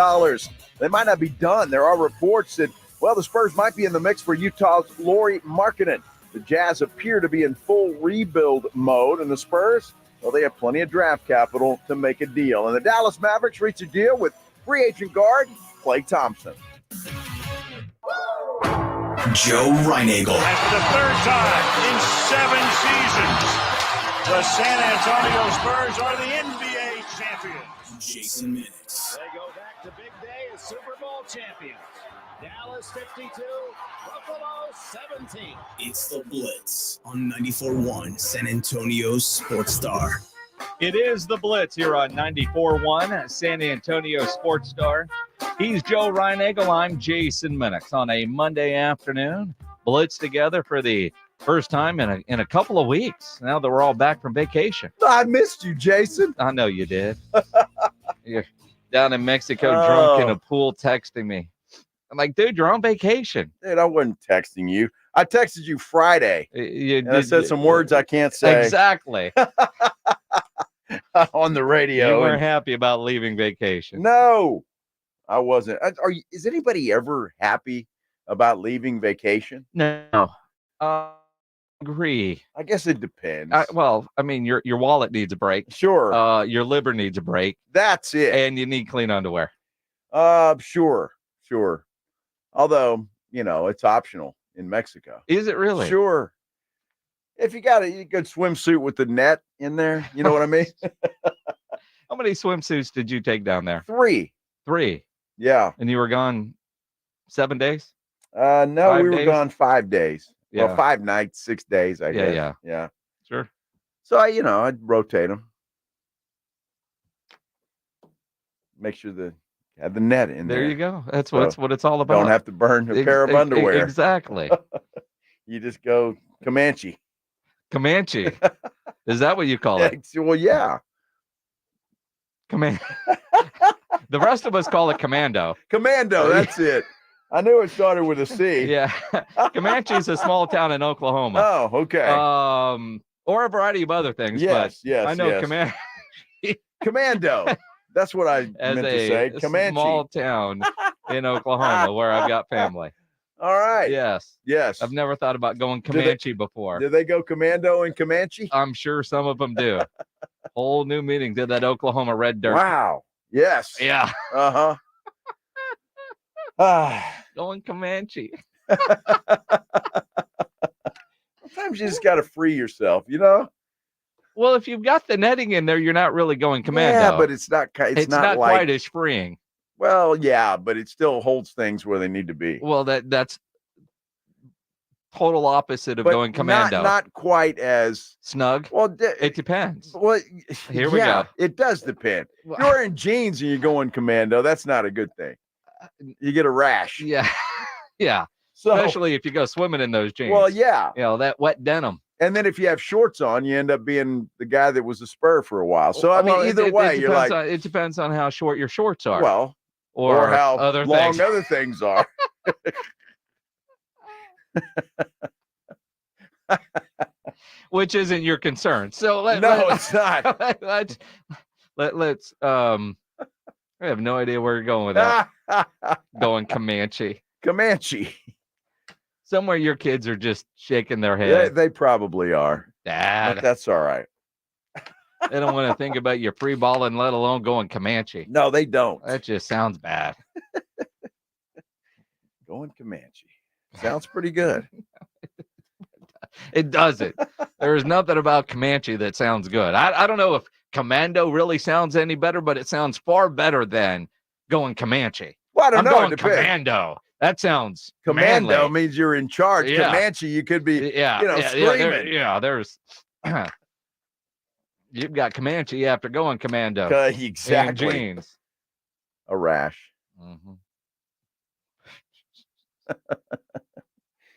They might not be done. There are reports that, well, the Spurs might be in the mix for Utah's Lauri Markkanen. The Jazz appear to be in full rebuild mode, and the Spurs, well, they have plenty of draft capital to make a deal. And the Dallas Mavericks reached a deal with free agent guard Klay Thompson. Joe Reinagel. And for the third time in 7 seasons, the San Antonio Spurs are the NBA champions. Jason Minix. They go back to big day as Super Bowl champions. Dallas 52, Buffalo 17. It's the Blitz on 94.1 San Antonio's Sports Star. It is the Blitz here on 94.1 San Antonio Sports Star. He's Joe Reinagel. I'm Jason Minix on a Monday afternoon. Blitz together for the first time in a couple of weeks. Now that we're all back from vacation. I missed you, Jason. I know you did. You're down in Mexico, drunk in a pool, texting me. I'm like, dude, you're on vacation. Dude, I wasn't texting you. I texted you Friday. I said some words I can't say. Exactly. On the radio. You weren't happy about leaving vacation. No, I wasn't. Is anybody ever happy about leaving vacation? No. Agree. I guess it depends. Well, I mean, your wallet needs a break. Sure. Your liver needs a break. That's it. And you need clean underwear. Sure. Although, it's optional in Mexico. Is it really? Sure. If you got a good swimsuit with the net in there, you know what I mean? How many swimsuits did you take down there? 3. 3. Yeah. And you were gone 7 days? No, 5 we were days? gone 5 days. Yeah. Well, 5 nights, 6 days, I guess. Yeah. Sure. So, I'd rotate them. Make sure the Have the net in there. There you go. That's what it's all about. Don't have to burn a pair of underwear. Exactly. You just go Comanche. Comanche. Is that what you call it? Well, yeah. The rest of us call it commando. Commando, that's it. I knew it started with a C. Yeah. Comanche is a small town in Oklahoma. Oh, okay. Or a variety of other things. Yes, but yes, I know yes. Commando. That's what I meant to say. Comanche. Small town in Oklahoma where I've got family. All right. Yes. Yes. I've never thought about going Comanche before. Do they go commando in Comanche? I'm sure some of them do. Whole new meaning to that Oklahoma red dirt. Wow. Yes. Yeah. Uh-huh. Going Comanche. Sometimes you just got to free yourself, you know? Well, if you've got the netting in there, you're not really going commando. Yeah, but it's not not like, quite as freeing. Well, yeah, but it still holds things where they need to be. Well, that's total opposite of going commando. Not quite as snug. Well, it depends. Well, here we go. It does depend. If you're wearing jeans and you're going commando, that's not a good thing. You get a rash. Yeah. Yeah. So, especially if you go swimming in those jeans. Well, yeah. You know, that wet denim. And then if you have shorts on, you end up being the guy that was a Spur for a while. So, I mean, either way, you're like... it depends on how short your shorts are. Well, or how other long things. other things are. Which isn't your concern. So it's not. Let's I have no idea where you're going with that. Going Comanche. Comanche. Somewhere your kids are just shaking their head. Yeah, they probably are. Dad. But that's all right. They don't want to think about your free balling, let alone going Comanche. No, they don't. That just sounds bad. Going Comanche. Sounds pretty good. It doesn't. There's nothing about Comanche that sounds good. I don't know if commando really sounds any better, but it sounds far better than going Comanche. Well, I don't know. Going commando. That sounds commando manly. means you're in charge. Yeah. Comanche, you could be, screaming. There's you've got Comanche after going commando. Exactly. Jeans. A rash. Mm-hmm.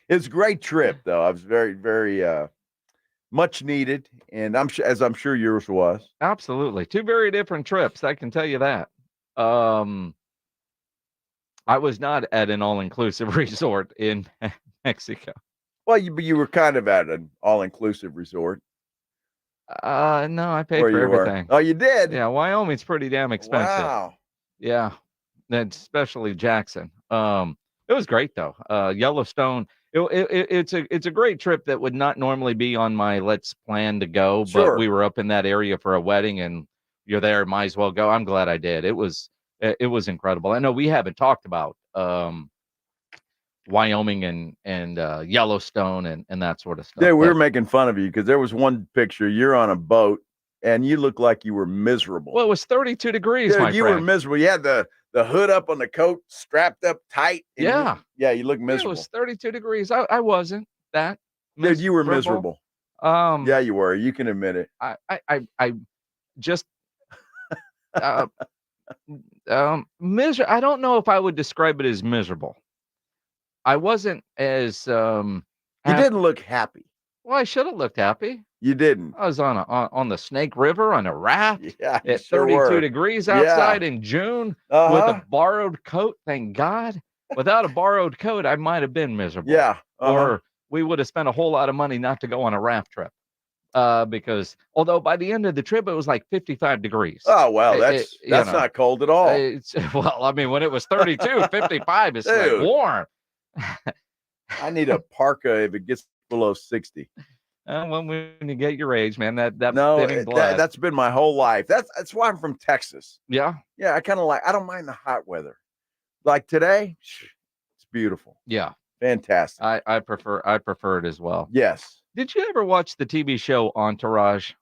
It's a great trip, though. I was very, very much needed, and I'm sure yours was. Absolutely, 2 very different trips. I can tell you that. I was not at an all-inclusive resort in Mexico. Well, you were kind of at an all-inclusive resort. No, I paid for everything. Oh, you did? Yeah, Wyoming's pretty damn expensive. Wow. Yeah, and especially Jackson. It was great though. Yellowstone. It's a great trip that would not normally be on my let's plan to go, Sure. but we were up in that area for a wedding, and you're there, might as well go. I'm glad I did. It was incredible. I know we haven't talked about Wyoming and Yellowstone and that sort of stuff. Yeah, we were making fun of you because there was one picture. You're on a boat and you look like you were miserable. Well, it was 32 degrees. Dude, my you friend. were miserable. You had the hood up on the coat, strapped up tight. Yeah. You look miserable. It was 32 degrees. I wasn't that. Dude, you were miserable. Yeah, you were. You can admit it. I just miserable. I don't know if I would describe it as miserable. I wasn't as you didn't look happy. Well, I should have looked happy. You didn't. I was on the Snake River on a raft at 32 degrees outside in June with a borrowed coat. Thank God. Without a borrowed coat, I might have been miserable. Yeah. Or we would have spent a whole lot of money not to go on a raft trip. Because although by the end of the trip it was like 55 degrees. Oh well, that's not cold at all. Well, I mean, when it was 32, 55 is like warm. I need a parka if it gets below 60. Well, when you get your age, man, that's been my whole life. That's why I'm from Texas. Yeah. Yeah, I don't mind the hot weather. Like today, it's beautiful. Yeah. Fantastic. I prefer it as well. Yes. Did you ever watch the TV show Entourage?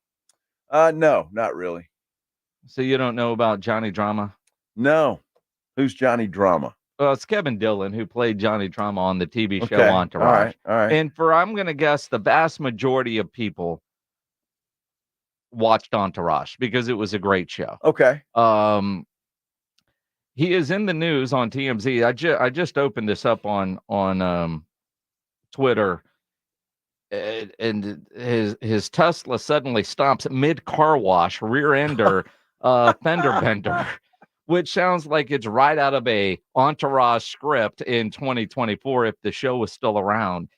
No, not really. So you don't know about Johnny Drama? No. Who's Johnny Drama? Well, it's Kevin Dillon who played Johnny Drama on the TV show Entourage. All right. And I'm going to guess the vast majority of people watched Entourage because it was a great show. Okay. He is in the news on TMZ. I just opened this up on Twitter, and his Tesla suddenly stops mid car wash, rear ender, fender bender, which sounds like it's right out of a Entourage script in 2024 if the show was still around.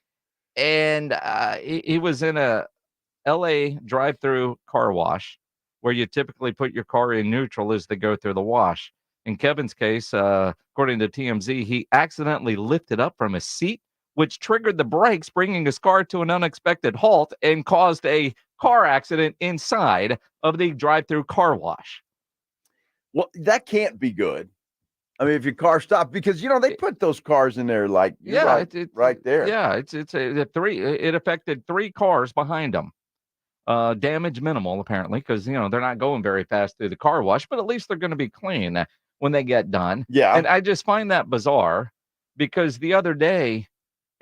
And he was in a LA drive-through car wash where you typically put your car in neutral as they go through the wash. In Kevin's case, according to TMZ, he accidentally lifted up from his seat, which triggered the brakes, bringing his car to an unexpected halt and caused a car accident inside of the drive-through car wash. Well, that can't be good. I mean, if your car stopped, because, they put those cars in there like right there. Yeah, it affected 3 cars behind them. Damage minimal, apparently, because, they're not going very fast through the car wash, but at least they're going to be clean when they get done. Yeah. And I just find that bizarre because the other day,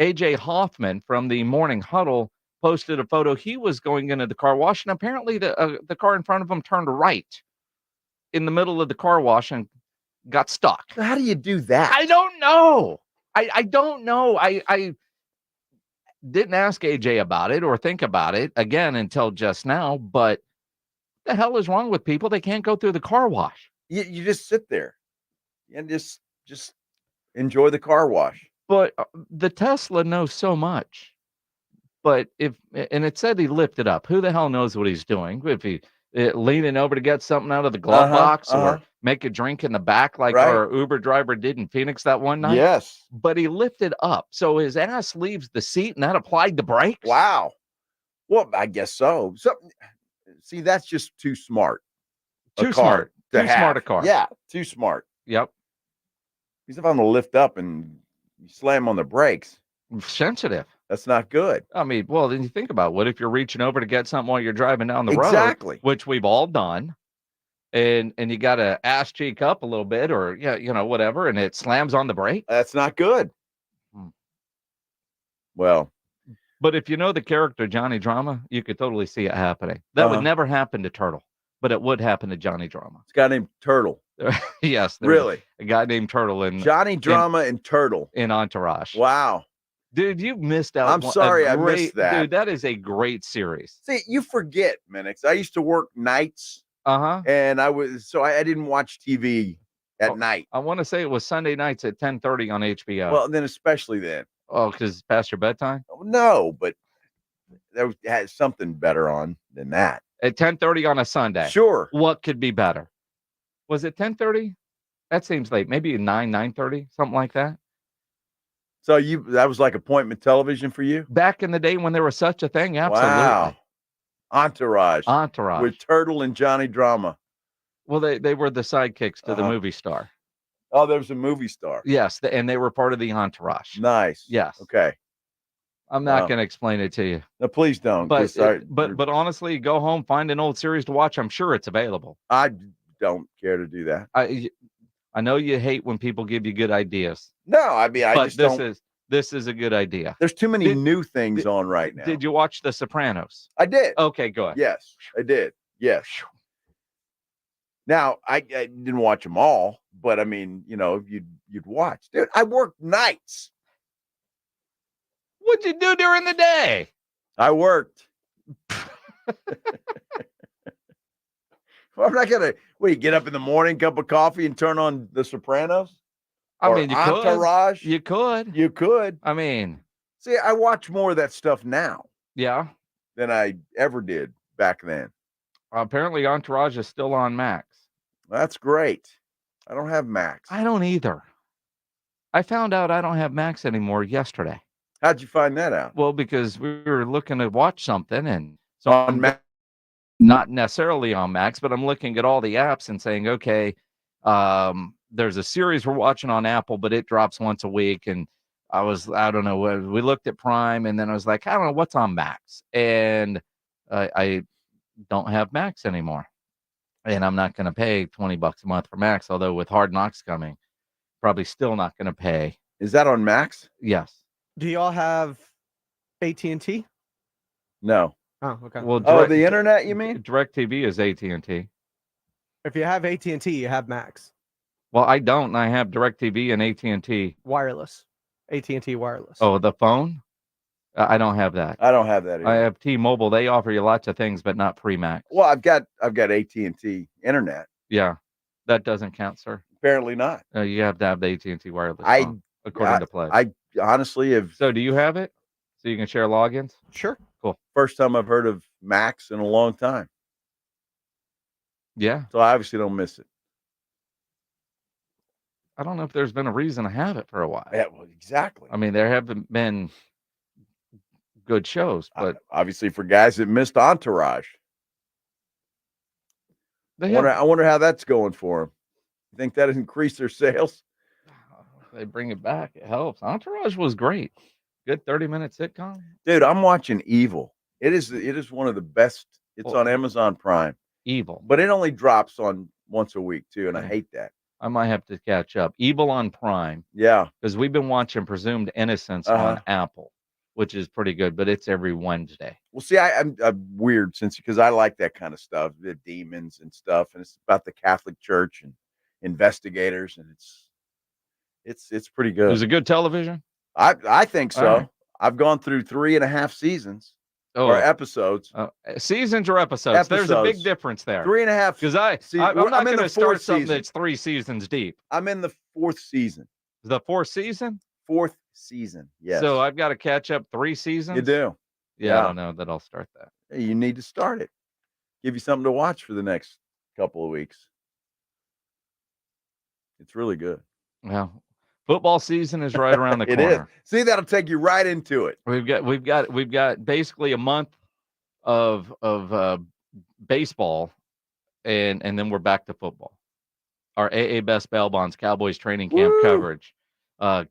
AJ Hoffman from the Morning Huddle posted a photo. He was going into the car wash, and apparently the car in front of him turned right in the middle of the car wash and got stuck. How do you do that? I don't know. I don't know. I didn't ask AJ about it or think about it again until just now, but what the hell is wrong with people? They can't go through the car wash. You just sit there and just enjoy the car wash. But the Tesla knows so much. But it said he lifted up. Who the hell knows what he's doing? If he leaning over to get something out of the glove box or make a drink in the back like our Uber driver did in Phoenix that one night. Yes. But he lifted up. So his ass leaves the seat and that applied the brakes. Wow. Well, I guess so. See, that's just too smart. Too smart. Too smart a car. Yeah, too smart. Yep. Because if I'm going to lift up and you slam on the brakes. Sensitive. That's not good. I mean, well, then you think about what if you're reaching over to get something while you're driving down the road. Exactly. Which we've all done. And you got to ass cheek up a little bit or, whatever, and it slams on the brake. That's not good. Well. But if you know the character Johnny Drama, you could totally see it happening. That would never happen to Turtle, but it would happen to Johnny Drama. It's a guy named Turtle. Yes. Really? A guy named Turtle. In Johnny Drama and Turtle. In Entourage. Wow. Dude, you missed out. I'm sorry I missed that. Dude, that is a great series. See, you forget, Minix. I used to work nights. And I didn't watch TV at night. I want to say it was Sunday nights at 10:30 on HBO. Well, then especially then. Oh, because it's past your bedtime? No, but there had something better on than that. At 10:30 on a Sunday. Sure. What could be better? Was it 10:30? That seems late. Maybe 9:30, something like that. So that was like appointment television for you? Back in the day when there was such a thing, absolutely. Wow. Entourage. With Turtle and Johnny Drama. Well, they were the sidekicks to the movie star. Oh, there was a movie star. Yes, and they were part of the Entourage. Nice. Yes. Okay. I'm not going to explain it to you. No, please don't. But honestly, go home, find an old series to watch. I'm sure it's available. I don't care to do that. I know you hate when people give you good ideas. No, I mean, this is a good idea. There's too many new things on right now. Did you watch The Sopranos? I did. Okay, go ahead. Yes, I did. Yes. Now, I didn't watch them all, but I mean, you'd watch. Dude, I worked nights. What'd you do during the day? I worked. Well, I'm not going to, get up in the morning, cup of coffee, and turn on The Sopranos? I mean, you Entourage? could. You could. You could. I mean. See, I watch more of that stuff now. Yeah. Than I ever did back then. Apparently, Entourage is still on Max. That's great. I don't have Max. I don't either. I found out I don't have Max anymore yesterday. How'd you find that out? Well, because we were looking to watch something, and so on Max. Not necessarily on Max, but I'm looking at all the apps and saying, okay, there's a series we're watching on Apple, but it drops once a week. And I don't know, we looked at Prime, and then I was like, I don't know what's on Max. And I don't have Max anymore. And I'm not going to pay $20 a month for Max, although with Hard Knocks coming, probably still not going to pay. Is that on Max? Yes. Do y'all have AT&T? No. Oh, okay. Well, the internet, you mean? DirecTV is AT&T. If you have AT&T, you have Max. Well, I don't. I have DirecTV and AT&T. Wireless. AT&T wireless. Oh, the phone? I don't have that. I don't have that either. I have T-Mobile. They offer you lots of things, but not free Max. Well, I've got AT&T internet. Yeah, that doesn't count, sir. Apparently not. You have to have the AT&T wireless phone, according to Play. I honestly have. So do you have it? So you can share logins? Sure. Cool. First time I've heard of Max in a long time. Yeah. So I obviously don't miss it. I don't know if there's been a reason to have it for a while. Yeah, well, exactly. I mean, there haven't been good shows, but obviously for guys that missed Entourage. I wonder how that's going for them. You think that increased their sales? They bring it back. It helps. Entourage was great. Good 30-minute sitcom. Dude, I'm watching Evil. It is one of the best. It's on Amazon Prime. Evil. But it only drops on once a week too, and I hate that. I might have to catch up. Evil on Prime. Yeah. Because we've been watching Presumed Innocence on Apple, which is pretty good, but it's every Wednesday. Well, see, I'm weird because I like that kind of stuff, the demons and stuff, and it's about the Catholic Church and investigators, and it's pretty good. Is it good television? I think so. All right. I've gone through 3.5 seasons or episodes. Seasons or episodes? There's a big difference there. 3.5. Because I'm not going to start something that's 3 seasons deep. I'm in the 4th season. The 4th season? 4th season. Yes. So I've got to catch up 3 seasons. You do. Yeah, I don't know that I'll start that. Hey, you need to start it. Give you something to watch for the next couple of weeks. It's really good. Well, football season is right around the corner. It is. See, that'll take you right into it. We've got basically a month of baseball, and then we're back to football. Our AA Best Bail Bonds Cowboys training camp coverage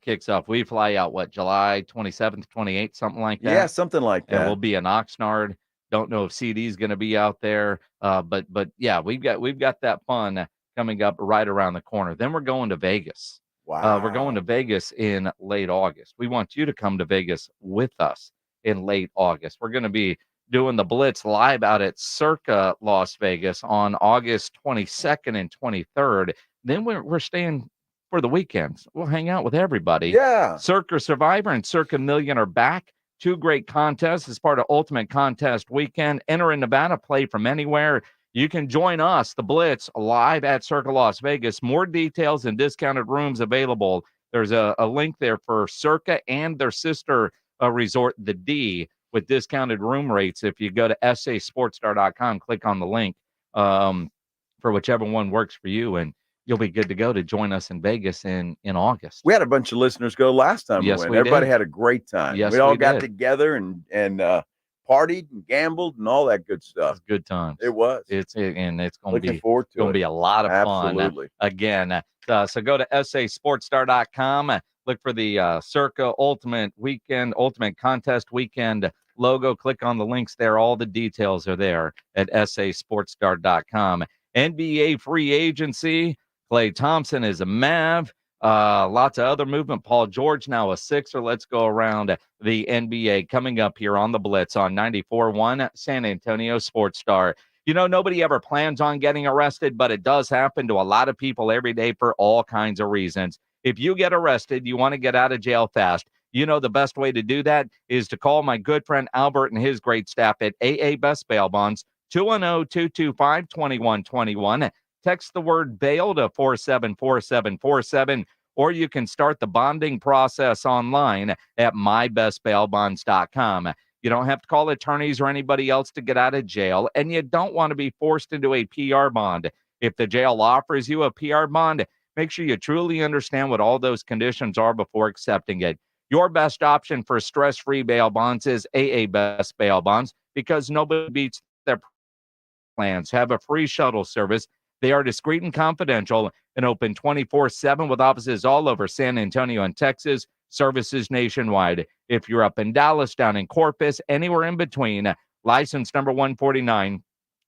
kicks off. We fly out July 27th, 28th, something like that. Yeah, something like that. And we'll be in Oxnard. Don't know if CD is going to be out there, but yeah, we've got that fun coming up right around the corner. Then we're going to Vegas. Wow. We're going to Vegas in late August. We want you to come to Vegas with us in late August. We're going to be doing the Blitz live out at Circa Las Vegas on August 22nd and 23rd. Then we're staying for the weekends. We'll hang out with everybody. Yeah. Circa Survivor and Circa Million are back. 2 great contests as part of Ultimate Contest Weekend. Enter in Nevada, play from anywhere. You can join us, the Blitz, live at Circa Las Vegas. More details and discounted rooms available. There's a link there for Circa and their sister resort, the D, with discounted room rates. If you go to sasportstar.com, click on the link for whichever one works for you, and you'll be good to go to join us in Vegas in August. We had a bunch of listeners go last time. Yes, we went. we Everybody did. had a great time. Yes, we all we got did. together and partied and gambled and all that good stuff. Good times. It was. It's going to Looking forward to going it. to be a lot of Absolutely. fun. Again, so go to sasportstar.com. Look for the Circa Ultimate Contest Weekend logo. Click on the links there. All the details are there at sasportstar.com. NBA free agency. Klay Thompson is a Mav. Lots of other movement. Paul George now a Sixer. Let's go around the NBA coming up here on the Blitz on 94.1 San Antonio Sports Star. You know, nobody ever plans on getting arrested, but it does happen to a lot of people every day for all kinds of reasons. If you get arrested, you want to get out of jail fast. You know, the best way to do that is to call my good friend Albert and his great staff at AA Best Bail Bonds, 210-225-2121. Text the word bail to 474747, or you can start the bonding process online at mybestbailbonds.com. You don't have to call attorneys or anybody else to get out of jail, and you don't want to be forced into a PR bond. If the jail offers you a PR bond, make sure you truly understand what all those conditions are before accepting it. Your best option for stress-free bail bonds is AA Best Bail Bonds, because nobody beats their plans. Have a free shuttle service. They are discreet and confidential and open 24/7 with offices all over San Antonio and Texas, services nationwide. If you're up in Dallas, down in Corpus, anywhere in between, license number 149,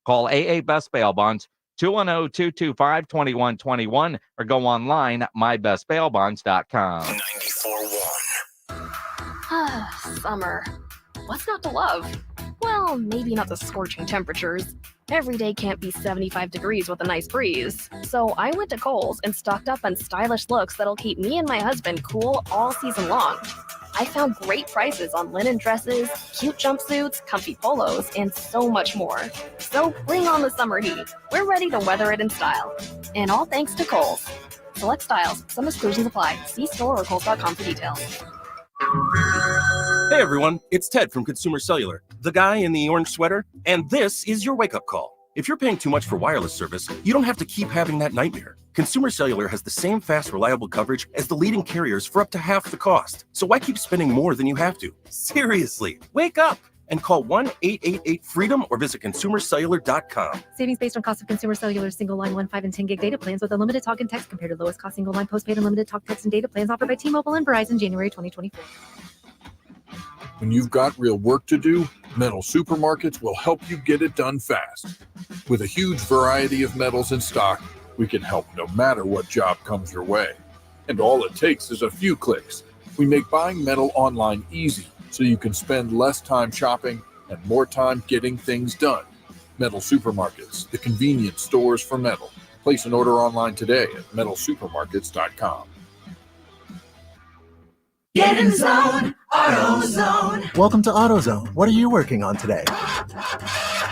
call AA Best Bail Bonds, 210-225-2121, or go online at mybestbailbonds.com. 94.1. Summer. What's not to love? Well, Well, maybe not the scorching temperatures. Every day can't be 75 degrees with a nice breeze. So I went to Kohl's and stocked up on stylish looks that'll keep me and my husband cool all season long. I found great prices on linen dresses, cute jumpsuits, comfy polos, and so much more. So bring on the summer heat. We're ready to weather it in style. And all thanks to Kohl's. Select styles. Some exclusions apply. See store or Kohl's.com for details. Hey everyone, it's Ted from Consumer Cellular, the guy in the orange sweater, and this is your wake-up call. If you're paying too much for wireless service, you don't have to keep having that nightmare. Consumer Cellular has the same fast, reliable coverage as the leading carriers for up to half the cost. So why keep spending more than you have to? Seriously, wake up and call 1-888-FREEDOM or visit consumercellular.com. Savings based on cost of Consumer Cellular single line 1, 5, and 10 gig data plans with unlimited talk and text compared to lowest cost single line postpaid unlimited talk, text, and data plans offered by T-Mobile and Verizon January 2024. When you've got real work to do, Metal Supermarkets will help you get it done fast. With a huge variety of metals in stock, we can help no matter what job comes your way. And all it takes is a few clicks. We make buying metal online easy, so you can spend less time shopping and more time getting things done. Metal Supermarkets, the convenience stores for metal. Place an order online today at metalsupermarkets.com. Get in the zone, AutoZone. Welcome to AutoZone. What are you working on today?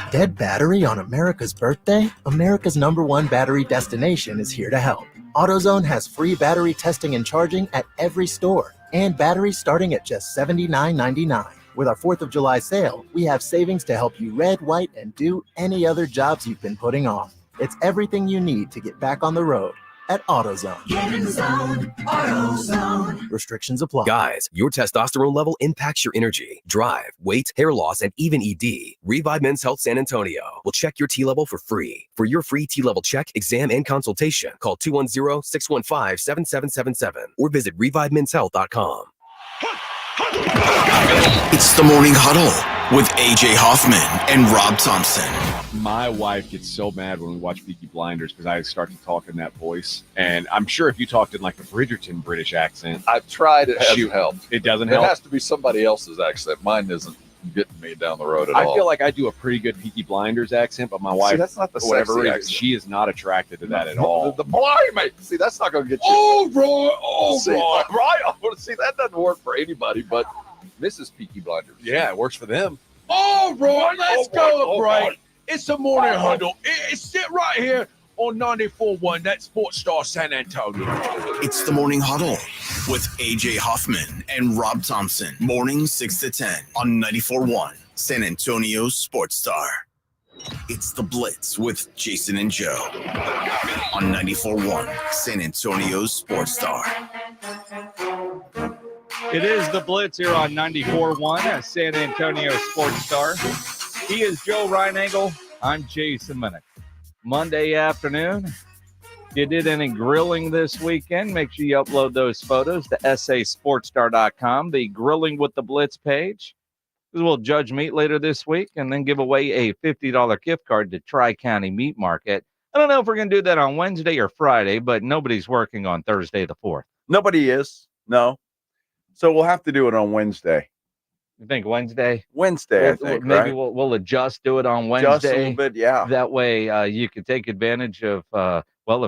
Dead battery on America's birthday? America's #1 battery destination is here to help. AutoZone has free battery testing and charging at every store, and batteries starting at just $79.99. With our 4th of July sale, we have savings to help you red, white, and do any other jobs you've been putting off. It's everything you need to get back on the road at AutoZone. Get in the zone, AutoZone. Restrictions apply. Guys, your testosterone level impacts your energy, drive, weight, hair loss, and even ED. Revive Men's Health San Antonio will check your T level for free. For your free T level check, exam, and consultation, call 210-615-7777 or visit revivemenshealth.com. It's the Morning Huddle with AJ Hoffman and Rob Thompson. My wife gets so mad when we watch Peaky Blinders because I start to talk in that voice. And I'm sure if you talked in like a Bridgerton British accent. I've tried, it hasn't helped. It doesn't help? It has to be somebody else's accent. Mine isn't getting me down the road at all. I feel like I do a pretty good Peaky Blinders accent, but my wife, see, that's not the for whatever sexy reason, accent. she is not attracted to that at all. The blimey! See, that's not going to get you. Right. I want to see that doesn't work for anybody, but Mrs. Peaky Blinders. Yeah, it works for them. All right, let's go, right. break. It's a morning huddle. It's sit right here on 94.1, that Sports Star San Antonio. It's the Morning Huddle with AJ Hoffman and Rob Thompson. Morning 6 to 10 on 94.1 San Antonio Sports Star. It's the Blitz with Jason and Joe on 94.1 San Antonio Sports Star. It is the Blitz here on 94.1 San Antonio Sports Star. He is Joe Reinagel. I'm Jason Minnick. Monday afternoon. If you did any grilling this weekend, make sure you upload those photos to sasportstar.com, the Grilling with the Blitz page. We'll judge meat later this week and then give away a $50 gift card to Tri-County Meat Market. I don't know if we're going to do that on Wednesday or Friday, but nobody's working on Thursday the 4th. Nobody is. No. So we'll have to do it on Wednesday. You think Wednesday? Wednesday, I think, maybe right? we'll adjust, do it on Wednesday. Just a little bit, yeah. That way you can take advantage of, a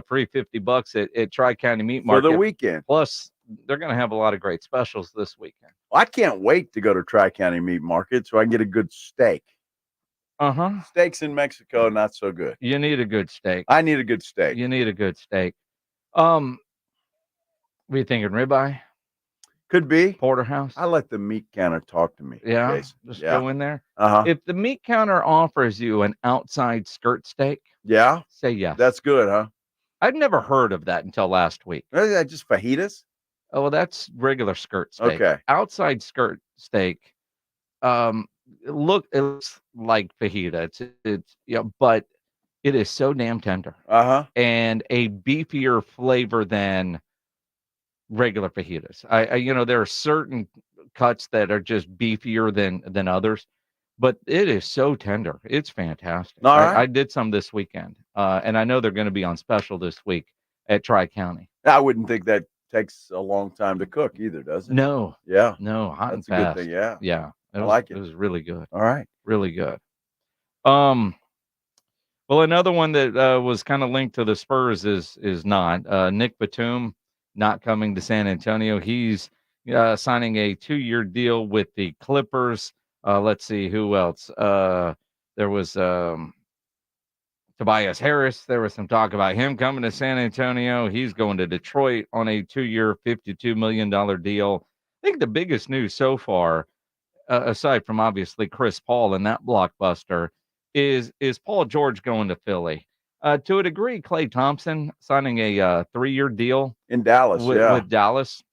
free $50 at Tri-County Meat Market. For the weekend. Plus, they're going to have a lot of great specials this weekend. I can't wait to go to Tri-County Meat Market so I can get a good steak. Uh-huh. Steaks in Mexico, not so good. You need a good steak. I need a good steak. You need a good steak. What are you thinking, ribeye? Could be. Porterhouse? I let the meat counter talk to me. Yeah, Jason. just Yeah. go in there. Uh-huh. If the meat counter offers you an outside skirt steak, Yeah? say yes. That's good, huh? I'd never heard of that until last week. Is that just fajitas? Oh, well, that's regular skirt steak. Okay. Outside skirt steak, it looks like fajita. It's but it is so damn tender. Uh-huh. And a beefier flavor than regular fajitas. There are certain cuts that are just beefier than others, but it is so tender. It's fantastic. All right. I did some this weekend, and I know they're going to be on special this week at Tri-County. I wouldn't think that takes a long time to cook either, does it? No. Yeah. No, hot That's and a good fast. thing, yeah. Yeah. I like it. It was really good. All right. really good. Well, another one that was kind of linked to the Spurs is not Nick Batum not coming to San Antonio. He's signing a 2-year deal with the Clippers. Let's see who else. There was Tobias Harris. There was some talk about him coming to San Antonio. He's going to Detroit on a 2-year, $52 million deal. I think the biggest news so far, aside from obviously Chris Paul and that blockbuster, is Paul George going to Philly. To a degree, Klay Thompson signing a 3-year deal in Dallas with Dallas.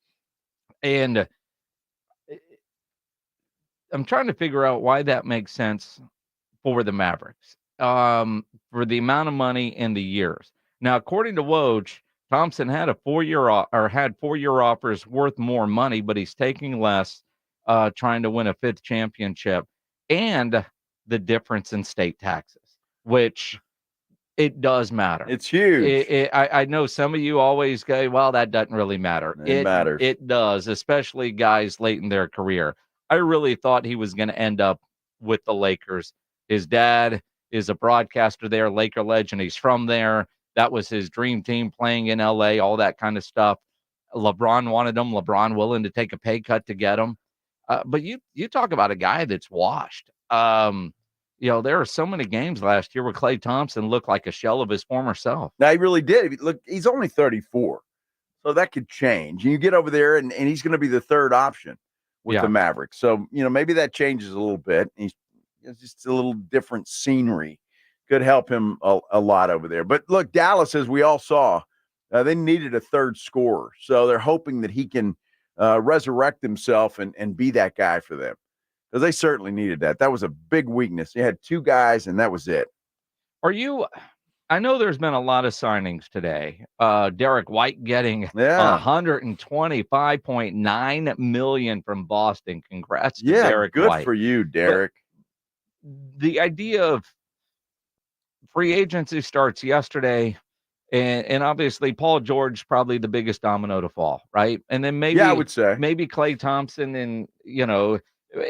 And I'm trying to figure out why that makes sense for the Mavericks, for the amount of money and the years. Now, according to Woj, Thompson had a 4-year had 4-year offers worth more money, but he's taking less, trying to win a 5th championship, and the difference in state taxes, which it does matter. It's huge. I know some of you always go, well, that doesn't really matter. It matters. It does, especially guys late in their career. I really thought he was going to end up with the Lakers. His dad is a broadcaster there, Laker legend. He's from there. That was his dream team, playing in LA, all that kind of stuff. LeBron wanted him. LeBron willing to take a pay cut to get him. But you talk about a guy that's washed. There are so many games last year where Klay Thompson looked like a shell of his former self. Now, he really did. Look, he's only 34, so that could change. And you get over there, and he's going to be the third option with the Mavericks. So, maybe that changes a little bit. It's just a little different scenery. Could help him a lot over there. But look, Dallas, as we all saw, they needed a third scorer. So they're hoping that he can resurrect himself and be that guy for them. Because they certainly needed that. That was a big weakness. You had 2 guys, and that was it. I know there's been a lot of signings today. Derek White getting $125.9 million from Boston. Congrats to Derek White. Good for you, Derek. But the idea of free agency starts yesterday, and obviously Paul George probably the biggest domino to fall, right? And then maybe I would say maybe Klay Thompson, and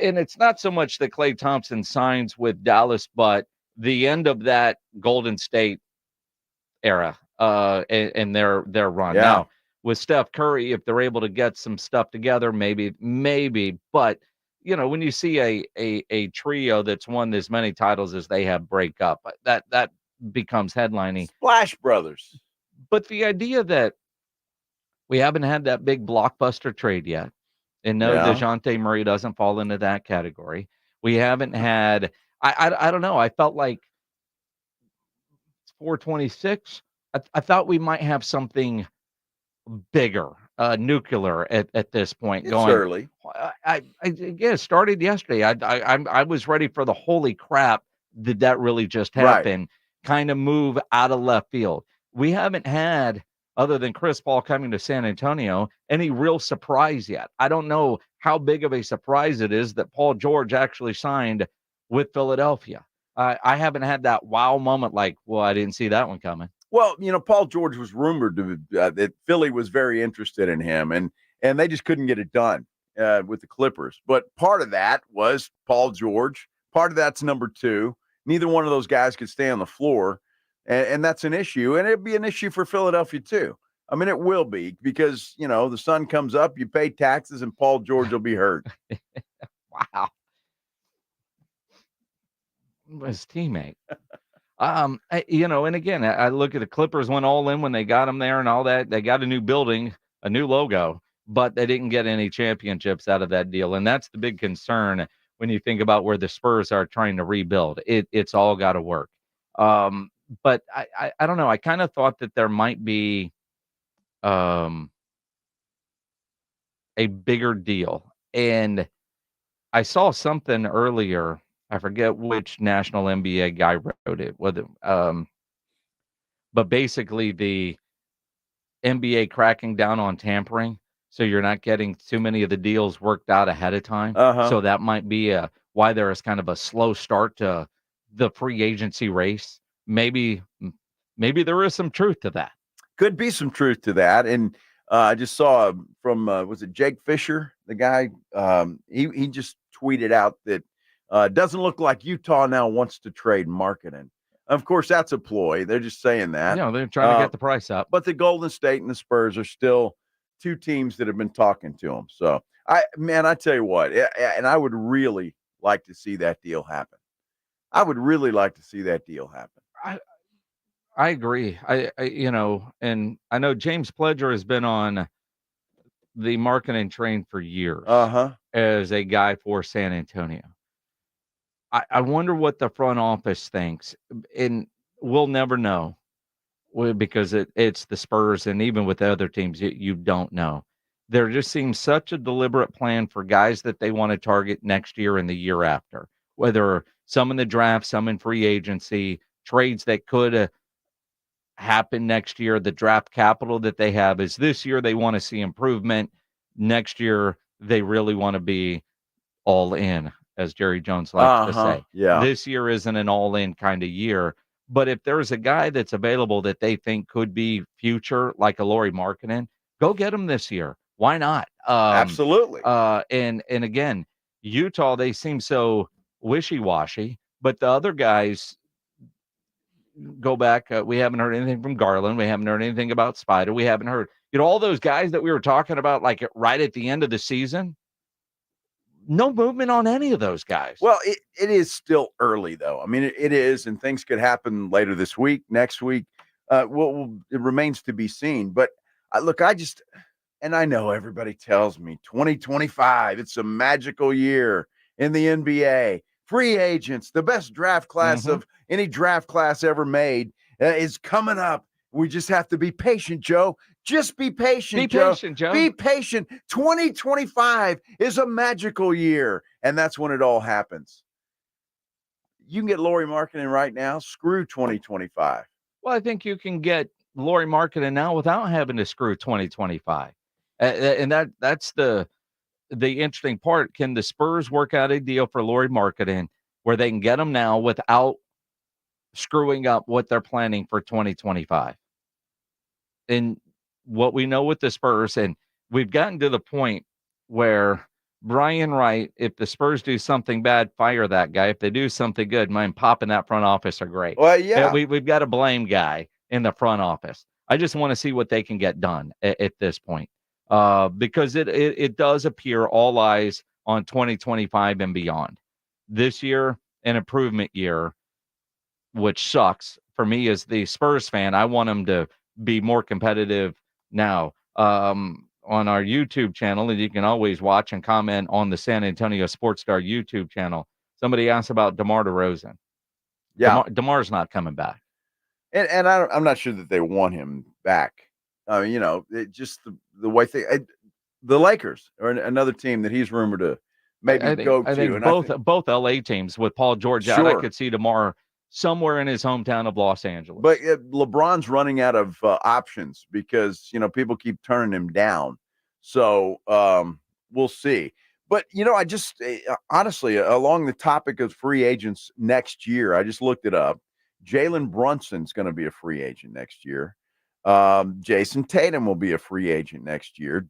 and it's not so much that Klay Thompson signs with Dallas, but the end of that Golden State era and their run. Yeah. Now, with Steph Curry, if they're able to get some stuff together, maybe, but when you see a trio that's won as many titles as they have break up, that becomes headlining. Splash Brothers. But the idea that we haven't had that big blockbuster trade yet, and no, DeJounte Murray doesn't fall into that category. We haven't had, I don't know, I felt like 426. I thought we might have something bigger, nuclear at this point. It's early. It started yesterday. I was ready for the holy crap. Did that really just happen? Kind of move out of left field. We haven't had, other than Chris Paul coming to San Antonio, any real surprise yet. I don't know how big of a surprise it is that Paul George actually signed with Philadelphia. I haven't had that wow moment like, well, I didn't see that one coming. Well, Paul George was rumored that Philly was very interested in him, and they just couldn't get it done with the Clippers. But part of that was Paul George. Part of that's number 2. Neither one of those guys could stay on the floor, and that's an issue. And it'd be an issue for Philadelphia too. I mean, it will be because, the sun comes up, you pay taxes, and Paul George will be hurt. Wow. His teammate. And again, I look at the Clippers went all in when they got him there and all that. They got a new building, a new logo, but they didn't get any championships out of that deal. And that's the big concern when you think about where the Spurs are trying to rebuild. It's all got to work. But I don't know. I kind of thought that there might be a bigger deal. And I saw something earlier. I forget which national NBA guy wrote it. But basically the NBA cracking down on tampering, so you're not getting too many of the deals worked out ahead of time. So that might be why there is kind of a slow start to the free agency race. Maybe there is some truth to that. Could be some truth to that. And I just saw from was it Jake Fisher, the guy? He just tweeted out that Doesn't look like Utah now wants to trade Markkanen. Of course, that's a ploy. They're just saying that. They're trying to get the price up. But the Golden State and the Spurs are still two teams that have been talking to him. So, I tell you what, and I would really like to see that deal happen. I agree. I and I know James Pledger has been on the Markkanen train for years as a guy for San Antonio. I wonder what the front office thinks, and we'll never know because it's the Spurs, and even with the other teams, you don't know. There just seems such a deliberate plan for guys that they want to target next year and the year after, whether some in the draft, some in free agency, trades that could happen next year. The draft capital that they have is this year they want to see improvement. Next year, they really want to be all in, as Jerry Jones likes to say. Yeah. This year isn't an all-in kind of year. But if there's a guy that's available that they think could be future, like a Lauri Markkanen, go get him this year. Why not? Absolutely. And again, Utah, they seem so wishy-washy, but the other guys go back. We haven't heard anything from Garland. We haven't heard anything about Spider. We haven't heard, all those guys that we were talking about, like right at the end of the season. No movement on any of those guys. Well, it is still early, though. I mean, it is, and things could happen later this week, next week. It remains to be seen. But look, and I know everybody tells me 2025, it's a magical year in the NBA. Free agents, the best draft class of any draft class ever made is coming up. We just have to be patient, Joe. Just be patient, Joe. Be patient. 2025 is a magical year, and that's when it all happens. You can get Lauri Markkanen right now. Screw 2025. Well, I think you can get Lauri Markkanen now without having to screw 2025. And that's the interesting part. Can the Spurs work out a deal for Lauri Markkanen where they can get him now without screwing up what they're planning for 2025? And what we know with the Spurs, and we've gotten to the point where Brian Wright, if the Spurs do something bad, fire that guy. If they do something good, Pop and that front office are great. Well, yeah. We've got a blame guy in the front office. I just want to see what they can get done at this point. Because it does appear all eyes on 2025 and beyond. This year, an improvement year, which sucks for me as the Spurs fan. I want them to be more competitive now. On our YouTube channel, and you can always watch and comment on the San Antonio Sports Star YouTube channel. Somebody asked about DeMar DeRozan. Yeah, DeMar's not coming back, and I'm not sure that they want him back. It just the way the Lakers are another team that he's rumored to maybe go to. I think both LA teams with Paul George out. I could see DeMar somewhere in his hometown of Los Angeles. But LeBron's running out of options because, people keep turning him down. So we'll see. But, I just honestly, along the topic of free agents next year, I just looked it up. Jalen Brunson's going to be a free agent next year. Jason Tatum will be a free agent next year.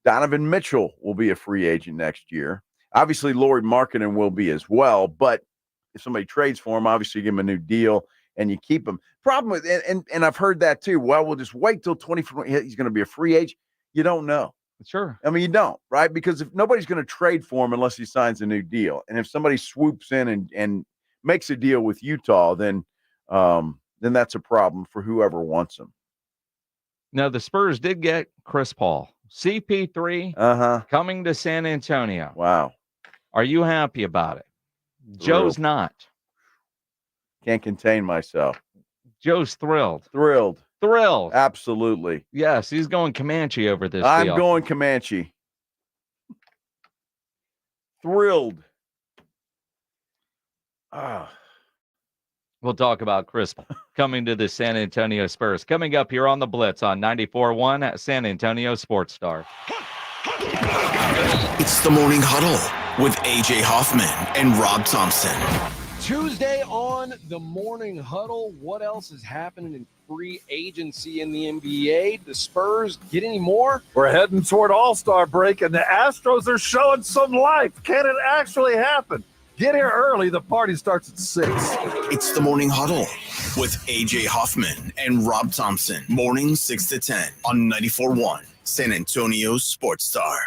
Donovan Mitchell will be a free agent next year. Obviously, Lauri Markkanen will be as well, but if somebody trades for him, obviously you give him a new deal and you keep him. Problem with and I've heard that too. Well, we'll just wait till 2020. He's going to be a free agent. You don't know. Sure. I mean, you don't, right? Because if nobody's going to trade for him unless he signs a new deal, and if somebody swoops in and makes a deal with Utah, then that's a problem for whoever wants him. Now the Spurs did get Chris Paul, CP3, coming to San Antonio. Wow. Are you happy about it? Joe's not. Can't contain myself. Joe's thrilled. Thrilled. Absolutely. Yes, he's going Comanche over this I'm deal. going Comanche. Thrilled. We'll talk about Chris coming to the San Antonio Spurs. Coming up here on the Blitz on 94.1 at San Antonio Sports Star. It's the Morning Huddle with AJ Hoffman and Rob Thompson. Tuesday on the Morning Huddle. What else is happening in free agency in the NBA? The Spurs get any more? We're heading toward All-Star break, and the Astros are showing some life. Can it actually happen? Get here early. The party starts at 6. It's the Morning Huddle with AJ Hoffman and Rob Thompson. Mornings 6 to 10 on 94.1 San Antonio's Sports Star.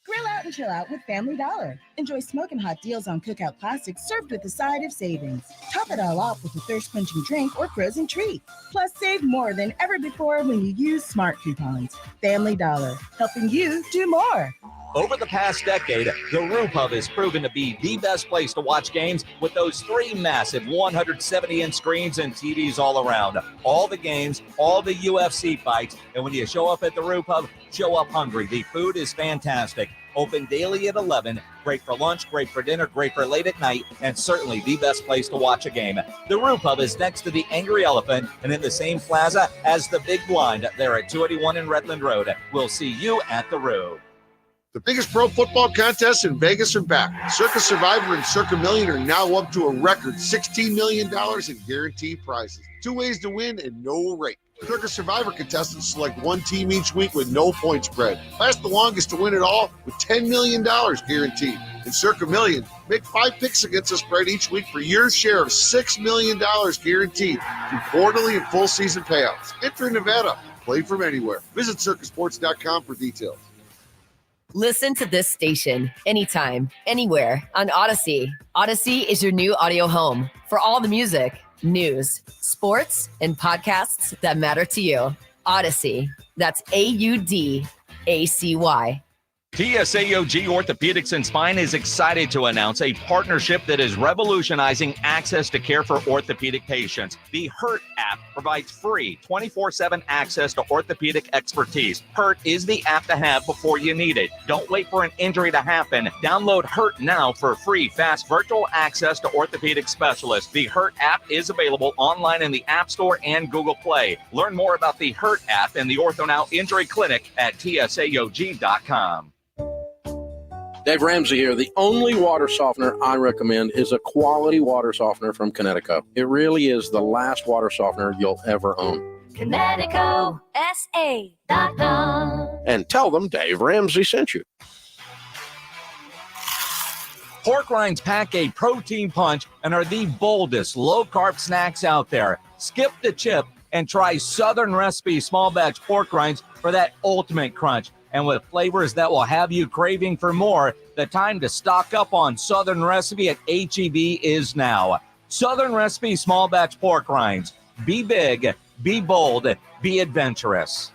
Grill out and chill out with Family Dollar. Enjoy smoking hot deals on cookout classics served with a side of savings. Top it all off with a thirst-quenching drink or frozen treat. Plus, save more than ever before when you use smart coupons. Family Dollar, helping you do more. Over the past decade, the Roo Pub has proven to be the best place to watch games with those 3 massive 170-inch screens and TVs all around. All the games, all the UFC fights, and when you show up at the Roo Pub, show up hungry. The food is fantastic. Open daily at 11. Great for lunch, great for dinner, great for late at night, and certainly the best place to watch a game. The Roo Pub is next to the Angry Elephant and in the same plaza as the Big Blind. They're at 281 in Redland Road. We'll see you at the Roo. The biggest pro football contests in Vegas are back. Circa Survivor and Circa Million are now up to a record $16 million in guaranteed prizes. 2 ways to win and no rate. Circa Survivor contestants select one team each week with no point spread. Last the longest to win it all with $10 million guaranteed. In Circa Million, make 5 picks against the spread each week for your share of $6 million guaranteed through quarterly and full season payouts. Enter in Nevada. Play from anywhere. Visit circasports.com for details. Listen to this station anytime, anywhere on Odyssey. Odyssey is your new audio home for all the music, news, sports, and podcasts that matter to you. Odyssey. That's AUDACY. TSAOG Orthopedics and Spine is excited to announce a partnership that is revolutionizing access to care for orthopedic patients. The HURT app provides free 24/7 access to orthopedic expertise. HURT is the app to have before you need it. Don't wait for an injury to happen. Download HURT now for free, fast virtual access to orthopedic specialists. The HURT app is available online in the App Store and Google Play. Learn more about the HURT app and the OrthoNow Injury Clinic at TSAOG.com. Dave Ramsey here. The only water softener I recommend is a quality water softener from Connecticut. It really is the last water softener you'll ever own. ConnecticutSA.com. And tell them Dave Ramsey sent you. Pork rinds pack a protein punch and are the boldest low-carb snacks out there. Skip the chip and try Southern Recipe small batch pork rinds for that ultimate crunch. And with flavors that will have you craving for more, the time to stock up on Southern Recipe at H-E-B is now. Southern Recipe small batch pork rinds. Be big, be bold, be adventurous.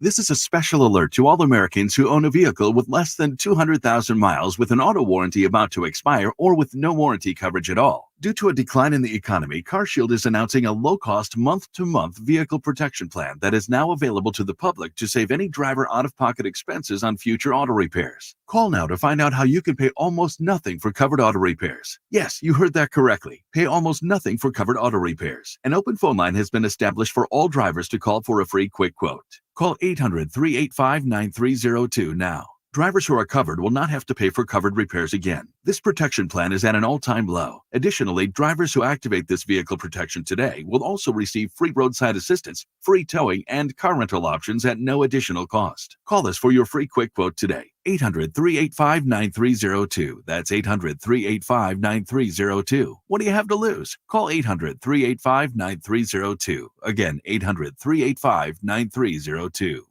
This is a special alert to all Americans who own a vehicle with less than 200,000 miles with an auto warranty about to expire or with no warranty coverage at all. Due to a decline in the economy, CarShield is announcing a low-cost month-to-month vehicle protection plan that is now available to the public to save any driver out-of-pocket expenses on future auto repairs. Call now to find out how you can pay almost nothing for covered auto repairs. Yes, you heard that correctly. Pay almost nothing for covered auto repairs. An open phone line has been established for all drivers to call for a free quick quote. Call 800-385-9302 now. Drivers who are covered will not have to pay for covered repairs again. This protection plan is at an all-time low. Additionally, drivers who activate this vehicle protection today will also receive free roadside assistance, free towing, and car rental options at no additional cost. Call us for your free quick quote today. 800-385-9302. That's 800-385-9302. What do you have to lose? Call 800-385-9302. Again, 800-385-9302.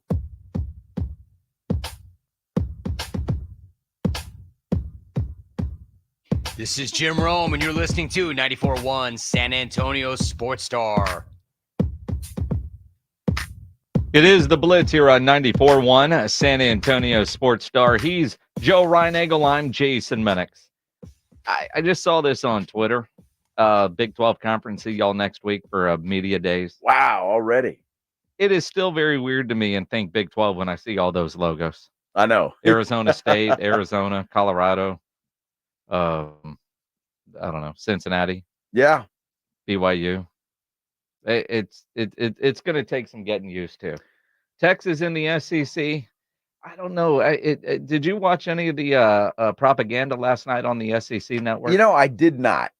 This is Jim Rome, and you're listening to 94.1 San Antonio Sports Star. It is the Blitz here on 94.1 San Antonio Sports Star. He's Joe Reinagel. I'm Jason Minix. I just saw this on Twitter. Big 12 conference. See y'all next week for media days. Wow, already. It is still very weird to me and think Big 12 when I see all those logos. I know. Arizona State, Arizona, Colorado. I don't know, Cincinnati. Yeah. BYU. It's going to take some getting used to. Texas in the SEC. I don't know. Did you watch any of the propaganda last night on the SEC network? You know, I did not.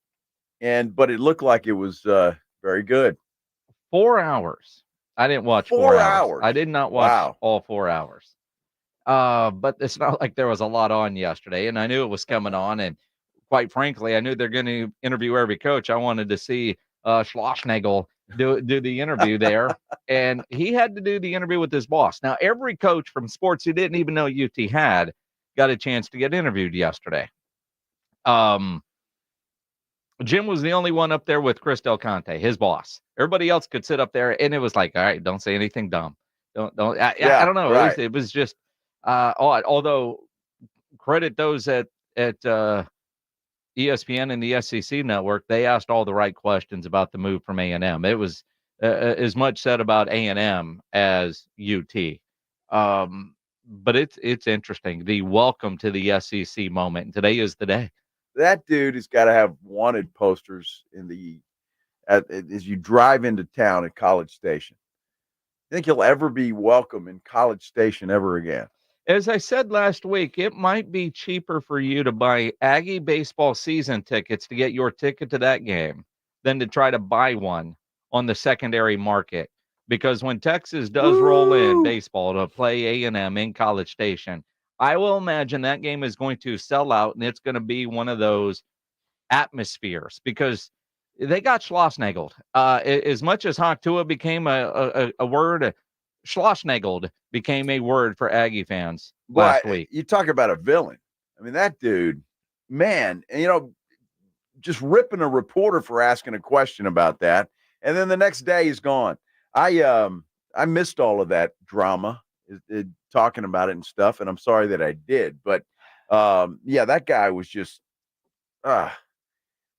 But it looked like it was very good. 4 hours. I didn't watch 4 hours. I did not watch all 4 hours. But it's not like there was a lot on yesterday, and I knew it was coming on. And quite frankly, I knew they're going to interview every coach. I wanted to see Schlossnagel do the interview there, and he had to do the interview with his boss. Now, every coach from sports who didn't even know UT had got a chance to get interviewed yesterday. Jim was the only one up there with Chris Del Conte, his boss. Everybody else could sit up there, and it was like, all right, don't say anything dumb. Don't. I don't know. Right. It was just odd. Although credit those at ESPN and the SEC network, they asked all the right questions about the move from A&M. It was as much said about A&M as UT. But it's interesting. The welcome to the SEC moment. And today is the day. That dude has got to have wanted posters as you drive into town at College Station. You think he'll ever be welcome in College Station ever again? As I said last week, it might be cheaper for you to buy Aggie baseball season tickets to get your ticket to that game than to try to buy one on the secondary market. Because when Texas does roll in baseball to play A&M in College Station, I will imagine that game is going to sell out, and it's going to be one of those atmospheres because they got Schlossnagled. As much as Haktua became a word, Schlossnagled became a word for Aggie fans last week. You talk about a villain. I mean, that dude, man, just ripping a reporter for asking a question about that. And then the next day he's gone. I missed all of that drama. Talking about it and stuff, and I'm sorry that I did, but that guy was just I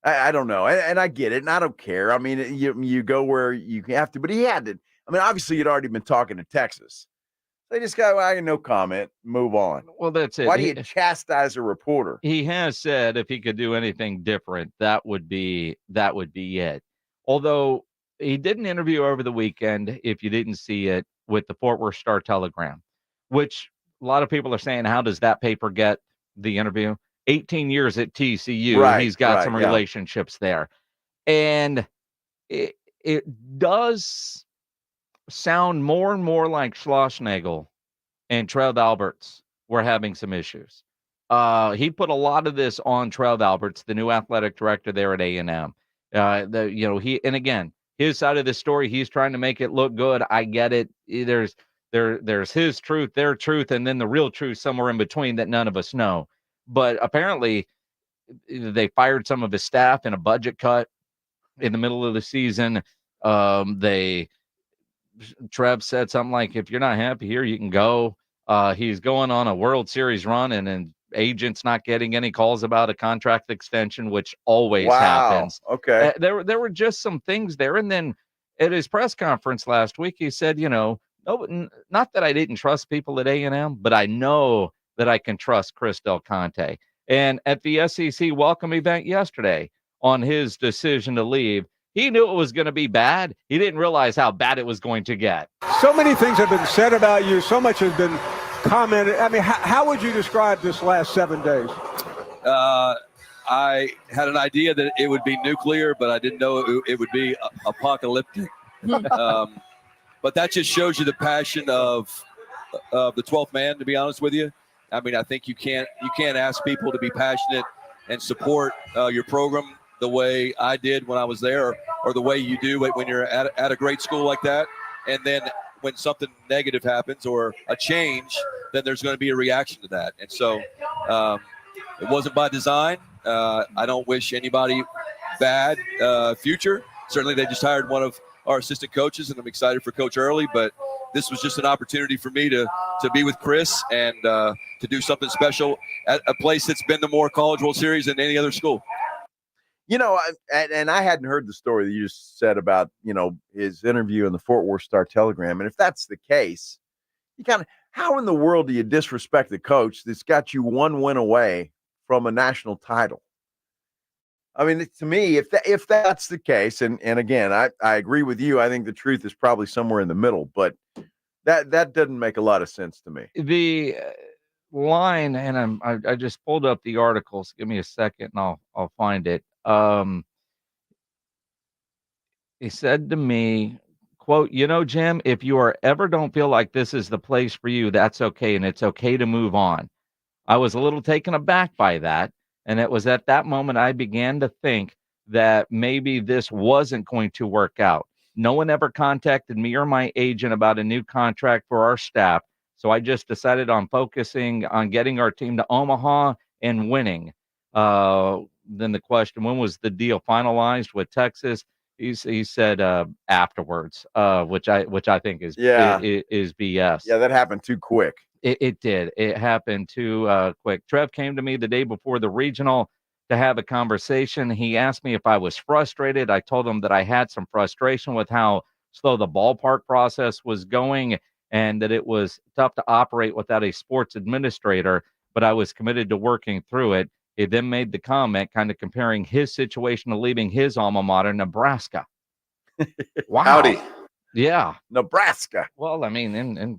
don't know, and I get it, and I don't care. I mean, you go where you have to, but he had to. I mean, obviously, you'd already been talking to Texas. They just got no comment, move on. Well, that's it. Why do you chastise a reporter? He has said if he could do anything different, that would be it. Although he did an interview over the weekend, if you didn't see it, with the Fort Worth Star-Telegram, which a lot of people are saying, how does that paper get the interview? 18 years at TCU. Right, he's got some relationships there. And it does sound more and more like Schlossnagle and Trev Alberts were having some issues. He put a lot of this on Trev Alberts, the new athletic director there at A&M. And again, his side of the story, he's trying to make it look good. I get it. There's his truth, their truth, and then the real truth somewhere in between that none of us know. But apparently they fired some of his staff in a budget cut in the middle of the season. Trev said something like, if you're not happy here, you can go. He's going on a World Series run, and agents not getting any calls about a contract extension, which always happens. Okay. There were just some things there. And then at his press conference last week, he said, no, not that I didn't trust people at A&M, but I know that I can trust Chris Del Conte. And at the SEC welcome event yesterday on his decision to leave, he knew it was going to be bad. He didn't realize how bad it was going to get. So many things have been said about you. So much has been commented. I mean, how would you describe this last 7 days? I had an idea that it would be nuclear, but I didn't know it would be apocalyptic. But that just shows you the passion of the 12th man, to be honest with you. I mean, I think you can't ask people to be passionate and support your program the way I did when I was there, or the way you do when you're at a great school like that. And then when something negative happens or a change, then there's going to be a reaction to that. And so it wasn't by design. I don't wish anybody bad future. Certainly they just hired one of our assistant coaches, and I'm excited for Coach Early, but this was just an opportunity for me to be with Chris and to do something special at a place that's been to more College World Series than any other school. And I hadn't heard the story that you just said about, his interview in the Fort Worth Star-Telegram. And if that's the case, how in the world do you disrespect the coach that's got you one win away from a national title? I mean, to me, if that's the case, and again, I agree with you. I think the truth is probably somewhere in the middle, but that doesn't make a lot of sense to me. The line, and I just pulled up the articles. Give me a second, and I'll find it. He said to me, quote, Jim, if you ever don't feel like this is the place for you, that's okay. And it's okay to move on. I was a little taken aback by that. And it was at that moment I began to think that maybe this wasn't going to work out. No one ever contacted me or my agent about a new contract for our staff. So I just decided on focusing on getting our team to Omaha and winning. Then the question, when was the deal finalized with Texas? He said afterwards, which I think is BS. Yeah, that happened too quick. It did. It happened too quick. Trev came to me the day before the regional to have a conversation. He asked me if I was frustrated. I told him that I had some frustration with how slow the ballpark process was going and that it was tough to operate without a sports administrator, but I was committed to working through it. He then made the comment kind of comparing his situation to leaving his alma mater, Nebraska. Wow. Howdy. Yeah. Nebraska. Well, I mean,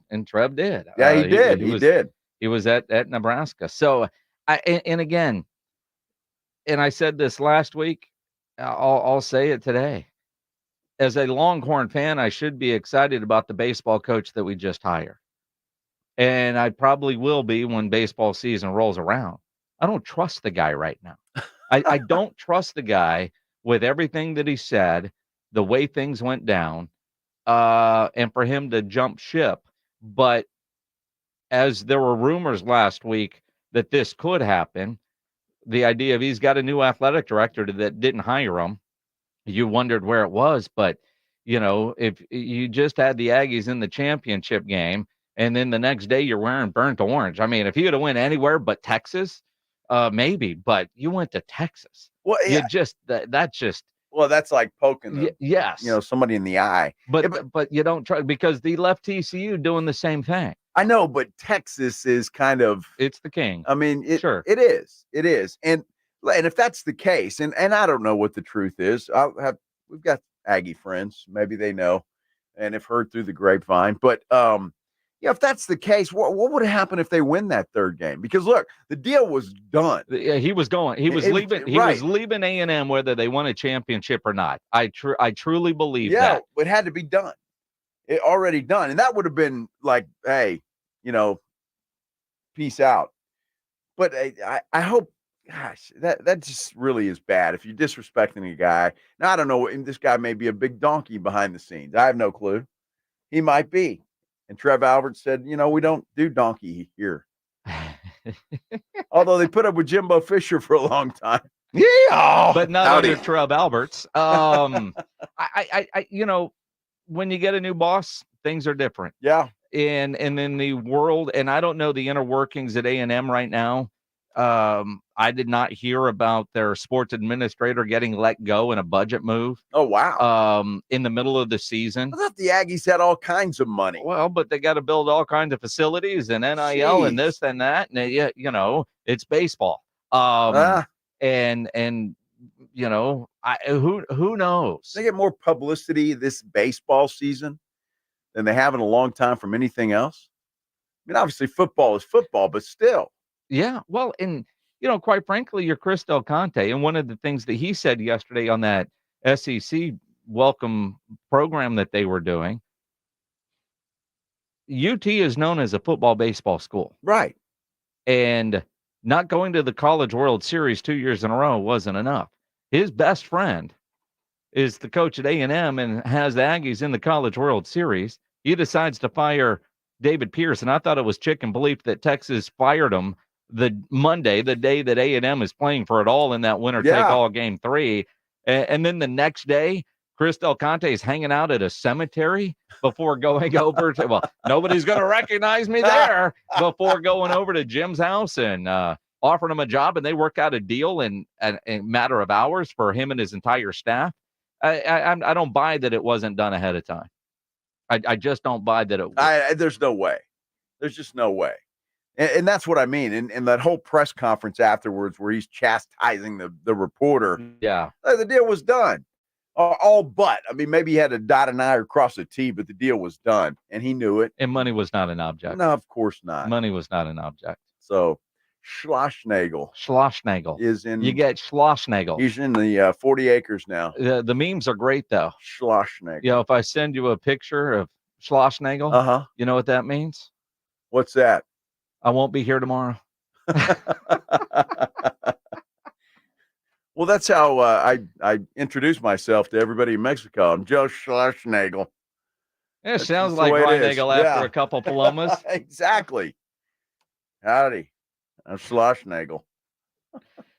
and Trev did. Yeah, he did. He did. He was at Nebraska. So, and again, and I said this last week, I'll say it today. As a Longhorn fan, I should be excited about the baseball coach that we just hired. And I probably will be when baseball season rolls around. I don't trust the guy right now. I don't trust the guy with everything that he said, the way things went down, and for him to jump ship. But as there were rumors last week that this could happen, the idea of he's got a new athletic director that didn't hire him, you wondered where it was. But, if you just had the Aggies in the championship game and then the next day you're wearing burnt orange. I mean, if you would have went anywhere but Texas, maybe, but you went to Texas. Well, yeah. That's just. Well, that's like poking yes, somebody in the eye. But you don't try because they left TCU doing the same thing. I know, but Texas is kind of it's the king. I mean, it is. And if that's the case, and I don't know what the truth is. We've got Aggie friends, maybe they know and have heard through the grapevine. But if that's the case, what would happen if they win that third game? Because look, the deal was done. Yeah, he was going. He was leaving. He was leaving A&M whether they won a championship or not. I truly believe that. Yeah, it had to be done. It already done, and that would have been like, hey, peace out. But I hope. Gosh, that just really is bad if you're disrespecting a guy. Now, I don't know. This guy may be a big donkey behind the scenes. I have no clue. He might be. And Trev Albert said, we don't do donkey here. Although they put up with Jimbo Fisher for a long time. Yeah. But not under Trev Alberts. I when you get a new boss, things are different. Yeah. And in the world, and I don't know the inner workings at A&M right now. I did not hear about their sports administrator getting let go in a budget move. Oh, wow. In the middle of the season. I thought the Aggies had all kinds of money. Well, but they got to build all kinds of facilities and NIL and this and that. And it's baseball. And who knows? They get more publicity this baseball season than they have in a long time from anything else. I mean, obviously football is football, but still. Yeah, well, and, quite frankly, you're Chris Del Conte. And one of the things that he said yesterday on that SEC welcome program that they were doing, UT is known as a football baseball school. Right. And not going to the College World Series 2 years in a row wasn't enough. His best friend is the coach at A&M and has the Aggies in the College World Series. He decides to fire David Pierce, and I thought it was chicken belief that Texas fired him the Monday, the day that A&M is playing for it all in that winner-take-all game 3. And then the next day, Chris Del Conte is hanging out at a cemetery before going over to, nobody's going to recognize me there, before going over to Jim's house and offering him a job, and they work out a deal in a matter of hours for him and his entire staff. I don't buy that it wasn't done ahead of time. I just don't buy that it. There's no way. There's just no way. And that's what I mean. And that whole press conference afterwards where he's chastising the reporter. Yeah. The deal was done. All but. I mean, maybe he had to dot an I or cross a T, but the deal was done. And he knew it. And money was not an object. No, of course not. Money was not an object. So Schlossnagle is in. You get Schlossnagle. He's in the 40 acres now. The memes are great though. Schlossnagle. You know, if I send you a picture of Schlossnagle, you know what that means? What's that? I won't be here tomorrow. Well, that's how I introduce myself to everybody in Mexico. I'm Joe Schlossnagle. It sounds like Brian Nagel after a couple palomas. Exactly. Howdy. I'm Schlossnagle.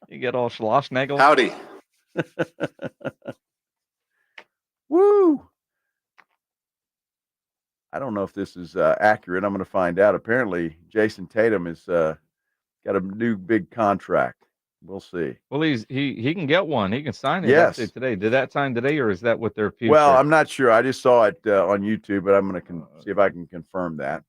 You get all Schlossnagle. Howdy. Woo. I don't know if this is accurate. I'm going to find out. Apparently, Jason Tatum has got a new big contract. We'll see. Well, he can get one. He can sign it. Yes. Today. Did that sign today, or is that what their future? Well, I'm not sure. I just saw it on YouTube, but I'm going to see if I can confirm that.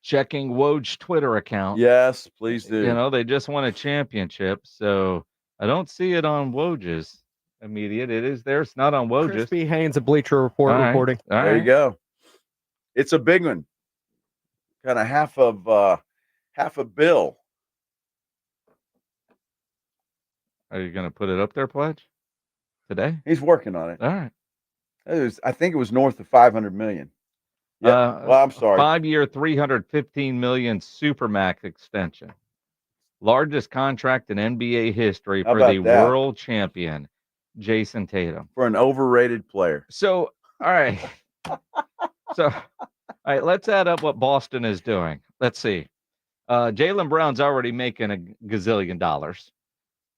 Checking Woj's Twitter account. Yes, please do. You know, they just won a championship, so I don't see it on Woj's immediate. It is there. It's not on Woj's. Crispy Haynes of Bleacher Report reporting. There you go. It's a big one. Kind of half a bill. Are you going to put it up there, Pledge? Today? He's working on it. All right. I think it was north of $500 million. Yeah. Well, I'm sorry. 5-year, $315 million Supermax extension. Largest contract in NBA history for the world champion, Jason Tatum. For an overrated player. So, all right. All right, let's add up what Boston is doing. Let's see. Jaylen Brown's already making a gazillion dollars.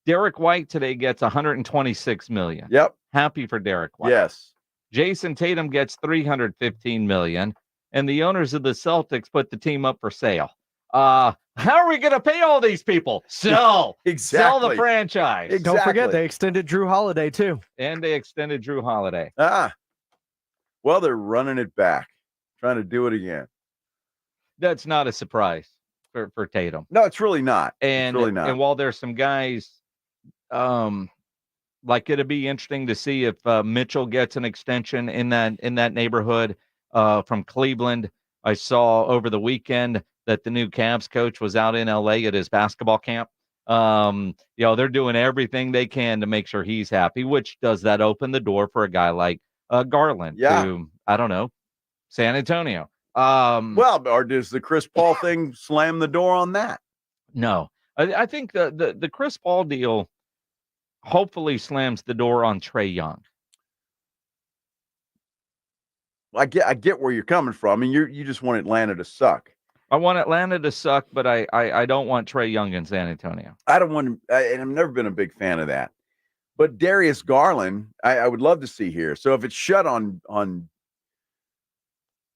Derek White today gets $126 million. Yep. Happy for Derek White. Yes. Jason Tatum gets $315 million, and the owners of the Celtics put the team up for sale. How are we going to pay all these people? Sell. Exactly. Sell the franchise. Don't forget, they extended Drew Holiday, too. And they extended Drew Holiday. Well, they're running it back, trying to do it again. That's not a surprise for Tatum. No, it's really not. And, it's really not. And while there's some guys, like it'd be interesting to see if Mitchell gets an extension in that neighborhood from Cleveland. I saw over the weekend that the new Cavs coach was out in LA at his basketball camp. They're doing everything they can to make sure he's happy, which does that open the door for a guy like Garland to, I don't know, San Antonio. Or does the Chris Paul thing slam the door on that? No, I think the Chris Paul deal hopefully slams the door on Trae Young. I get where you're coming from. I mean, you just want Atlanta to suck. I want Atlanta to suck, but I don't want Trae Young in San Antonio. I don't want him, and I've never been a big fan of that. But Darius Garland, I would love to see here. So if it's shut on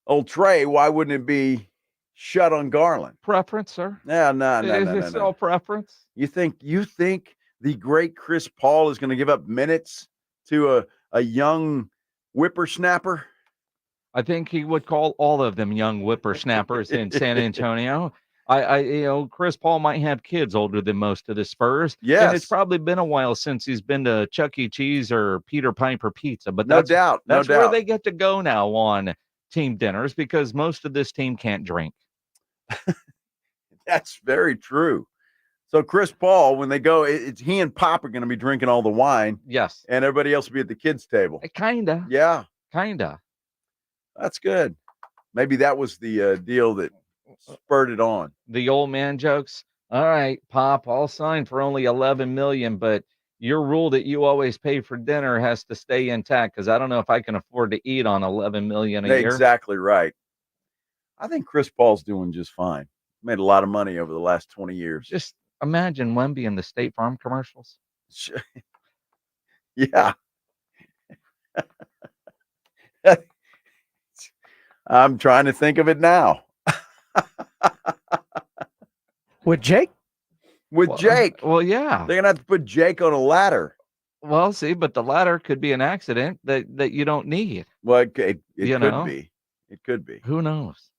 old Trae, why wouldn't it be shut on Garland? Preference, sir. No. It's all preference. You think the great Chris Paul is going to give up minutes to a young whippersnapper? I think he would call all of them young whippersnappers in San Antonio. Chris Paul might have kids older than most of the Spurs. Yes. And it's probably been a while since he's been to Chuck E. Cheese or Peter Piper Pizza. But no doubt. That's where they get to go now on team dinners because most of this team can't drink. That's very true. So Chris Paul, when they go, it's he and Pop are going to be drinking all the wine. Yes. And everybody else will be at the kids' table. Kinda. Yeah. Kinda. That's good. Maybe that was the deal that spurred it on. The old man jokes. All right, Pop, I'll sign for only $11 million, but your rule that you always pay for dinner has to stay intact because I don't know if I can afford to eat on $11 million a year. Exactly right. I think Chris Paul's doing just fine. Made a lot of money over the last 20 years. Just imagine Wemby in the State Farm commercials. Yeah. I'm trying to think of it now. With Jake? Jake. Well, yeah. They're going to have to put Jake on a ladder. Well, see, but the ladder could be an accident that you don't need. Well, it could be. It could be. Who knows?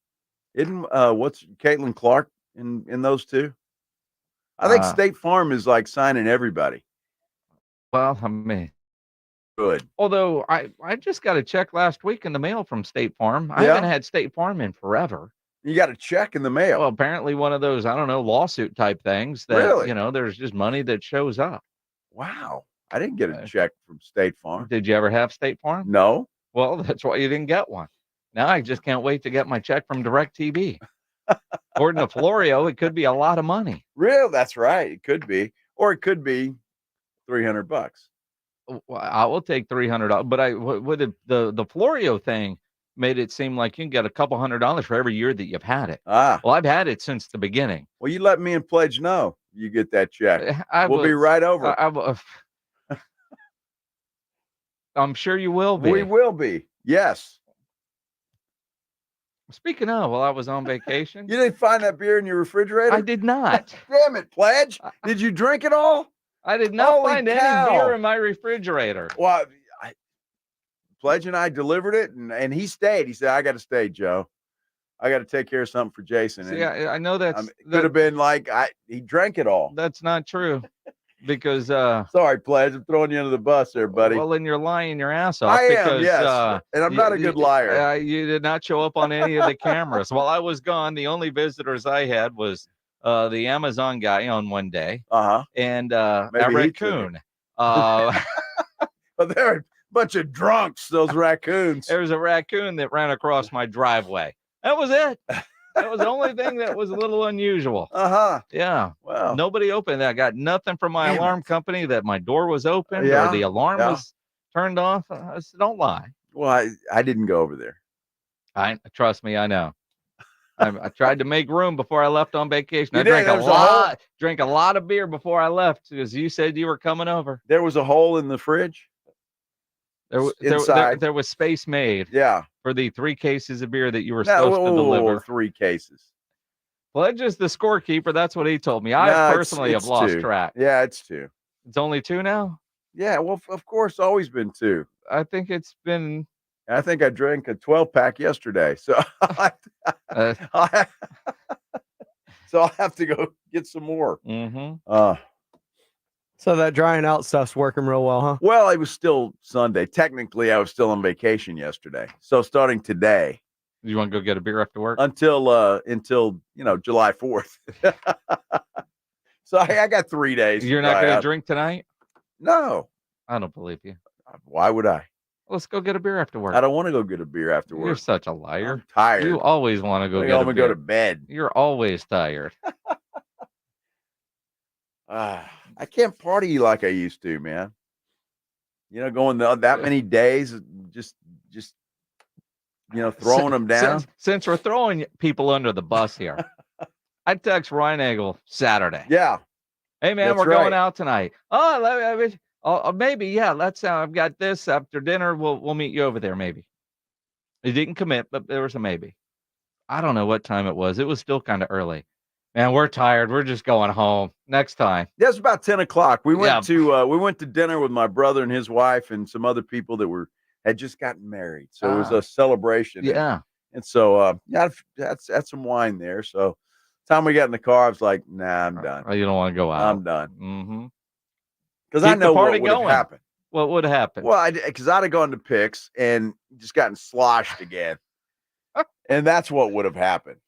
Isn't what's Caitlin Clark in those two? I think State Farm is like signing everybody. Well, I mean, good. Although I just got a check last week in the mail from State Farm. I haven't had State Farm in forever. You got a check in the mail. Well, apparently one of those, I don't know, lawsuit type things that, Really? There's just money that shows up. Wow. I didn't get a check from State Farm. Did you ever have State Farm? No. Well, that's why you didn't get one. Now I just can't wait to get my check from DirecTV. According to Florio, it could be a lot of money. Real? That's right. It could be. Or it could be $300. Well, I will take $300, but with the Florio thing made it seem like you can get a couple $100 for every year that you've had it. Ah. Well, I've had it since the beginning. Well, you let me and Pledge know you get that check. We'll be right over. I'm sure you will be. We will be. Yes. Speaking of, while I was on vacation. You didn't find that beer in your refrigerator? I did not. Damn it, Pledge. Did you drink it all? I did not Holy find cow. any beer in my refrigerator. Well, Pledge and I delivered it, and he stayed. He said, I got to stay, Joe. I got to take care of something for Jason. See, I know it could have been like he drank it all. That's not true. Because sorry, Pledge, I'm throwing you under the bus there, buddy. Well, then you're lying your ass off. I am, because, yes, and I'm not a good liar. You did not show up on any of the cameras. While I was gone, the only visitors I had was the Amazon guy on one day, and a raccoon. But they're a bunch of drunks, those raccoons. There was a raccoon that ran across my driveway. That was it. That was the only thing that was a little unusual. Yeah. Wow. Nobody opened that. I got nothing from my alarm company that my door was open or the alarm was turned off. I said, don't lie. Well, I didn't go over there. Trust me, I know. I tried to make room before I left on vacation. You I did. drank a lot of beer before I left because you said you were coming over. There was a hole in the fridge. There was space made. Yeah. For the 3 cases of beer that you were supposed to deliver. 3 cases. Pledge is the scorekeeper. That's what he told me. I personally have lost track. Yeah, it's 2. It's only 2 now? Yeah, well, of course, always been 2. I think it's been. I think I drank a 12-pack yesterday. So, so I'll have to go get some more. Mm-hmm. So that drying out stuff's working real well, huh? Well, it was still Sunday. Technically, I was still on vacation yesterday. So starting today. You want to go get a beer after work? Until July 4th. So I got 3 days. You're not going to drink tonight? No. I don't believe you. Why would I? Let's go get a beer after work. I don't want to go get a beer after work. You're such a liar. I'm tired. You always want to go get a beer. I'm go to bed. You're always tired. I can't party like I used to, man. Going that many days, just throwing them down. Since we're throwing people under the bus here, I text Ryan Egel Saturday. Yeah. Hey man, we're going out tonight. Oh, maybe yeah. Let's. I've got this after dinner. We'll meet you over there. Maybe. He didn't commit, but there was a maybe. I don't know what time it was. It was still kind of early. Man, we're tired. We're just going home. Next time. Yeah, it's about 10 o'clock. We went to dinner with my brother and his wife and some other people that had just gotten married. So it was a celebration. Yeah. And so that's some wine there. So time we got in the car, I was like, nah, I'm done. Oh, you don't want to go out. I'm done. Mm-hmm. Because I know what would have happened. What would have happened? Well, because I'd have gone to picks and just gotten sloshed again. And that's what would have happened.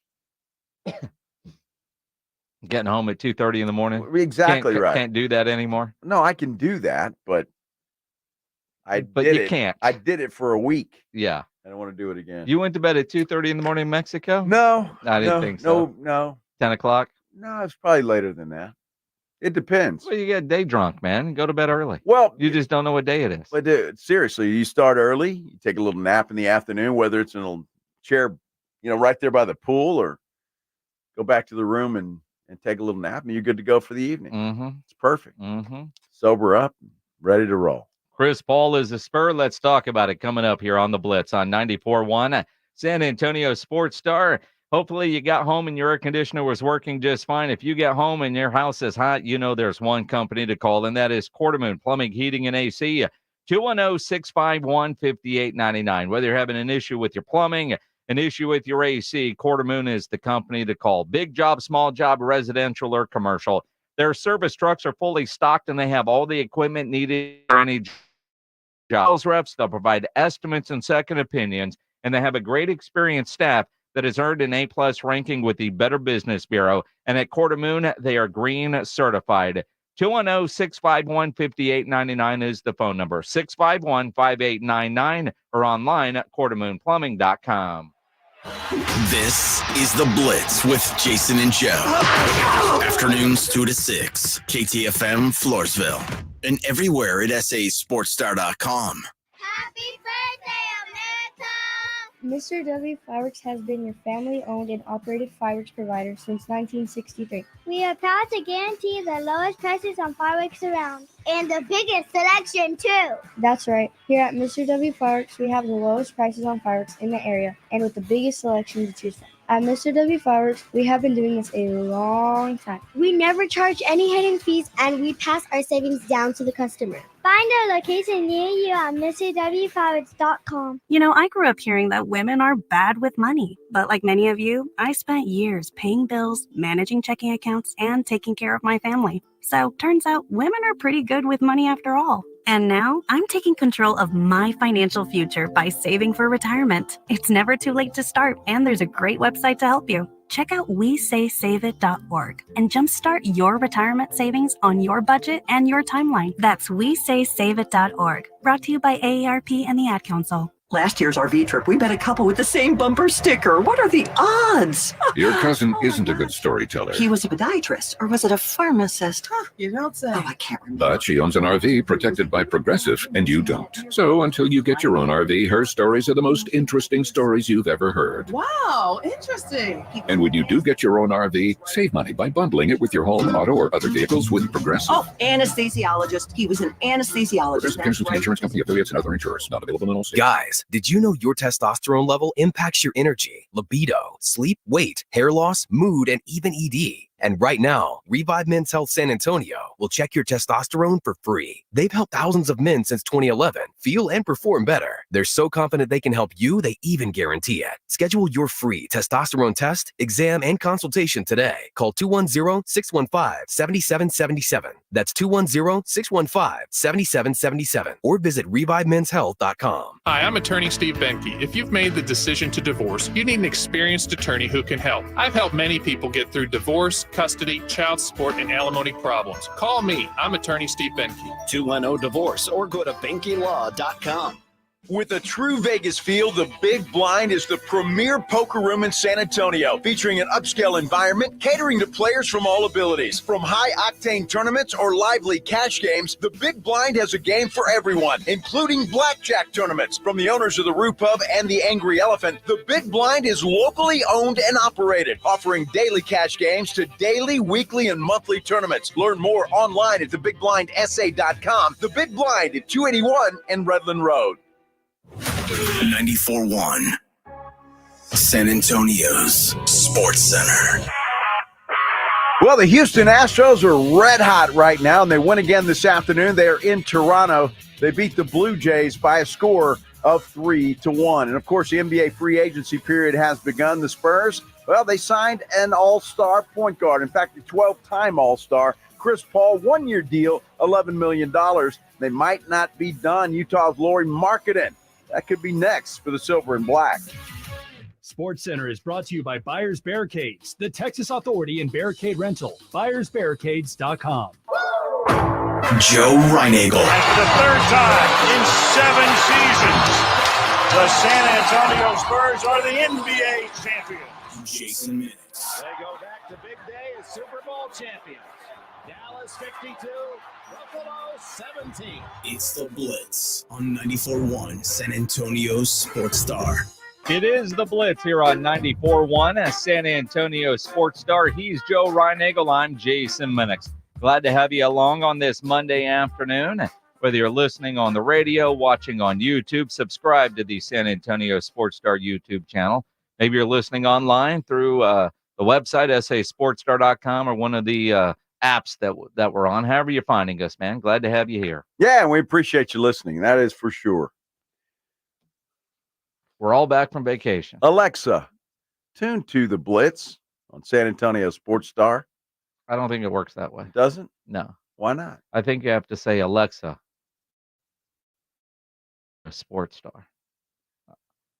Getting home at 2:30 in the morning. Exactly right. Can't do that anymore. No, I can do that, but you can't. I did it for a week. Yeah. I don't want to do it again. You went to bed at 2:30 in the morning in Mexico? No. I didn't think so. No. 10 o'clock? No, it's probably later than that. It depends. Well, you get day drunk, man. Go to bed early. Well, you just don't know what day it is. But dude, seriously, you start early, you take a little nap in the afternoon, whether it's in a chair, right there by the pool, or go back to the room and take a little nap, and you're good to go for the evening. Mm-hmm. It's perfect. Mm-hmm. Sober up, ready to roll. Chris Paul is a Spur. Let's talk about it coming up here on the Blitz on 94.1 San Antonio Sports Star. Hopefully you got home and your air conditioner was working just fine. If you get home and your house is hot, there's one company to call, and that is Quartermoon Plumbing, Heating, and AC. 210-651-5899. Whether you're having an issue with your plumbing, an issue with your AC, Quartermoon is the company to call. Big job, small job, residential or commercial. Their service trucks are fully stocked, and they have all the equipment needed for any job. Sales reps, they'll provide estimates and second opinions, and they have a great experienced staff that has earned an A-plus ranking with the Better Business Bureau. And at Quartermoon, they are green certified. 210-651-5899 is the phone number. 651-5899 or online at quartermoonplumbing.com. This is The Blitz with Jason and Joe. Afternoons 2 to 6. KTFM Floresville. And everywhere at sasportstar.com. Mr. W Fireworks has been your family-owned and operated fireworks provider since 1963. We are proud to guarantee the lowest prices on fireworks around. And the biggest selection, too. That's right. Here at Mr. W Fireworks, we have the lowest prices on fireworks in the area and with the biggest selection to choose from. At Mr. W Fireworks, we have been doing this a long time. We never charge any hidden fees, and we pass our savings down to the customer. Find our location near you at MrWFireworks.com. You know, I grew up hearing that women are bad with money. But like many of you, I spent years paying bills, managing checking accounts, and taking care of my family. So turns out women are pretty good with money after all. And now I'm taking control of my financial future by saving for retirement. It's never too late to start, and there's a great website to help you. Check out WeSaySaveIt.org and jumpstart your retirement savings on your budget and your timeline. That's WeSaySaveIt.org. Brought to you by AARP and the Ad Council. Last year's RV trip, we met a couple with the same bumper sticker. What are the odds? Your cousin isn't a good storyteller. He was a podiatrist, or was it a pharmacist? Huh, you don't say. Oh, I can't remember. But she owns an RV protected by Progressive, and you don't. So until you get your own RV, her stories are the most interesting stories you've ever heard. Wow, interesting. And when you do get your own RV, save money by bundling it with your home, auto, or other vehicles with Progressive. Oh, anesthesiologist. He was an anesthesiologist. Progressive Casualty Insurance Company affiliates and other insurers. Not available in all states. Guys, did you know your testosterone level impacts your energy, libido, sleep, weight, hair loss, mood, and even ED? And right now, Revive Men's Health San Antonio will check your testosterone for free. They've helped thousands of men since 2011 feel and perform better. They're so confident they can help you, they even guarantee it. Schedule your free testosterone test, exam, and consultation today. Call 210-615-7777. That's 210-615-7777. Or visit ReviveMen'sHealth.com. Hi, I'm attorney Steve Benke. If you've made the decision to divorce, you need an experienced attorney who can help. I've helped many people get through divorce, custody, child support, and alimony problems. Call me. I'm attorney Steve Benke. 210-DIVORCE or go to BenkeLaw.com. With a true Vegas feel, the Big Blind is the premier poker room in San Antonio, featuring an upscale environment catering to players from all abilities. From high-octane tournaments or lively cash games, the Big Blind has a game for everyone, including blackjack tournaments. From the owners of the Roo Pub and the Angry Elephant, the Big Blind is locally owned and operated, offering daily cash games to daily, weekly, and monthly tournaments. Learn more online at thebigblindsa.com. The Big Blind at 281 and Redland Road. 94.1 San Antonio's Sports Center. Well, the Houston Astros are red hot right now, and they win again this afternoon. They are in Toronto. They beat the Blue Jays by a score of 3-1. And, of course, the NBA free agency period has begun. The Spurs, well, they signed an all-star point guard. In fact, a 12-time all-star. Chris Paul, one-year deal, $11 million. They might not be done. Utah's Lauri Markkanen. That could be next for the Silver and Black. Sports Center is brought to you by Buyers Barricades, the Texas Authority in Barricade Rental. BuyersBarricades.com. Joe Reinagel. That's the third time in 7 seasons the San Antonio Spurs are the NBA champions. Jason Minutes. They go back to big day as Super Bowl champions. Dallas 52, Buffalo 17. It's the Blitz on 94.1 San Antonio's Sports Star. It is the Blitz here on 94.1 as San Antonio Sports Star. He's Joe Reinagel. I'm Jason Minix. Glad to have you along on this Monday afternoon. Whether you're listening on the radio, watching on YouTube, subscribe to the San Antonio Sports Star YouTube channel. Maybe you're listening online through the website, sasportstar.com, or one of the apps that we're on. However you're finding us, man. Glad to have you here. Yeah, and we appreciate you listening. That is for sure. We're all back from vacation. Alexa, tune to the Blitz on San Antonio Sports Star. I don't think it works that way. Doesn't? No. Why not? I think you have to say, Alexa, a Sports Star.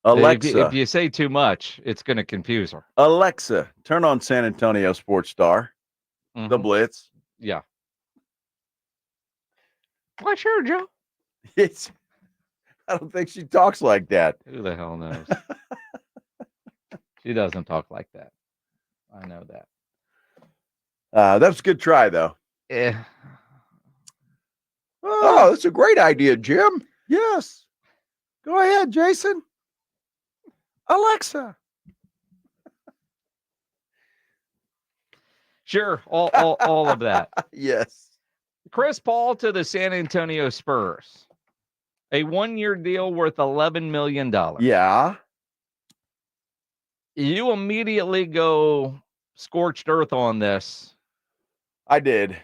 Alexa. If you say too much, it's going to confuse her. Alexa, turn on San Antonio Sports Star, the Blitz. Yeah. Well, sure, Joe. I don't think she talks like that. Who the hell knows? She doesn't talk like that. I know that. That's a good try, though. Yeah. Oh, that's a great idea, Jim. Yes. Go ahead, Jason. Alexa. Sure, all of that. Yes. Chris Paul to the San Antonio Spurs. A 1-year deal worth $11 million. Yeah. You immediately go scorched earth on this. I did.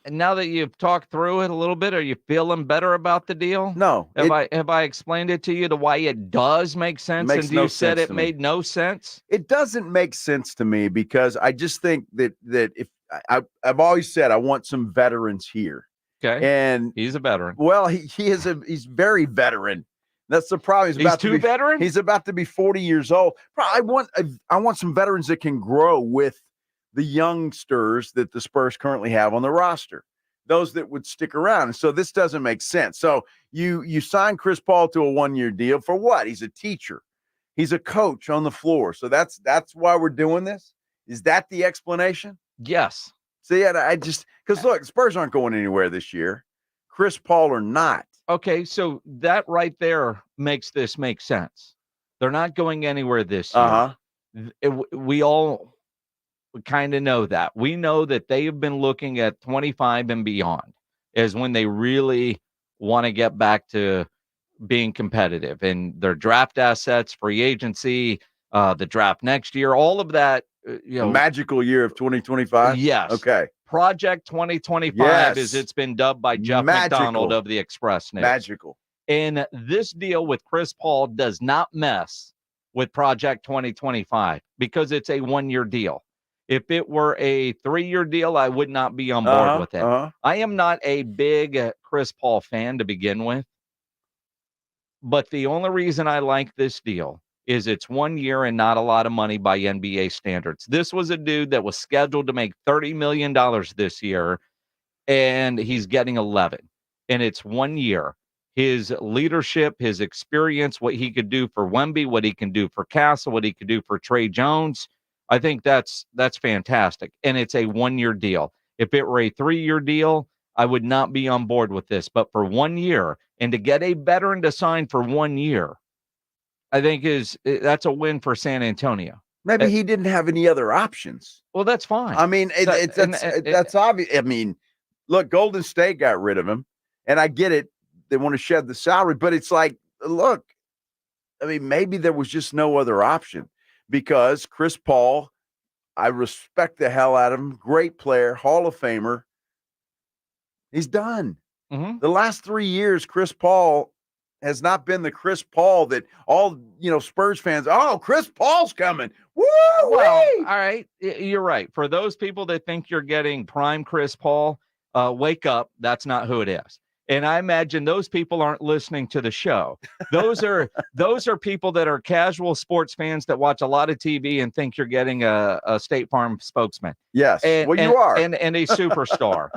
And now that you've talked through it a little bit, are you feeling better about the deal? No. Have I explained it to you to why it does make sense? Makes And no you said sense it to me. made no sense? It doesn't make sense to me because I just think that if I've always said I want some veterans here. Okay. And he's a veteran. Well, he's very veteran. That's the problem. He's too veteran? He's about to be 40 years old. I want some veterans that can grow with the youngsters that the Spurs currently have on the roster. Those that would stick around. And so this doesn't make sense. So you sign Chris Paul to a 1-year deal for what? He's a teacher. He's a coach on the floor. So that's why we're doing this. Is that the explanation? Yes. See, I just because look, Spurs aren't going anywhere this year. Chris Paul or not. Okay, so that right there makes this make sense. They're not going anywhere this year. We all kind of know that. We know that they have been looking at 25 and beyond as when they really want to get back to being competitive. And their draft assets, free agency, the draft next year, all of that. The magical year of 2025? Yes. Okay. Project 2025, Yes. as it's been dubbed by Jeff Magical. McDonald of the Express News. Magical. And this deal with Chris Paul does not mess with Project 2025 because it's a 1-year deal. If it were a 3-year deal, I would not be on board with it. I am not a big Chris Paul fan to begin with. But the only reason I like this deal is it's 1 year and not a lot of money by NBA standards. This was a dude that was scheduled to make $30 million this year, and he's getting 11. And it's 1 year. His leadership, his experience, what he could do for Wemby, what he can do for Castle, what he could do for Trey Jones, I think that's fantastic. And it's a 1-year deal. If it were a 3-year deal, I would not be on board with this. But for 1 year, and to get a veteran to sign for 1 year, I think that's a win for San Antonio. Maybe he didn't have any other options. Well, that's fine. I mean, that's obvious. I mean, look, Golden State got rid of him, and I get it. They want to shed the salary, but it's like, look, I mean, maybe there was just no other option because Chris Paul, I respect the hell out of him. Great player, Hall of Famer. He's done. The last 3 years, Chris Paul has not been the Chris Paul that all, Spurs fans, Chris Paul's coming. Woo! Well, all right. You're right. For those people that think you're getting prime Chris Paul, wake up. That's not who it is. And I imagine those people aren't listening to the show. Those are people that are casual sports fans that watch a lot of TV and think you're getting a State Farm spokesman. Yes. You are. And a superstar.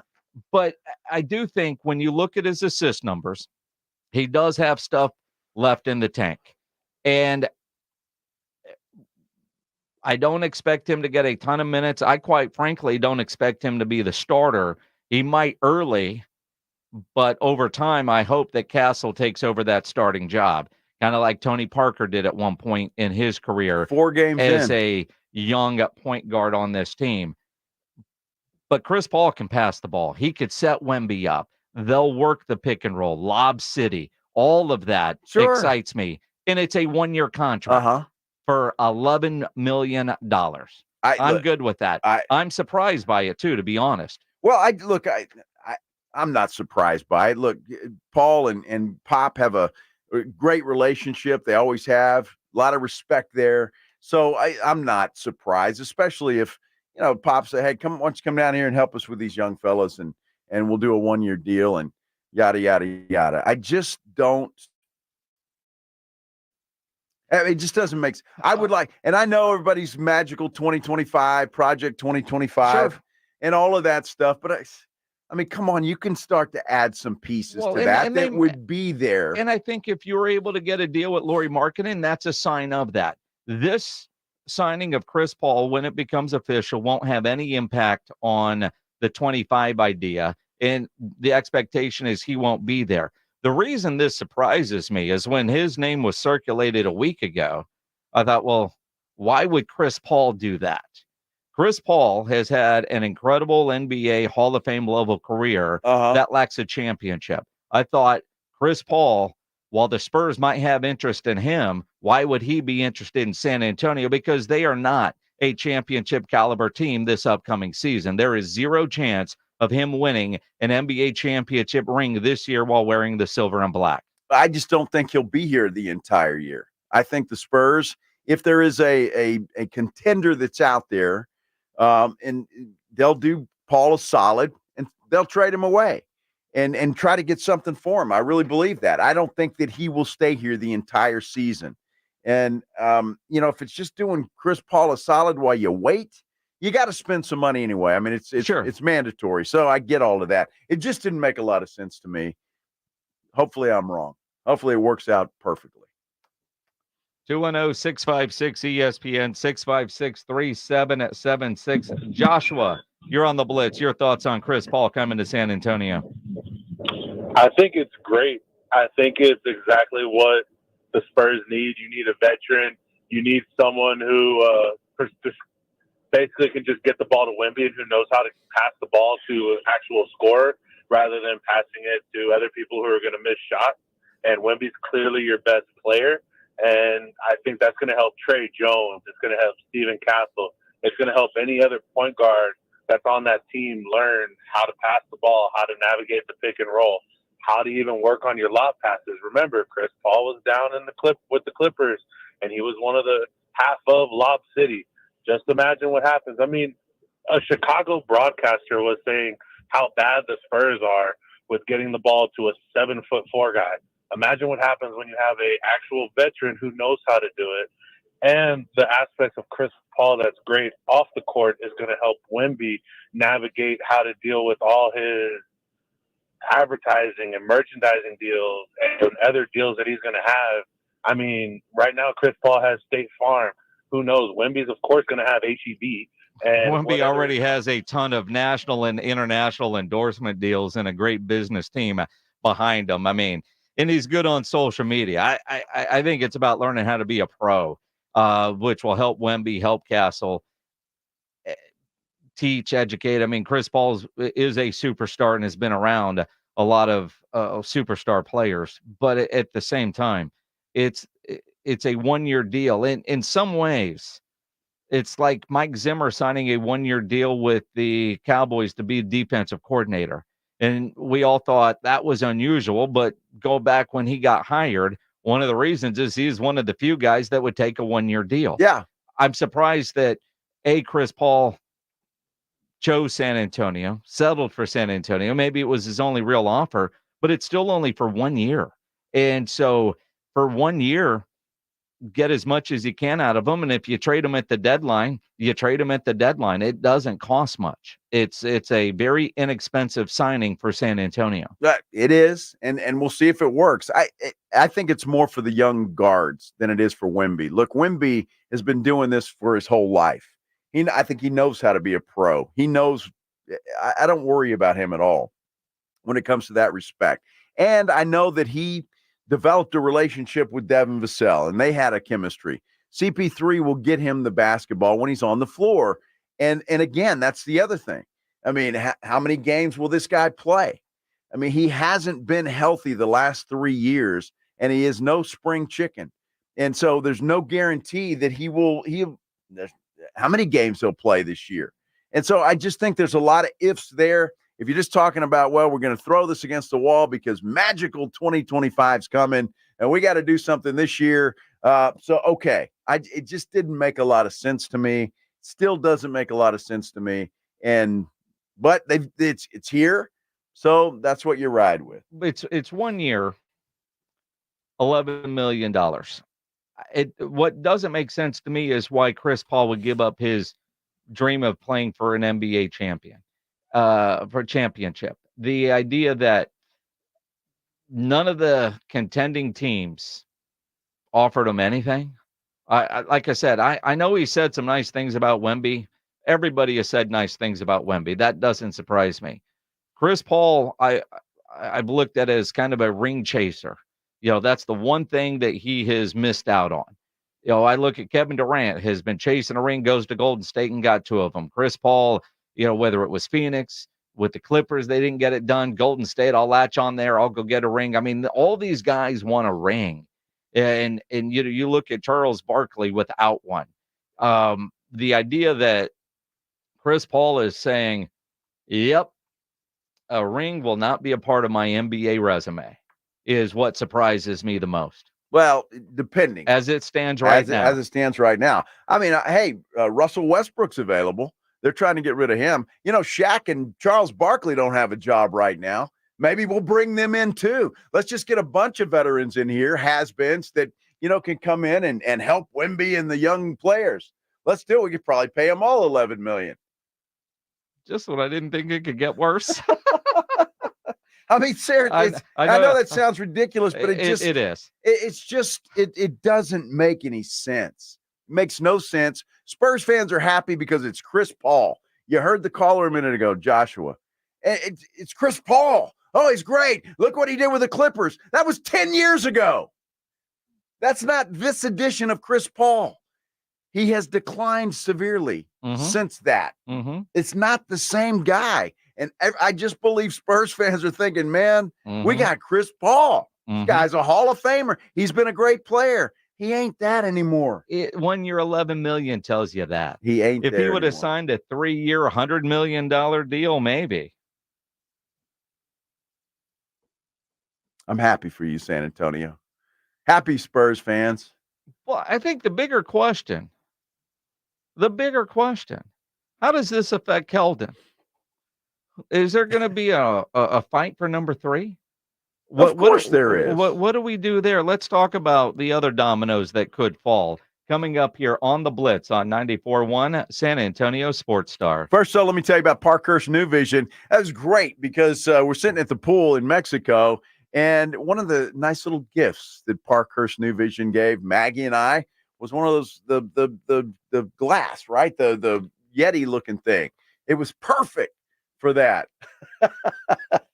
But I do think when you look at his assist numbers, he does have stuff left in the tank. And I don't expect him to get a ton of minutes. I quite frankly don't expect him to be the starter. He might early, but over time, I hope that Castle takes over that starting job, kind of like Tony Parker did at one point in his career. 4 games as in. a young point guard on this team. But Chris Paul can pass the ball. He could set Wemby up. They'll work the pick and roll, Lob City. All of that excites me. And it's a 1-year contract for $11 million. I'm good with that. I'm surprised by it, too, to be honest. Well, I'm not surprised by it. Look, Paul and Pop have a great relationship. They always have. A lot of respect there. So I'm not surprised, especially if, Pop said, hey, why don't you come down here and help us with these young fellas and we'll do a 1-year deal and yada, yada, yada. I just don't It just doesn't make sense. I would like, and I know everybody's magical 2025, Project 2025, and all of that stuff, but I mean, come on, you can start to add some pieces to that would be there. And I think if you were able to get a deal with Lauri Markkanen, that's a sign of that. This signing of Chris Paul, when it becomes official, won't have any impact on the 25 idea, and the expectation is he won't be there. The reason this surprises me is when his name was circulated a week ago, I thought, well, why would Chris Paul do that? Chris Paul has had an incredible NBA Hall of Fame level career that lacks a championship. I thought Chris Paul, while the Spurs might have interest in him, why would he be interested in San Antonio? Because they are not a championship caliber team this upcoming season. There is zero chance of him winning an NBA championship ring this year while wearing the silver and black. I just don't think he'll be here the entire year. I think the Spurs, if there is a contender that's out there, and they'll do Paul a solid and they'll trade him away and try to get something for him. I really believe that. I don't think that he will stay here the entire season. And, if it's just doing Chris Paul a solid while you wait, you got to spend some money anyway. I mean, it's mandatory. So I get all of that. It just didn't make a lot of sense to me. Hopefully I'm wrong. Hopefully it works out perfectly. 210-656-ESPN, 656-3776. Joshua, you're on the Blitz. Your thoughts on Chris Paul coming to San Antonio? I think it's great. I think it's exactly what the Spurs need. You need a veteran. You need someone who basically can just get the ball to Wemby and who knows how to pass the ball to an actual scorer rather than passing it to other people who are going to miss shots. And Wemby's clearly your best player. And I think that's going to help Trey Jones. It's going to help Stephone Castle. It's going to help any other point guard that's on that team learn how to pass the ball, how to navigate the pick and roll, how to even work on your lob passes. Remember, Chris Paul was down in the with the Clippers, and he was one of the half of Lob City. Just imagine what happens. I mean, a Chicago broadcaster was saying how bad the Spurs are with getting the ball to a 7'4" guy. Imagine what happens when you have a actual veteran who knows how to do it. And the aspects of Chris Paul that's great off the court is going to help Wemby navigate how to deal with all his advertising and merchandising deals and other deals that he's going to have. I mean, right now, Chris Paul has State Farm. Who knows? Wemby's, of course, going to have HEB. And Wemby already has a ton of national and international endorsement deals and a great business team behind him. I mean, and he's good on social media. I think it's about learning how to be a pro, which will help Wemby, help Castle, teach, educate. I mean, Chris Paul is a superstar and has been around a lot of superstar players, but at the same time, it's a one-year deal. In some ways, it's like Mike Zimmer signing a one-year deal with the Cowboys to be defensive coordinator. And we all thought that was unusual, but go back when he got hired, one of the reasons is he's one of the few guys that would take a one-year deal. Yeah. I'm surprised that Chris Paul chose San Antonio, settled for San Antonio. Maybe it was his only real offer, but it's still only for 1 year. And so for 1 year, get as much as you can out of them. And if you trade them at the deadline, you trade them at the deadline. It doesn't cost much. It's a very inexpensive signing for San Antonio. It is. And we'll see if it works. I think it's more for the young guards than it is for Wemby. Look, Wemby has been doing this for his whole life. I think he knows how to be a pro. He knows. I don't worry about him at all when it comes to that respect. And I know that he developed a relationship with Devin Vassell, and they had a chemistry. CP3 will get him the basketball when he's on the floor. And again, that's the other thing. I mean, how many games will this guy play? I mean, he hasn't been healthy the last 3 years, and he is no spring chicken. And so there's no guarantee that how many games he'll play this year. And so I just think there's a lot of ifs there. If you're just talking about, well, we're going to throw this against the wall because magical 2025 is coming and we got to do something this year. Okay. It just didn't make a lot of sense to me. Still doesn't make a lot of sense to me. But it's here. So that's what you ride with. It's 1 year, $11 million. What doesn't make sense to me is why Chris Paul would give up his dream of playing for an NBA champion, for championship. The idea that none of the contending teams offered him anything. Like I said, I know he said some nice things about Wemby. Everybody has said nice things about Wemby. That doesn't surprise me. Chris Paul, I've looked at as kind of a ring chaser. That's the one thing that he has missed out on. I look at Kevin Durant has been chasing a ring, goes to Golden State and got 2 of them. Chris Paul, whether it was Phoenix, with the Clippers, they didn't get it done. Golden State, I'll latch on there. I'll go get a ring. I mean, all these guys want a ring. And you look at Charles Barkley without one. The idea that Chris Paul is saying, yep, a ring will not be a part of my NBA resume is what surprises me the most. Well, depending. As it stands right now. As it stands right now. I mean, hey, Russell Westbrook's available. They're trying to get rid of him. Shaq and Charles Barkley don't have a job right now. Maybe we'll bring them in too. Let's just get a bunch of veterans in here, has-beens that, can come in and help Wemby and the young players. Let's do it. We could probably pay them all $11 million. Just when I didn't think it could get worse. I mean, seriously, I know that sounds ridiculous, but it is. It doesn't make any sense. It makes no sense. Spurs fans are happy because it's Chris Paul. You heard the caller a minute ago, Joshua. It's Chris Paul. Oh, he's great. Look what he did with the Clippers. That was 10 years ago. That's not this edition of Chris Paul. He has declined severely since that. It's not the same guy. And I just believe Spurs fans are thinking, man, we got Chris Paul. This guy's a Hall of Famer. He's been a great player. He ain't that anymore. 1 year, $11 million tells you that. He ain't. If he would have signed a 3-year, $100 million deal, maybe. I'm happy for you, San Antonio. Happy Spurs fans. Well, I think the bigger question, how does this affect Keldon? Is there going to be a fight for number 3? Of course there is. What do we do there? Let's talk about the other dominoes that could fall. Coming up here on the Blitz on 94.1 San Antonio Sports Star. First, let me tell you about Parkhurst New Vision. That was great because we're sitting at the pool in Mexico, and one of the nice little gifts that Parkhurst New Vision gave Maggie and I was one of those the glass, right? The Yeti looking thing. It was perfect for that.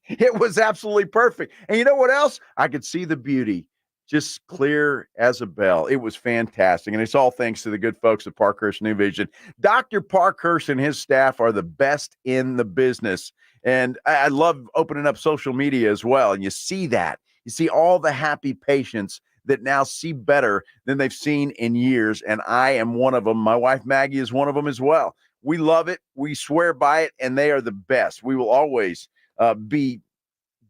It was absolutely perfect. And you know what else? I could see the beauty just clear as a bell. It was fantastic. And it's all thanks to the good folks at Parkhurst New Vision. Dr. Parkhurst and his staff are the best in the business. And I love opening up social media as well. And you see that. You see all the happy patients that now see better than they've seen in years. And I am one of them. My wife, Maggie, is one of them as well. We love it. We swear by it. And they are the best. We will always be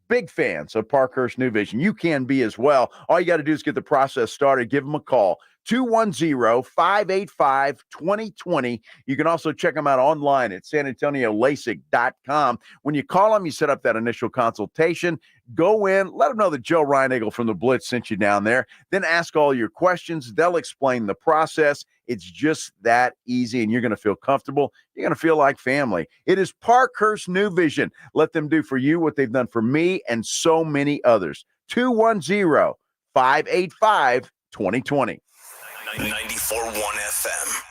big fans of Parkhurst New Vision. You can be as well. All you got to do is get the process started. Give them a call. 210-585-2020. You can also check them out online at sanantoniolasik.com. When you call them, you set up that initial consultation. Go in, let them know that Joe Reinigle from the Blitz sent you down there. Then ask all your questions. They'll explain the process. It's just that easy, and you're going to feel comfortable. You're going to feel like family. It is Parkhurst New Vision. Let them do for you what they've done for me and so many others. 210-585-2020. 94.1 FM.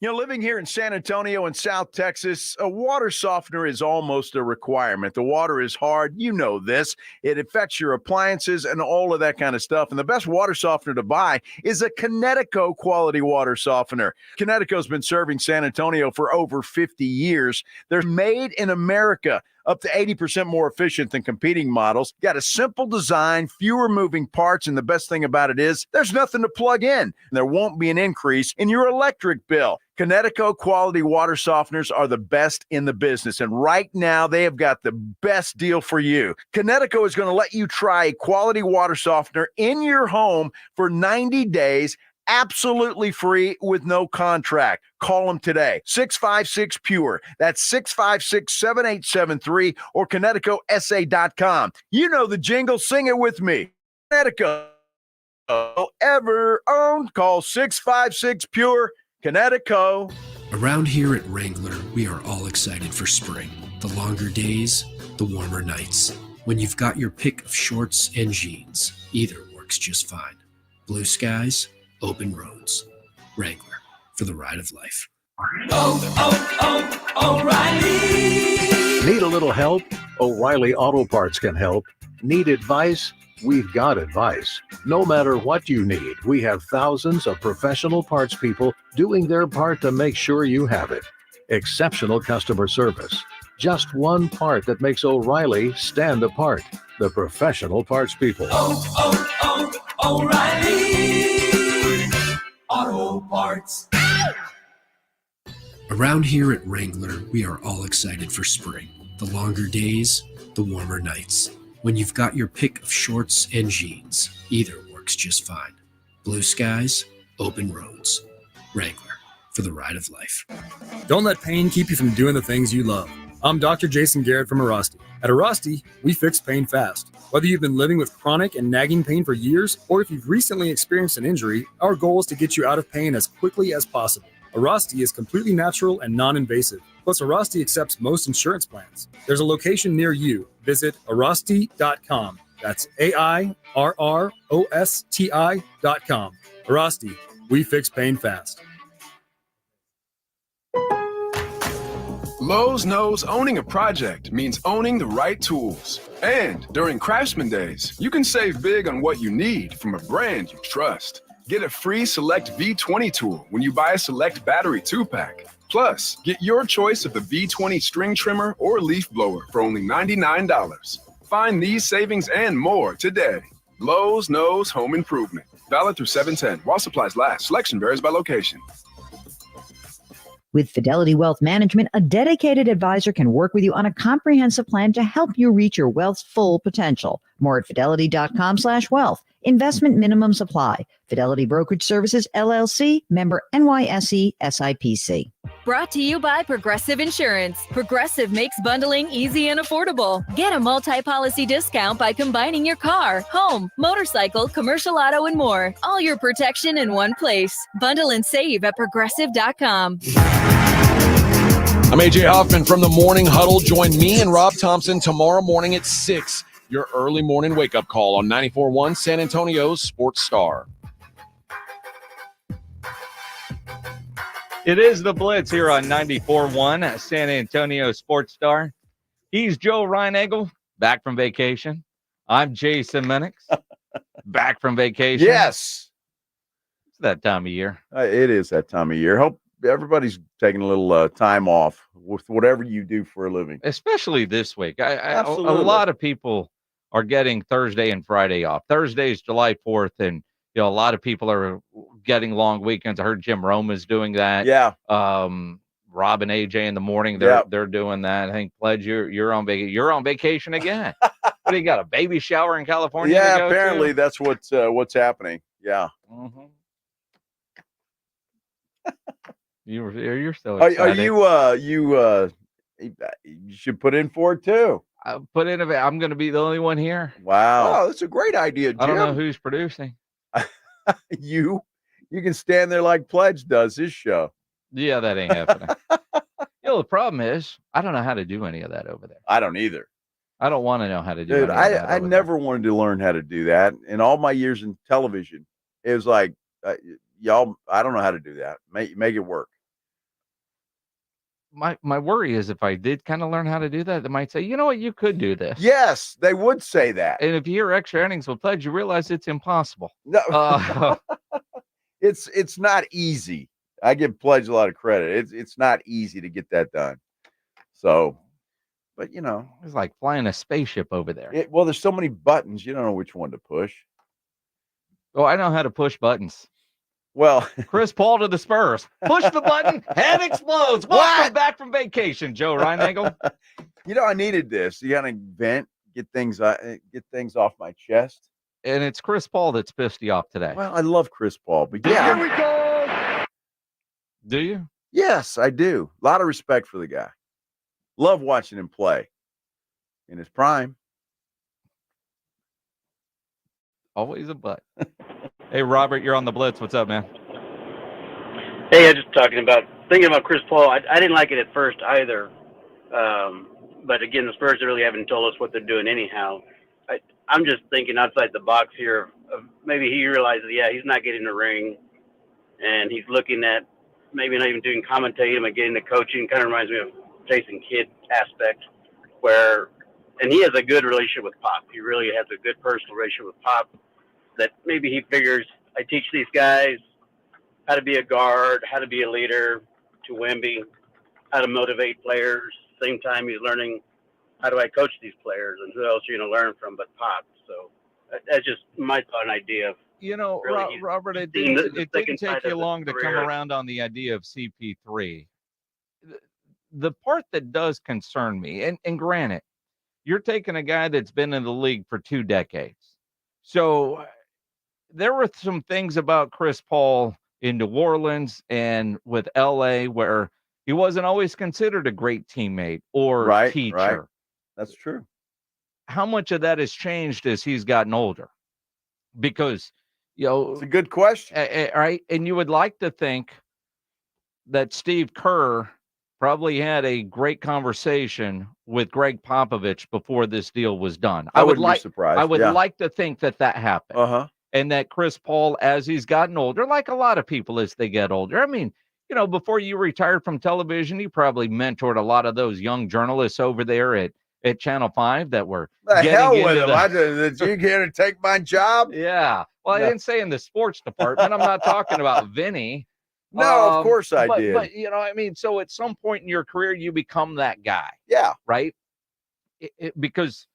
Living here in San Antonio in South Texas, a water softener is almost a requirement. The water is hard. You know this. It affects your appliances and all of that kind of stuff. And the best water softener to buy is a Connecticut quality water softener. Connecticut's been serving San Antonio for over 50 years. They're made in America. Up to 80% more efficient than competing models. Got a simple design, fewer moving parts, and the best thing about it is there's nothing to plug in. There won't be an increase in your electric bill. Connecticut quality water softeners are the best in the business, and right now they have got the best deal for you. Connecticut is going to let you try a quality water softener in your home for 90 days, absolutely free with no contract. Call them today. 656-PURE. That's 656-7873 or ConnecticutSA.com. You know the jingle. Sing it with me. Connecticut. ever owned. Call 656 Pure Connecticut. Around here at Wrangler, we are all excited for spring. The longer days, the warmer nights. When you've got your pick of shorts and jeans, either works just fine. Blue skies, open roads. Wrangler, for the ride of life. O'Reilly. Need a little help? O'Reilly Auto Parts can help. Need advice? We've got advice. No matter what you need, we have thousands of professional parts people doing their part to make sure you have it. Exceptional customer service. Just one part that makes O'Reilly stand apart. The professional parts people. O'Reilly Auto Parts. Around here at Wrangler, we are all excited for spring. The longer days, the warmer nights. When you've got your pick of shorts and jeans, either works just fine. Blue skies, open roads. Wrangler, for the ride of life. Don't let pain keep you from doing the things you love. I'm Dr. Jason Garrett from Arasti. At Arasti, we fix pain fast. Whether you've been living with chronic and nagging pain for years, or if you've recently experienced an injury, our goal is to get you out of pain as quickly as possible. Arasti is completely natural and non-invasive. Plus, Arasti accepts most insurance plans. There's a location near you. Visit Arasti.com. That's AIRROSTI.com. Arasti, we fix pain fast. Lowe's knows owning a project means owning the right tools. And during Craftsman Days, you can save big on what you need from a brand you trust. Get a free Select V20 tool when you buy a Select Battery 2-pack. Plus, get your choice of the V20 string trimmer or leaf blower for only $99. Find these savings and more today. Lowe's knows home improvement. Valid through 7/10 while supplies last. Selection varies by location. With Fidelity Wealth Management, a dedicated advisor can work with you on a comprehensive plan to help you reach your wealth's full potential. More at fidelity.com/wealth. Investment minimum supply. Fidelity Brokerage Services, LLC, member NYSE SIPC. Brought to you by Progressive Insurance. Progressive makes bundling easy and affordable. Get a multi-policy discount by combining your car, home, motorcycle, commercial auto, and more. All your protection in one place. Bundle and save at progressive.com. I'm AJ Hoffman from the Morning Huddle. Join me and Rob Thompson tomorrow morning at 6. Your early morning wake-up call on 94.1 San Antonio's Sports Star. It is the Blitz here on 94.1 San Antonio Sports Star. He's Joe Reinagel, back from vacation. I'm Jason Minix, back from vacation. Yes. It's that time of year. It is that time of year. Hope everybody's taking a little time off with whatever you do for a living. Especially this week. A Absolutely. lot of people are getting Thursday and Friday off. Thursday is July 4th, and a lot of people are getting long weekends. I heard Jim Rome is doing that. Yeah. Rob and AJ in the morning, they're doing that. I think Pledge, you're on vacation. You're on vacation again. What do you got? A baby shower in California? Yeah, to go apparently to? that's what's happening. Yeah. Mm-hmm. You're so Are excited. you should put in for it too. I'm going to be the only one here. Wow. Oh, that's a great idea, Jim. I don't know who's producing. You can stand there like Pledge does his show. Yeah, that ain't happening. The problem is I don't know how to do any of that over there. I don't either. I don't want to know how to do Dude, any of that I over never wanted to learn how to do that. In all my years in television, it was like, y'all, I don't know how to do that. Make it work. My worry is if I did kind of learn how to do that, they might say, you know what, you could do this. Yes, they would say that. And if you hear extra innings with Pledge, you realize it's impossible. No, it's not easy. I give Pledge a lot of credit. It's not easy to get that done. So, but it's like flying a spaceship over there. Well, there's so many buttons, you don't know which one to push. Oh, I know how to push buttons. Well, Chris Paul to the Spurs. Push the button, head explodes. Welcome back from vacation, Joe Reinagel. I needed this. You got to vent, get things off my chest. And it's Chris Paul that's pissed you off today. Well, I love Chris Paul, but yeah. Here we go. Do you? Yes, I do. A lot of respect for the guy. Love watching him play in his prime. Always a but. Hey, Robert, you're on the Blitz. What's up, man? Hey, I was just thinking about Chris Paul. I didn't like it at first either. But again, the Spurs really haven't told us what they're doing anyhow. I'm just thinking outside the box here. Maybe he realizes, he's not getting the ring, and he's looking at maybe not even doing commentating, but getting the coaching. Kind of reminds me of Jason Kidd aspect, and he has a good relationship with Pop. He really has a good personal relationship with Pop. That maybe he figures, I teach these guys how to be a guard, how to be a leader to Wemby, how to motivate players. Same time he's learning, how do I coach these players, and who else are you going to learn from but Pop? So that's just my thought and idea of, really, Robert, it didn't take you long to come around on the idea of CP3. The part that does concern me, and granted, you're taking a guy that's been in the league for 2 decades. So there were some things about Chris Paul in New Orleans and with LA where he wasn't always considered a great teammate or teacher. Right. That's true. How much of that has changed as he's gotten older? Because, it's a good question. Right. And you would like to think that Steve Kerr probably had a great conversation with Greg Popovich before this deal was done. I wouldn't be surprised. I would like to think that happened. Uh-huh. And that Chris Paul, as he's gotten older, like a lot of people as they get older. I mean, before you retired from television, you probably mentored a lot of those young journalists over there at Channel 5 that were the hell with them. Did you here to take my job? Yeah. Well, I didn't say in the sports department. I'm not talking about Vinny. No, of course I did. But so at some point in your career, you become that guy. Yeah. Right? Because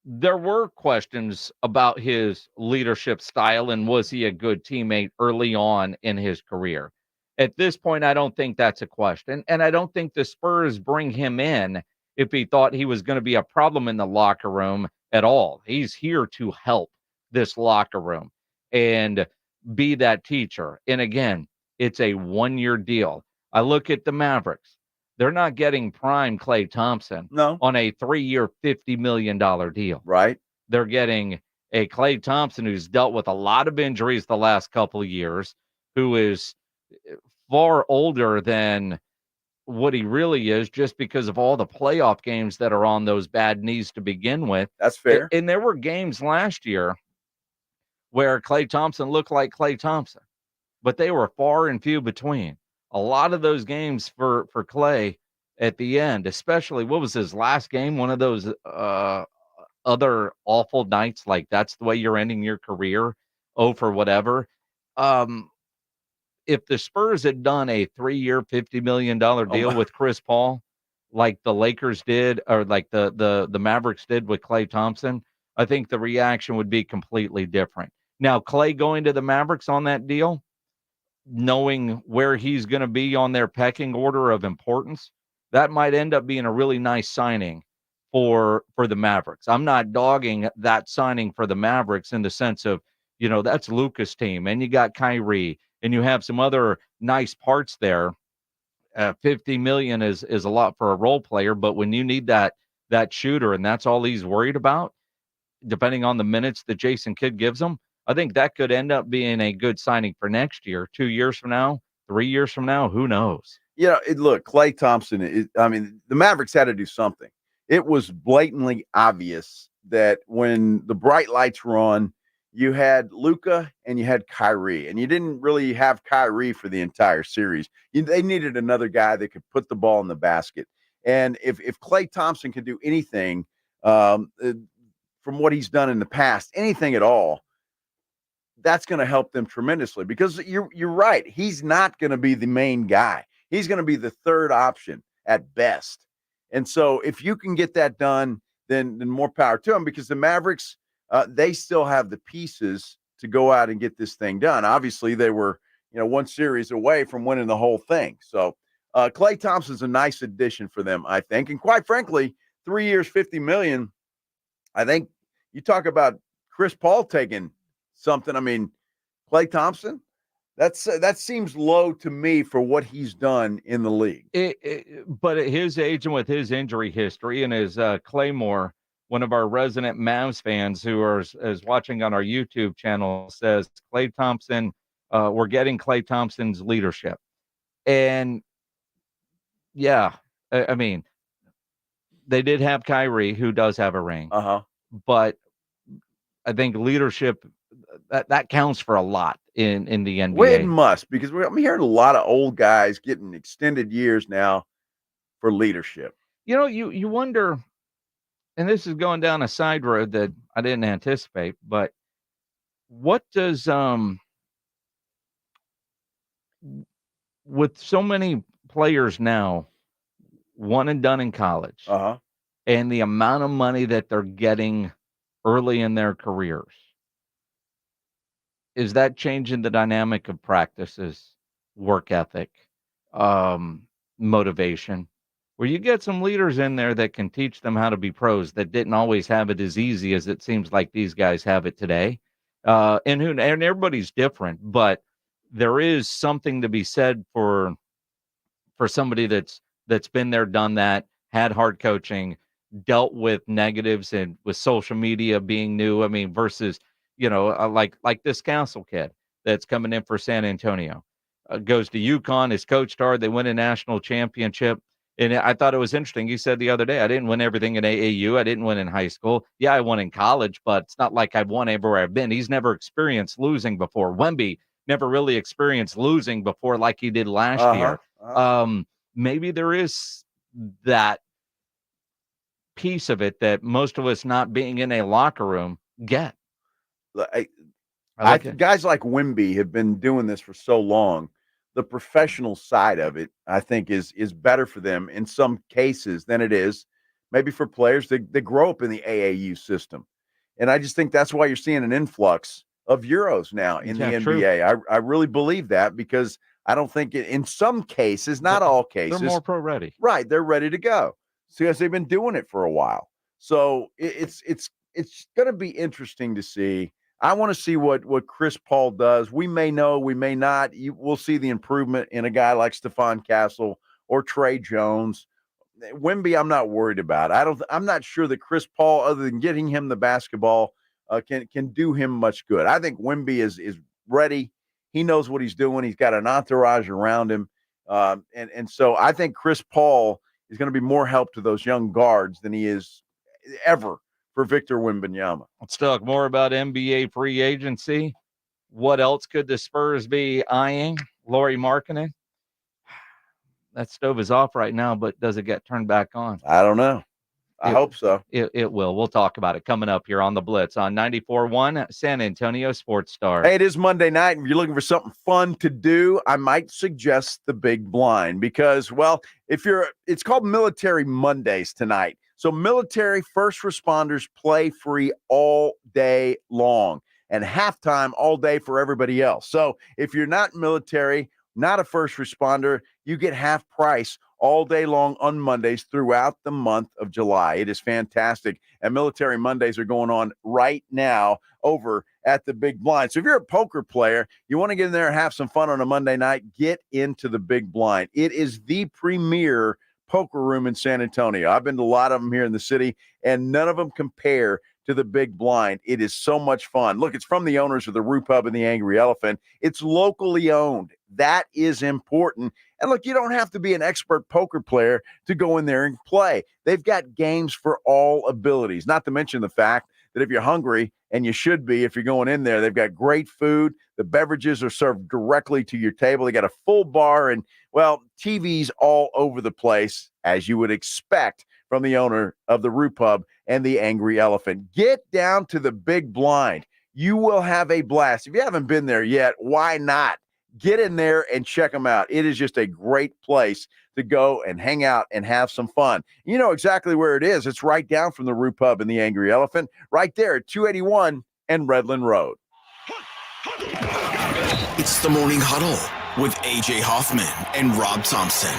there were questions about his leadership style and was he a good teammate early on in his career. At this point, I don't think that's a question. And I don't think the Spurs bring him in if he thought he was going to be a problem in the locker room at all. He's here to help this locker room and be that teacher. And again, it's a 1-year deal. I look at the Mavericks. They're not getting prime Klay Thompson on a 3-year, $50 million deal. Right. They're getting a Klay Thompson who's dealt with a lot of injuries the last couple of years, who is far older than what he really is just because of all the playoff games that are on those bad knees to begin with. That's fair. And there were games last year where Klay Thompson looked like Klay Thompson, but they were far and few between. A lot of those games for Klay at the end, especially what was his last game? One of those other awful nights, like that's the way you're ending your career. For whatever. If the Spurs had done a 3-year, $50 million deal with Chris Paul, like the Lakers did, or like the Mavericks did with Klay Thompson, I think the reaction would be completely different. Now, Klay going to the Mavericks on that deal, knowing where he's going to be on their pecking order of importance, that might end up being a really nice signing for the Mavericks. I'm not dogging that signing for the Mavericks in the sense of, that's Luka's team, and you got Kyrie, and you have some other nice parts there. $50 million is a lot for a role player, but when you need that shooter, and that's all he's worried about, depending on the minutes that Jason Kidd gives him, I think that could end up being a good signing for next year, 2 years from now, 3 years from now, who knows? Look, Klay Thompson, the Mavericks had to do something. It was blatantly obvious that when the bright lights were on, you had Luka and you had Kyrie, and you didn't really have Kyrie for the entire series. They needed another guy that could put the ball in the basket. And if Klay Thompson could do anything from what he's done in the past, anything at all, that's going to help them tremendously, because you're right. He's not going to be the main guy. He's going to be the third option at best. And so if you can get that done, then more power to him, because the Mavericks, they still have the pieces to go out and get this thing done. Obviously, they were, one series away from winning the whole thing. So Klay Thompson's a nice addition for them, I think. And quite frankly, 3 years, $50 million, I think you talk about Chris Paul taking something. I mean, Klay Thompson, that seems low to me for what he's done in the league. But at his age and with his injury history and his Claymore one of our resident Mavs fans who is watching on our YouTube channel says Klay Thompson, we're getting Klay Thompson's leadership. And yeah, I mean, they did have Kyrie, who does have a ring. But I think leadership, that counts for a lot in the NBA. Well, it must, because I'm hearing a lot of old guys getting extended years now for leadership. You know, you wonder, and this is going down a side road that I didn't anticipate, but what does with so many players now, one and done in college, and the amount of money that they're getting early in their careers, is that changing the dynamic of practices, work ethic, motivation, where you get some leaders in there that can teach them how to be pros that didn't always have it as easy as it seems like these guys have it today. And everybody's different, but there is something to be said for somebody that's been there, done that, had hard coaching, dealt with negatives and with social media being new. I mean, versus, like this Castle kid that's coming in for San Antonio, goes to UConn, is coached hard. They win a national championship. And I thought it was interesting. You said the other day, I didn't win everything in AAU. I didn't win in high school. Yeah, I won in college, but it's not like I've won everywhere I've been. He's never experienced losing before. Wemby never really experienced losing before like he did last year. Maybe there is that piece of it that most of us not being in a locker room get. Guys like Wemby have been doing this for so long. The professional side of it, I think, is better for them in some cases than it is maybe for players that grow up in the AAU system. And I just think that's why you're seeing an influx of Euros now in the NBA. I really believe that, because I don't think in some cases, not all cases, they're more pro ready. Right, they're ready to go. So because they've been doing it for a while. So it's going to be interesting to see. I want to see what Chris Paul does. We may know, we may not. We'll see the improvement in a guy like Stephone Castle or Trey Jones. Wemby, I'm not worried about. I'm not sure that Chris Paul, other than getting him the basketball, can do him much good. I think Wemby is ready. He knows what he's doing. He's got an entourage around him. And so I think Chris Paul is going to be more help to those young guards than he is ever for Victor Wembanyama. Let's talk more about NBA free agency. What else could the Spurs be eyeing? Lauri Markkanen. That stove is off right now, but does it get turned back on? I don't know. I hope so. It will. We'll talk about it coming up here on the Blitz on 94.1 San Antonio Sports Star. Hey, it is Monday night, and if you're looking for something fun to do, I might suggest the Big Blind because, well, it's called Military Mondays tonight. So military first responders play free all day long and halftime all day for everybody else. So if you're not military, not a first responder, you get half price all day long on Mondays throughout the month of July. It is fantastic. And Military Mondays are going on right now over at the Big Blind. So if you're a poker player, you want to get in there and have some fun on a Monday night, get into the Big Blind. It is the premier poker room in San Antonio. I've been to a lot of them here in the city, and none of them compare to the Big Blind. It is so much fun. Look, it's from the owners of the Roo Pub and the Angry Elephant. It's locally owned. That is important. And look, you don't have to be an expert poker player to go in there and play. They've got games for all abilities, not to mention the fact that if you're hungry, and you should be if you're going in there, they've got great food. The beverages are served directly to your table. They got a full bar and, well, TVs all over the place, as you would expect from the owner of the Roo Pub and the Angry Elephant. Get down to the Big Blind. You will have a blast. If you haven't been there yet, why not? Get in there and check them out. It is just a great place to go and hang out and have some fun. You know exactly where it is. It's right down from the Roo Pub and the Angry Elephant, right there at 281 and Redland Road. It's the Morning Huddle with AJ Hoffman and Rob Thompson.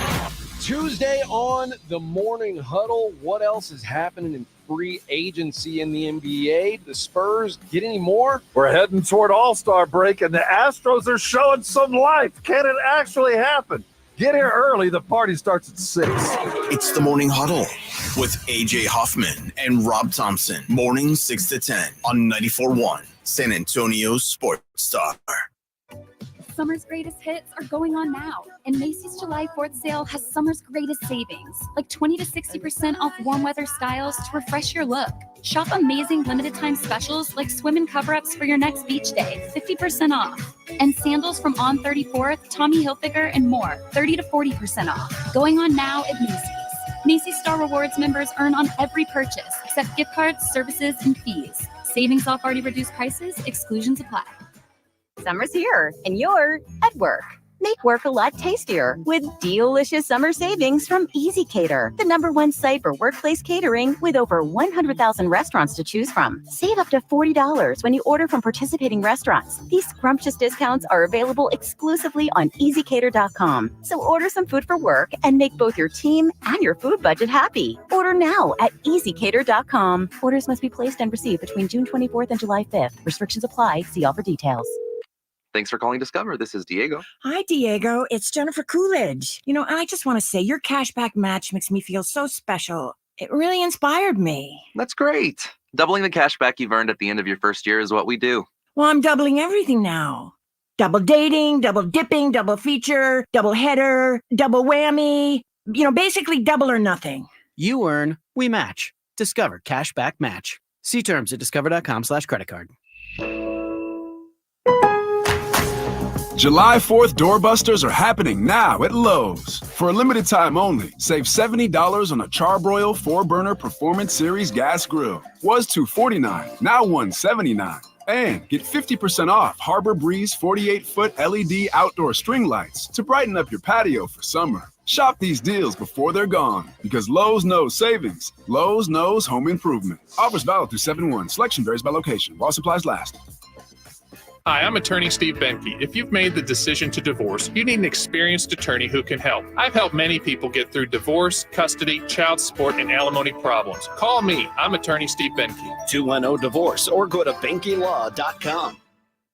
Tuesday on the Morning Huddle. What else is happening in free agency in the NBA? The Spurs get any more? We're heading toward All-Star break, and the Astros are showing some life. Can it actually happen? Get here early. The party starts at 6. It's the Morning Huddle with AJ Hoffman and Rob Thompson. Mornings 6 to 10 on 94.1 San Antonio Sports Star. Summer's greatest hits are going on now, and Macy's July 4th sale has summer's greatest savings, like 20 to 60% off warm weather styles to refresh your look. Shop amazing limited time specials like swim and cover-ups for your next beach day, 50% off. And sandals from On 34th, Tommy Hilfiger, and more, 30 to 40% off. Going on now at Macy's. Macy's Star Rewards members earn on every purchase, except gift cards, services, and fees. Savings off already reduced prices, exclusions apply. Summer's here, and you're at work. Make work a lot tastier with delicious summer savings from Easy Cater, the #1 site for workplace catering with over 100,000 restaurants to choose from. Save up to $40 when you order from participating restaurants. These scrumptious discounts are available exclusively on EasyCater.com. So order some food for work and make both your team and your food budget happy. Order now at EasyCater.com. Orders must be placed and received between June 24th and July 5th. Restrictions apply. See all for details. Thanks for calling Discover. This is Diego. Hi, Diego. It's Jennifer Coolidge. I just want to say your cashback match makes me feel so special. It really inspired me. That's great. Doubling the cashback you've earned at the end of your first year is what we do. Well, I'm doubling everything now. Double dating, double dipping, double feature, double header, double whammy. Basically double or nothing. You earn, we match. Discover Cashback Match. See terms at discover.com/creditcard. July 4th doorbusters are happening now at Lowe's. For a limited time only, save $70 on a Charbroil 4-burner Performance Series gas grill. Was $249, now $179. And get 50% off Harbor Breeze 48-foot LED outdoor string lights to brighten up your patio for summer. Shop these deals before they're gone, because Lowe's knows savings. Lowe's knows home improvement. Offers valid through 7/1. Selection varies by location. While supplies last. Hi, I'm attorney Steve Benke. If you've made the decision to divorce, you need an experienced attorney who can help. I've helped many people get through divorce, custody, child support, and alimony problems. Call me. I'm attorney Steve Benke. 210-DIVORCE or go to BenkeLaw.com.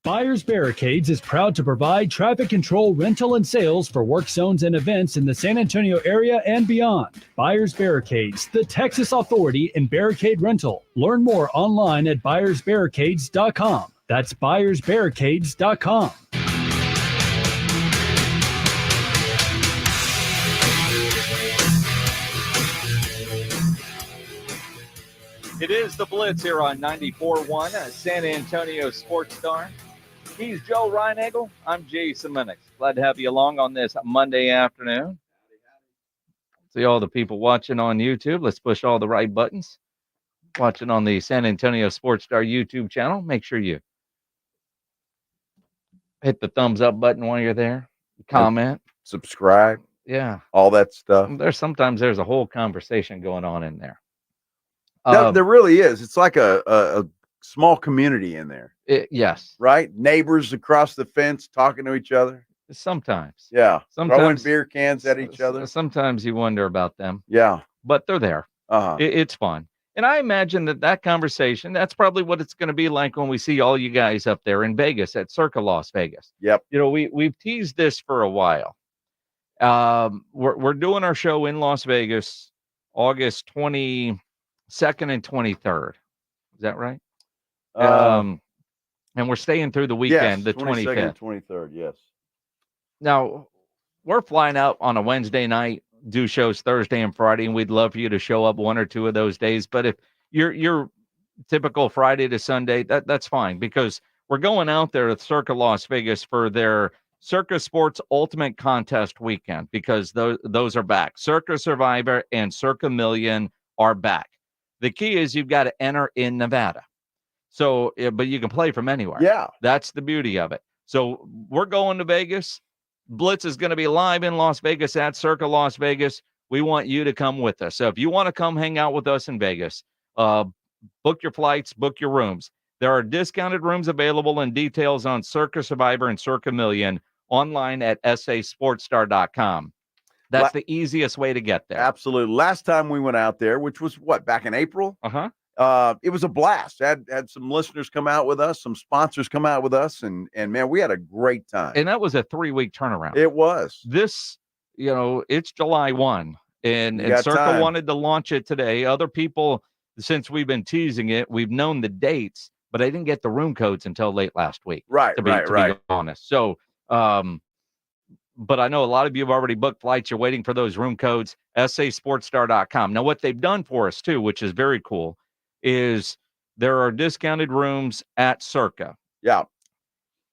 Buyers Barricades is proud to provide traffic control, rental, and sales for work zones and events in the San Antonio area and beyond. Buyers Barricades, the Texas authority in barricade rental. Learn more online at buyersbarricades.com. That's buyersbarricades.com. It is the Blitz here on 94.1 San Antonio Sports Star. He's Joe Reinagel. I'm Jason Minix. Glad to have you along on this Monday afternoon. See all the people watching on YouTube. Let's push all the right buttons. Watching on the San Antonio Sports Star YouTube channel. Make sure you hit the thumbs up button while you're there. Comment. Subscribe. Yeah. All that stuff. Sometimes there's a whole conversation going on in there. There really is. It's like a small community in there. Yes. Right? Neighbors across the fence talking to each other. Sometimes. Yeah. Sometimes throwing beer cans at each other. Sometimes you wonder about them. Yeah. But they're there. It's fun. And I imagine that conversation, that's probably what it's going to be like when we see all you guys up there in Vegas at Circa Las Vegas. Yep. We've teased this for a while. We're doing our show in Las Vegas, August 22nd and 23rd. Is that right? And we're staying through the weekend, yes, the 25th. And 23rd, yes. Now, we're flying out on a Wednesday night, do shows Thursday and Friday, and we'd love for you to show up one or two of those days. But if you're typical Friday to Sunday, that's fine, because we're going out there at Circa Las Vegas for their Circa Sports Ultimate Contest weekend, because those are back. Circa Survivor and Circa Million are back. The key is you've got to enter in Nevada. So, but you can play from anywhere. Yeah. That's the beauty of it. So we're going to Vegas. Blitz is going to be live in Las Vegas at Circa Las Vegas. We want you to come with us. So if you want to come hang out with us in Vegas, book your flights, book your rooms. There are discounted rooms available, and details on Circa Survivor and Circa Million online at sasportstar.com. That's the easiest way to get there. Absolutely. Last time we went out there, which was back in April? It was a blast. Had some listeners come out with us, some sponsors come out with us, and man, we had a great time. And that was a 3-week turnaround. It was. This, it's July 1. And You got Circa time. wanted to launch it today. Other people, since we've been teasing it, we've known the dates, but I didn't get the room codes until late last week. Right, to be honest. So, but I know a lot of you have already booked flights. You're waiting for those room codes, sasportstar.com. Now, what they've done for us, too, which is very cool, is there are discounted rooms at Circa. Yeah.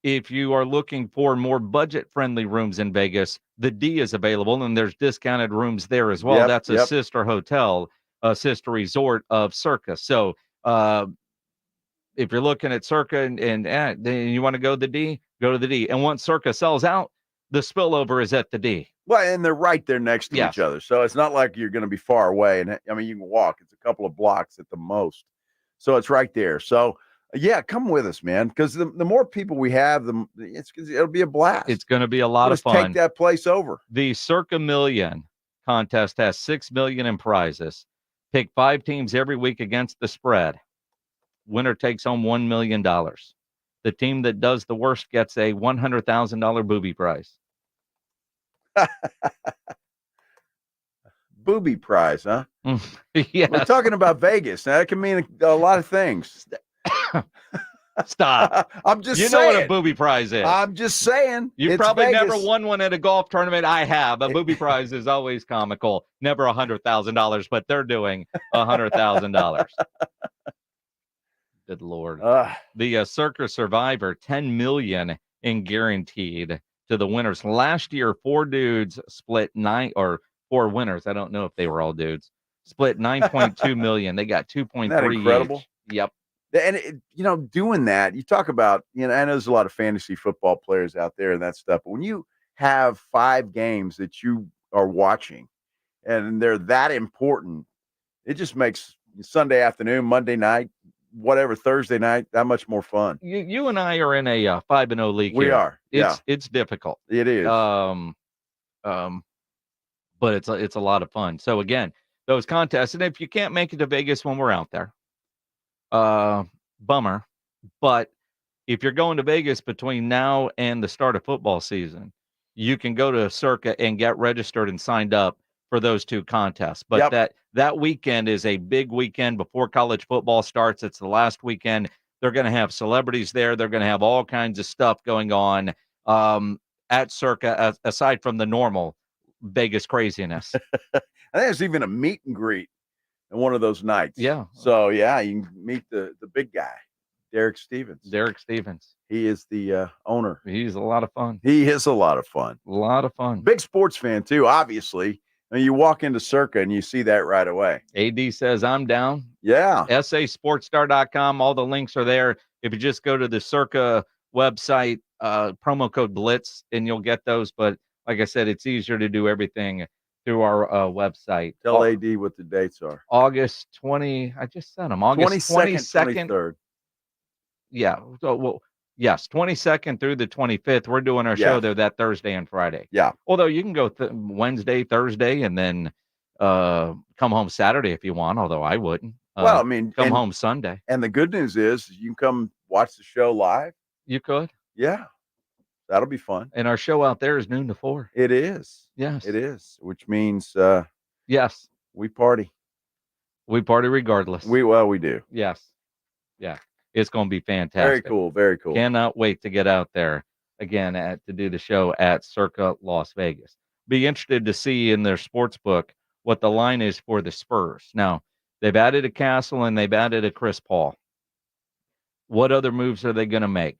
If you are looking for more budget-friendly rooms in Vegas, the D is available, and there's discounted rooms there as well. Yep, That's a sister hotel, a sister resort of Circa. So if you're looking at Circa and you want to go to the D, go to the D. And once Circa sells out, the spillover is at the D. Well, and they're right there next to each other. So it's not like you're going to be far away. And I mean, you can walk. It's a couple of blocks at the most. So it's right there. So, yeah, come with us, man, because the more people we have, it'll be a blast. It's going to be a lot of fun. Take that place over. The Circa Million contest has $6 million in prizes. Pick 5 teams every week against the spread. Winner takes home $1 million. The team that does the worst gets a $100,000 booby prize. Booby prize, huh? Yeah. We're talking about Vegas. Now, that can mean a lot of things. Stop. I'm just saying. You know what a booby prize is. I'm just saying. You've it's probably Vegas. never won one at a golf tournament. I have. A booby prize is always comical. Never $100,000, but they're doing $100,000. Good Lord. The Circa Survivor, $10 million in guaranteed to the winners. Last year, 4 dudes split 4 winners. I don't know if they were all dudes. Split $9.2 million. They got 2.3 Isn't that incredible? Each. Yep. And, doing that, you talk about, I know there's a lot of fantasy football players out there and that stuff, but when you have 5 games that you are watching and they're that important, it just makes Sunday afternoon, Monday night, whatever, Thursday night, that much more fun. You and I are in a 5-0 league. We here. are. It's difficult. It is. But it's a lot of fun. So again, those contests, and if you can't make it to Vegas when we're out there, bummer. But if you're going to Vegas between now and the start of football season, you can go to Circa and get registered and signed up for those 2 contests. But that weekend is a big weekend before college football starts. It's the last weekend. They're going to have celebrities there. They're going to have all kinds of stuff going on at Circa, aside from the normal Vegas craziness. I think there's even a meet and greet on one of those nights. Yeah. So, you can meet the big guy, Derek Stevens. He is the owner. He's a lot of fun. He is a lot of fun. A lot of fun. Big sports fan, too, obviously. And you walk into Circa and you see that right away. AD says, I'm down. Yeah. sasportstar.com. All the links are there. If you just go to the Circa website, promo code Blitz, and you'll get those. But like I said, it's easier to do everything through our website. Tell AD what the dates are. August 20. I just said them. August 22nd. 23rd. Yeah. So, yes, 22nd through the 25th. We're doing our show there that Thursday and Friday. Yeah. Although you can go Wednesday, Thursday, and then come home Saturday if you want, although I wouldn't. Come home Sunday. And the good news is you can come watch the show live. You could. Yeah. That'll be fun. And our show out there is noon to 4. It is. Yes. It is, which means yes, we party. We party regardless. We do. Yes. Yeah. It's going to be fantastic. Very cool. Very cool. Cannot wait to get out there again to do the show at Circa Las Vegas. Be interested to see in their sports book what the line is for the Spurs. Now, they've added a Castle and they've added a Chris Paul. What other moves are they going to make?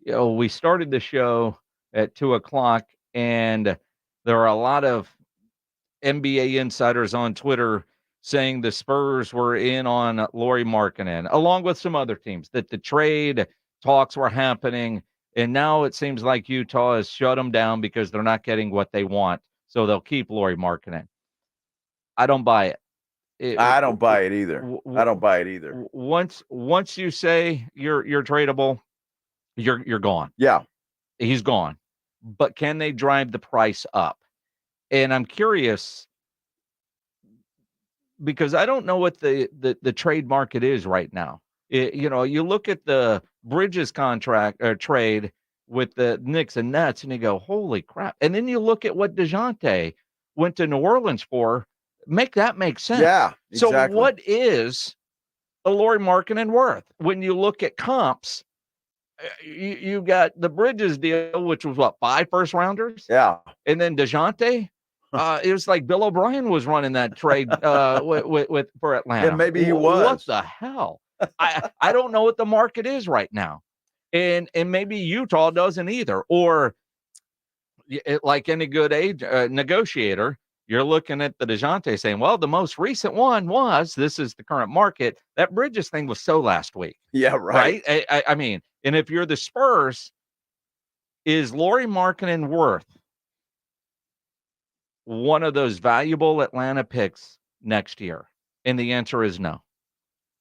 We started the show at 2:00, and there are a lot of NBA insiders on Twitter saying the Spurs were in on Lauri Markkanen, along with some other teams, that the trade talks were happening, and now it seems like Utah has shut them down because they're not getting what they want, so they'll keep Lauri Markkanen. I don't buy it. I don't buy it either. I don't buy it either. Once you say you're tradable, you're gone. Yeah. He's gone. But can they drive the price up? And I'm curious because I don't know what the trade market is right now. You look at the Bridges contract or trade with the Knicks and Nets and you go, holy crap. And then you look at what DeJounte went to New Orleans for, Make that make sense. Yeah, So exactly. what is a Lauri Markkanen worth? When you look at comps, you got the Bridges deal, which was what, 5 first rounders? Yeah. And then DeJounte, it was like Bill O'Brien was running that trade with for Atlanta. Yeah, maybe he was. What the hell? I don't know what the market is right now. And maybe Utah doesn't either. Or like any good negotiator, you're looking at the DeJounte saying, well, the most recent one was, this is the current market. That Bridges thing was so last week. Yeah, right. I mean, and if you're the Spurs, is Lauri Markkanen worth one of those valuable Atlanta picks next year? And the answer is no.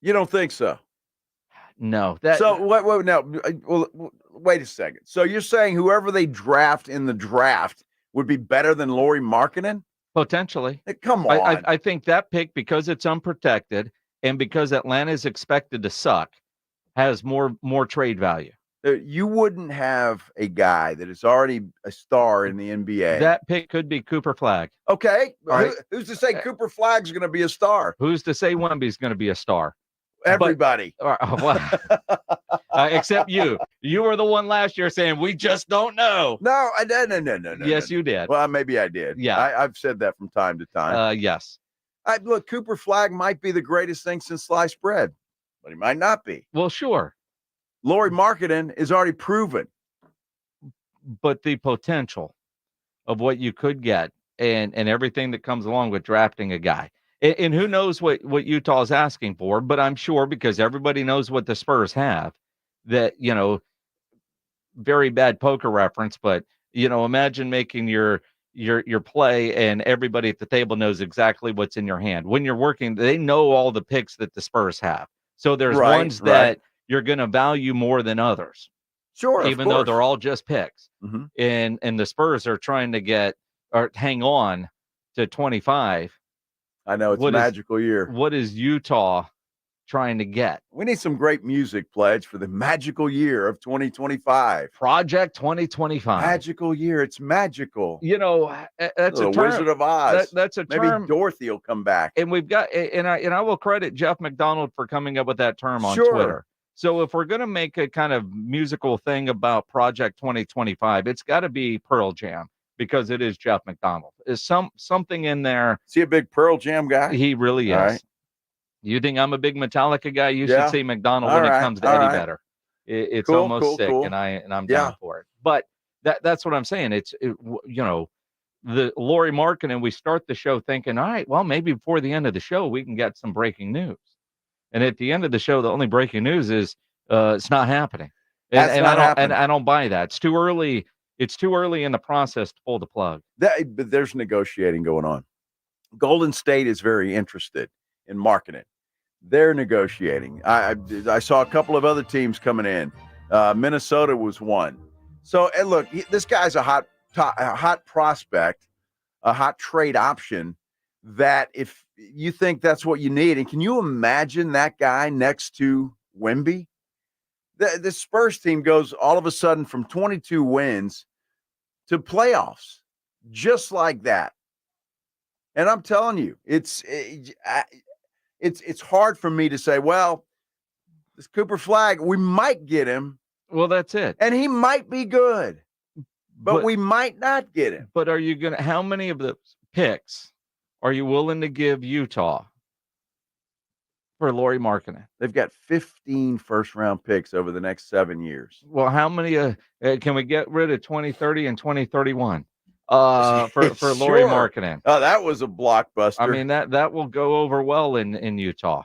You don't think so? No. So what now? Well, wait a second. So you're saying whoever they draft in the draft would be better than Lauri Markkanen? Potentially. Come on. I think that pick, because it's unprotected and because Atlanta is expected to suck, has more trade value. You wouldn't have a guy that is already a star in the NBA. That pick could be Cooper Flagg. Okay. Right. Who's to say Cooper Flagg's going to be a star? Who's to say Wemby's going to be a star? Everybody. Except you. You were the one last year saying we just don't know. No. Yes, you did. Well, maybe I did. Yeah. I've said that from time to time. Yes. Look, Cooper Flagg might be the greatest thing since sliced bread, but he might not be. Well, sure. Lauri Markkanen is already proven. But the potential of what you could get and everything that comes along with drafting a guy. And who knows what Utah is asking for, but I'm sure, because everybody knows what the Spurs have, that, very bad poker reference, but, imagine making your play and everybody at the table knows exactly what's in your hand. When you're working, they know all the picks that the Spurs have. So there's ones that you're going to value more than others. Sure. Even though they're all just picks. Mm-hmm. And the Spurs are trying to hang on to 25. I know it's a magical year. What is Utah trying to get? We need some great music, Pledge, for the magical year of 2025. Project 2025. Magical year. It's magical. That's a term. Wizard of Oz. That's a term. Maybe Dorothy will come back. And we've got, and I will credit Jeff McDonald for coming up with that term on Sure. Twitter. So if we're going to make a kind of musical thing about Project 2025, it's got to be Pearl Jam, because it is Jeff McDonald. Is something in there? Is he a big Pearl Jam guy? He really is. Right. You think I'm a big Metallica guy? You should see McDonald when it comes to Eddie Vedder. It's cool, almost sick, cool. and I'm down for it. But that's what I'm saying. The Lauri Markkanen, we start the show thinking, all right, well, maybe before the end of the show we can get some breaking news. And at the end of the show, the only breaking news is it's not happening. And I don't buy that. It's too early. It's too early in the process to pull the plug. But there's negotiating going on. Golden State is very interested in Markkanen. They're negotiating. I saw a couple of other teams coming in. Minnesota was one. So, and look, this guy's a hot prospect, a hot trade option. That if you think that's what you need, and can you imagine that guy next to Wemby? The Spurs team goes all of a sudden from 22 wins to playoffs, just like that. And I'm telling you, it's hard for me to say, well, this Cooper Flagg, we might get him. Well, that's it. And he might be good, but we might not get him. But are you going to, how many of the picks are you willing to give Utah for Lauri Markkanen? They've got 15 first-round picks over the next 7 years. Well, how many can we get rid of 2030 and 2031 for Lauri Markkanen? Oh, that was a blockbuster. I mean, that will go over well in Utah.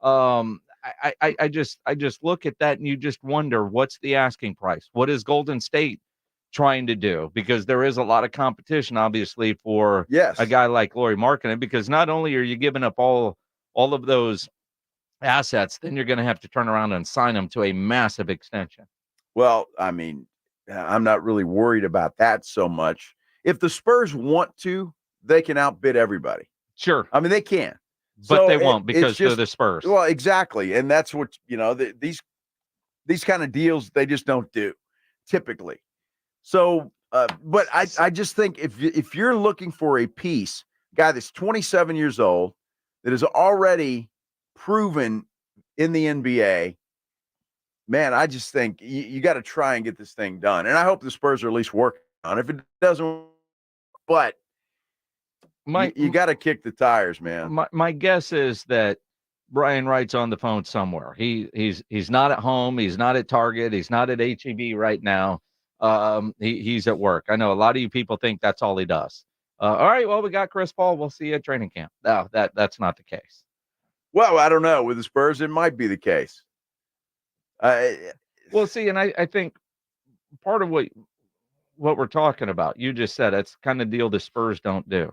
I just look at that and you just wonder, what's the asking price? What is Golden State trying to do? Because there is a lot of competition, obviously, for a guy like Lauri Markkanen, because not only are you giving up all of those assets, then you're going to have to turn around and sign them to a massive extension. Well, I mean, I'm not really worried about that so much. If the Spurs want to, they can outbid everybody. Sure. I mean, they can. But they won't, because they're the Spurs. Well, exactly. And that's what, these kind of deals, they just don't do typically. So, but I just think if you're looking for a piece guy that's 27 years old, that is already proven in the NBA. Man, I just think you got to try and get this thing done. And I hope the Spurs are at least working on it. If it doesn't, but you got to kick the tires, man. My guess is that Brian Wright's on the phone somewhere. He's not at home. He's not at Target. He's not at HEB right now. He's at work. I know a lot of you people think that's all he does. All right, well, we got Chris Paul. We'll see you at training camp. No, that's not the case. Well, I don't know. With the Spurs, it might be the case. Well, see, and I think part of what we're talking about, you just said, it's kind of deal the Spurs don't do.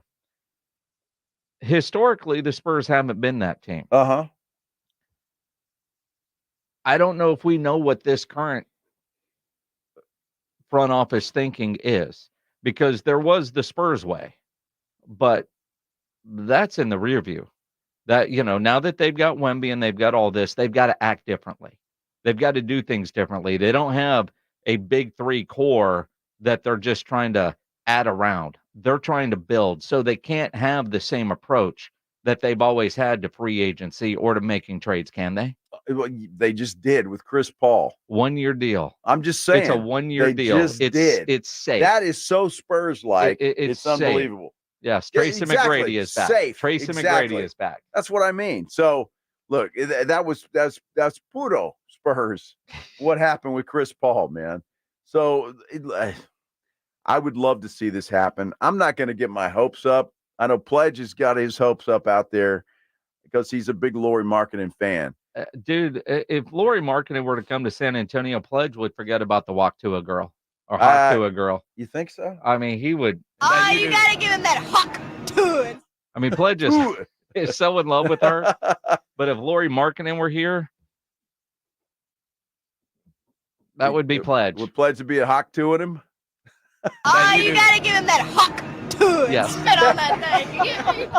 Historically, the Spurs haven't been that team. Uh-huh. I don't know if we know what this current front office thinking is, because there was the Spurs way, but that's in the rear view. That, now that they've got Wemby and they've got all this, they've got to act differently. They've got to do things differently. They don't have a big three core that they're just trying to add around. They're trying to build, so they can't have the same approach that they've always had to free agency or to making trades, can they? They just did with Chris Paul. 1-year deal. I'm just saying. It's a 1-year deal. It's safe. That is so Spurs-like. It's safe. Unbelievable. Yes, Tracy McGrady is back. Safe. Tracy McGrady is back. That's what I mean. So, look, that's puro Spurs. What happened with Chris Paul, man? So, I would love to see this happen. I'm not going to get my hopes up. I know Pledge has got his hopes up out there because he's a big Lauri Markkanen fan. Dude, if Lauri Markkanen were to come to San Antonio, Pledge would forget about the walk to a girl or hawk to a girl. You think so? I mean, he would. Oh, you got to give him that hawk to it. I mean, Pledge is so in love with her. But if Lauri Markkanen were here, that would be Pledge. Would Pledge be a hawk to him? Oh, you got to give him that hawk to it. Yes. Spit on that thing.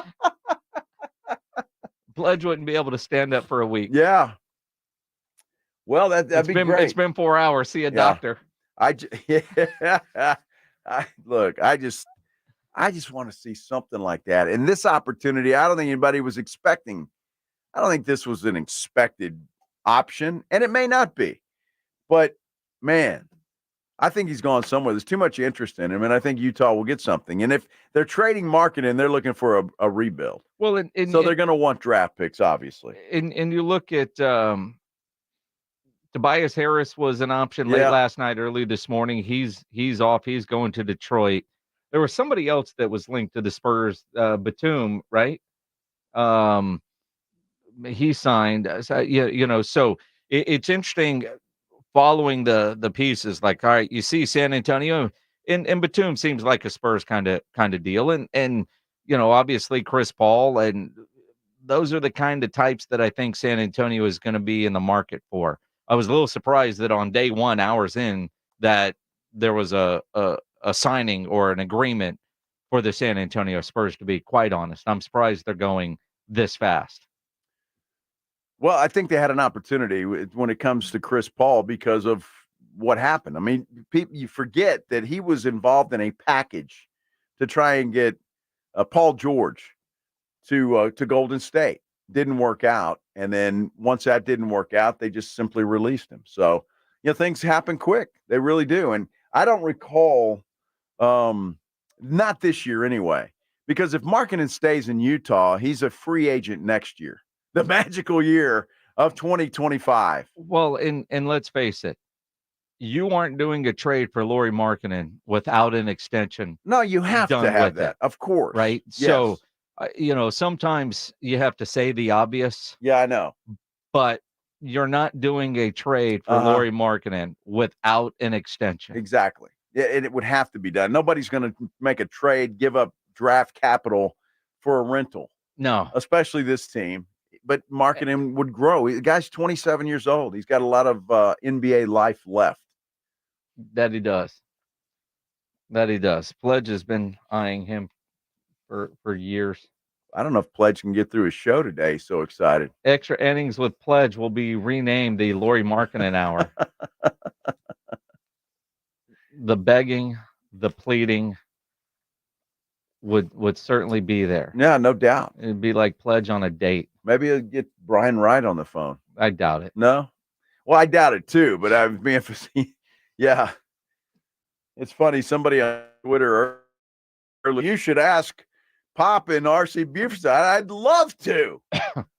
Pledge wouldn't be able to stand up for a week. Yeah. Well, that'd be great. It's been 4 hours. See a doctor. I just want to see something like that. And this opportunity, I don't think anybody was expecting. I don't think this was an expected option, and it may not be. But, man, I think he's gone somewhere. There's too much interest in him, and I think Utah will get something. And if they're trading Markkanen, they're looking for a rebuild. Well, so they're going to want draft picks, obviously. And you look at Tobias Harris was an option late last night, early this morning. He's off. He's going to Detroit. There was somebody else that was linked to the Spurs, Batum, right? He signed. So it's interesting following the pieces. Like, all right, you see San Antonio, and Batum seems like a Spurs kind of deal, and obviously Chris Paul, and those are the kind of types that I think San Antonio is going to be in the market for. I was a little surprised that on day 1, hours in, that there was a signing or an agreement for the San Antonio Spurs, to be quite honest. I'm surprised they're going this fast. Well, I think they had an opportunity when it comes to Chris Paul because of what happened. I mean, you forget that he was involved in a package to try and get Paul George to Golden State. Didn't work out. And then once that didn't work out, they just simply released him. So, things happen quick. They really do. And I don't recall, not this year anyway, because if Markkanen stays in Utah, he's a free agent next year, the magical year of 2025. Well, and let's face it, you aren't doing a trade for Lauri Markkanen without an extension. No, you have to have that, of course. Right? Yes. So, sometimes you have to say the obvious. Yeah, I know. But you're not doing a trade for Lauri Markkanen without an extension. Exactly. Yeah, it would have to be done. Nobody's going to make a trade, give up draft capital for a rental. No. Especially this team. But Markkanen would grow. The guy's 27 years old. He's got a lot of NBA life left. That he does. Pledge has been eyeing him for years. I don't know if Pledge can get through his show today. He's so excited. Extra innings with Pledge will be renamed the Lauri Markkanen Hour. The begging, the pleading, would certainly be there. Yeah, no doubt. It'd be like Pledge on a date. Maybe he'll get Brian Wright on the phone. I doubt it. No? Well, I doubt it too, but I was being, yeah. It's funny. Somebody on Twitter earlier, you should ask Pop and RC Buford. I'd love to.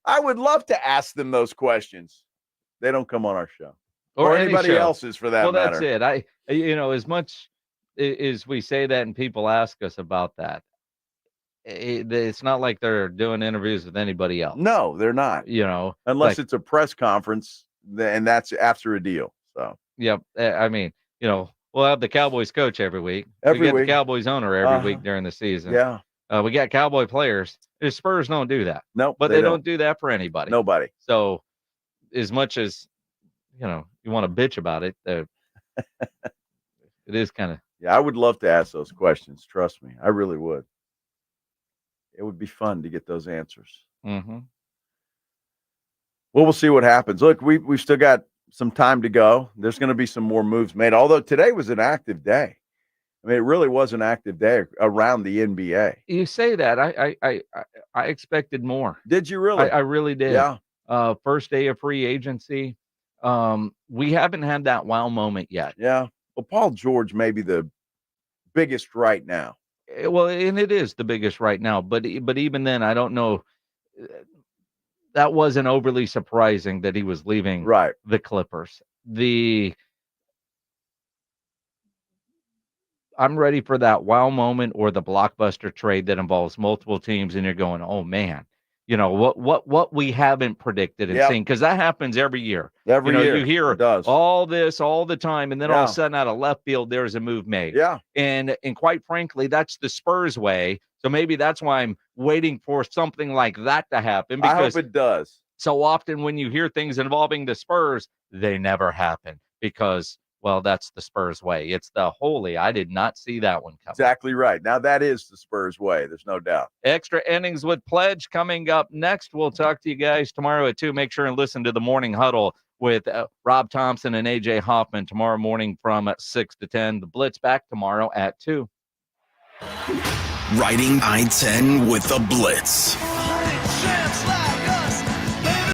I would love to ask them those questions. They don't come on our show. Or anybody else's for that matter. Well, that's it. As much as we say that and people ask us about that, it's not like they're doing interviews with anybody else. No, they're not. Unless it's a press conference, and that's after a deal. So, yep. I mean, we'll have the Cowboys coach every week. We get the Cowboys owner every week during the season. Yeah. We got Cowboy players. The Spurs don't do that. No, but they don't do that for anybody. Nobody. So, as much as you want to bitch about it, it is kind of. Yeah, I would love to ask those questions. Trust me, I really would. It would be fun to get those answers. Mm-hmm. Well, we'll see what happens. Look, we've still got some time to go. There's going to be some more moves made. Although today was an active day. I mean, it really was an active day around the NBA. You say that. I expected more. Did you really? I really did. Yeah. First day of free agency. We haven't had that wow moment yet. Yeah. Well, Paul George may be the biggest right now. Well, and it is the biggest right now. But even then, I don't know. That wasn't overly surprising that he was leaving the Clippers. I'm ready for that wow moment or the blockbuster trade that involves multiple teams, and you're going, oh man, what we haven't predicted and seen, because that happens every year. Every year, you hear all this all the time, and then all of a sudden, out of left field, there's a move made. Yeah, and quite frankly, that's the Spurs way. So maybe that's why I'm waiting for something like that to happen. Because I hope it does. So often when you hear things involving the Spurs, they never happen because, well, that's the Spurs way. It's the holy. I did not see that one coming. Exactly right. Now that is the Spurs way. There's no doubt. Extra innings with Pledge coming up next. We'll talk to you guys tomorrow at 2. Make sure and listen to the Morning Huddle with Rob Thompson and AJ Hoffman tomorrow morning from 6 to 10. The Blitz back tomorrow at 2. Riding I-10 with the Blitz.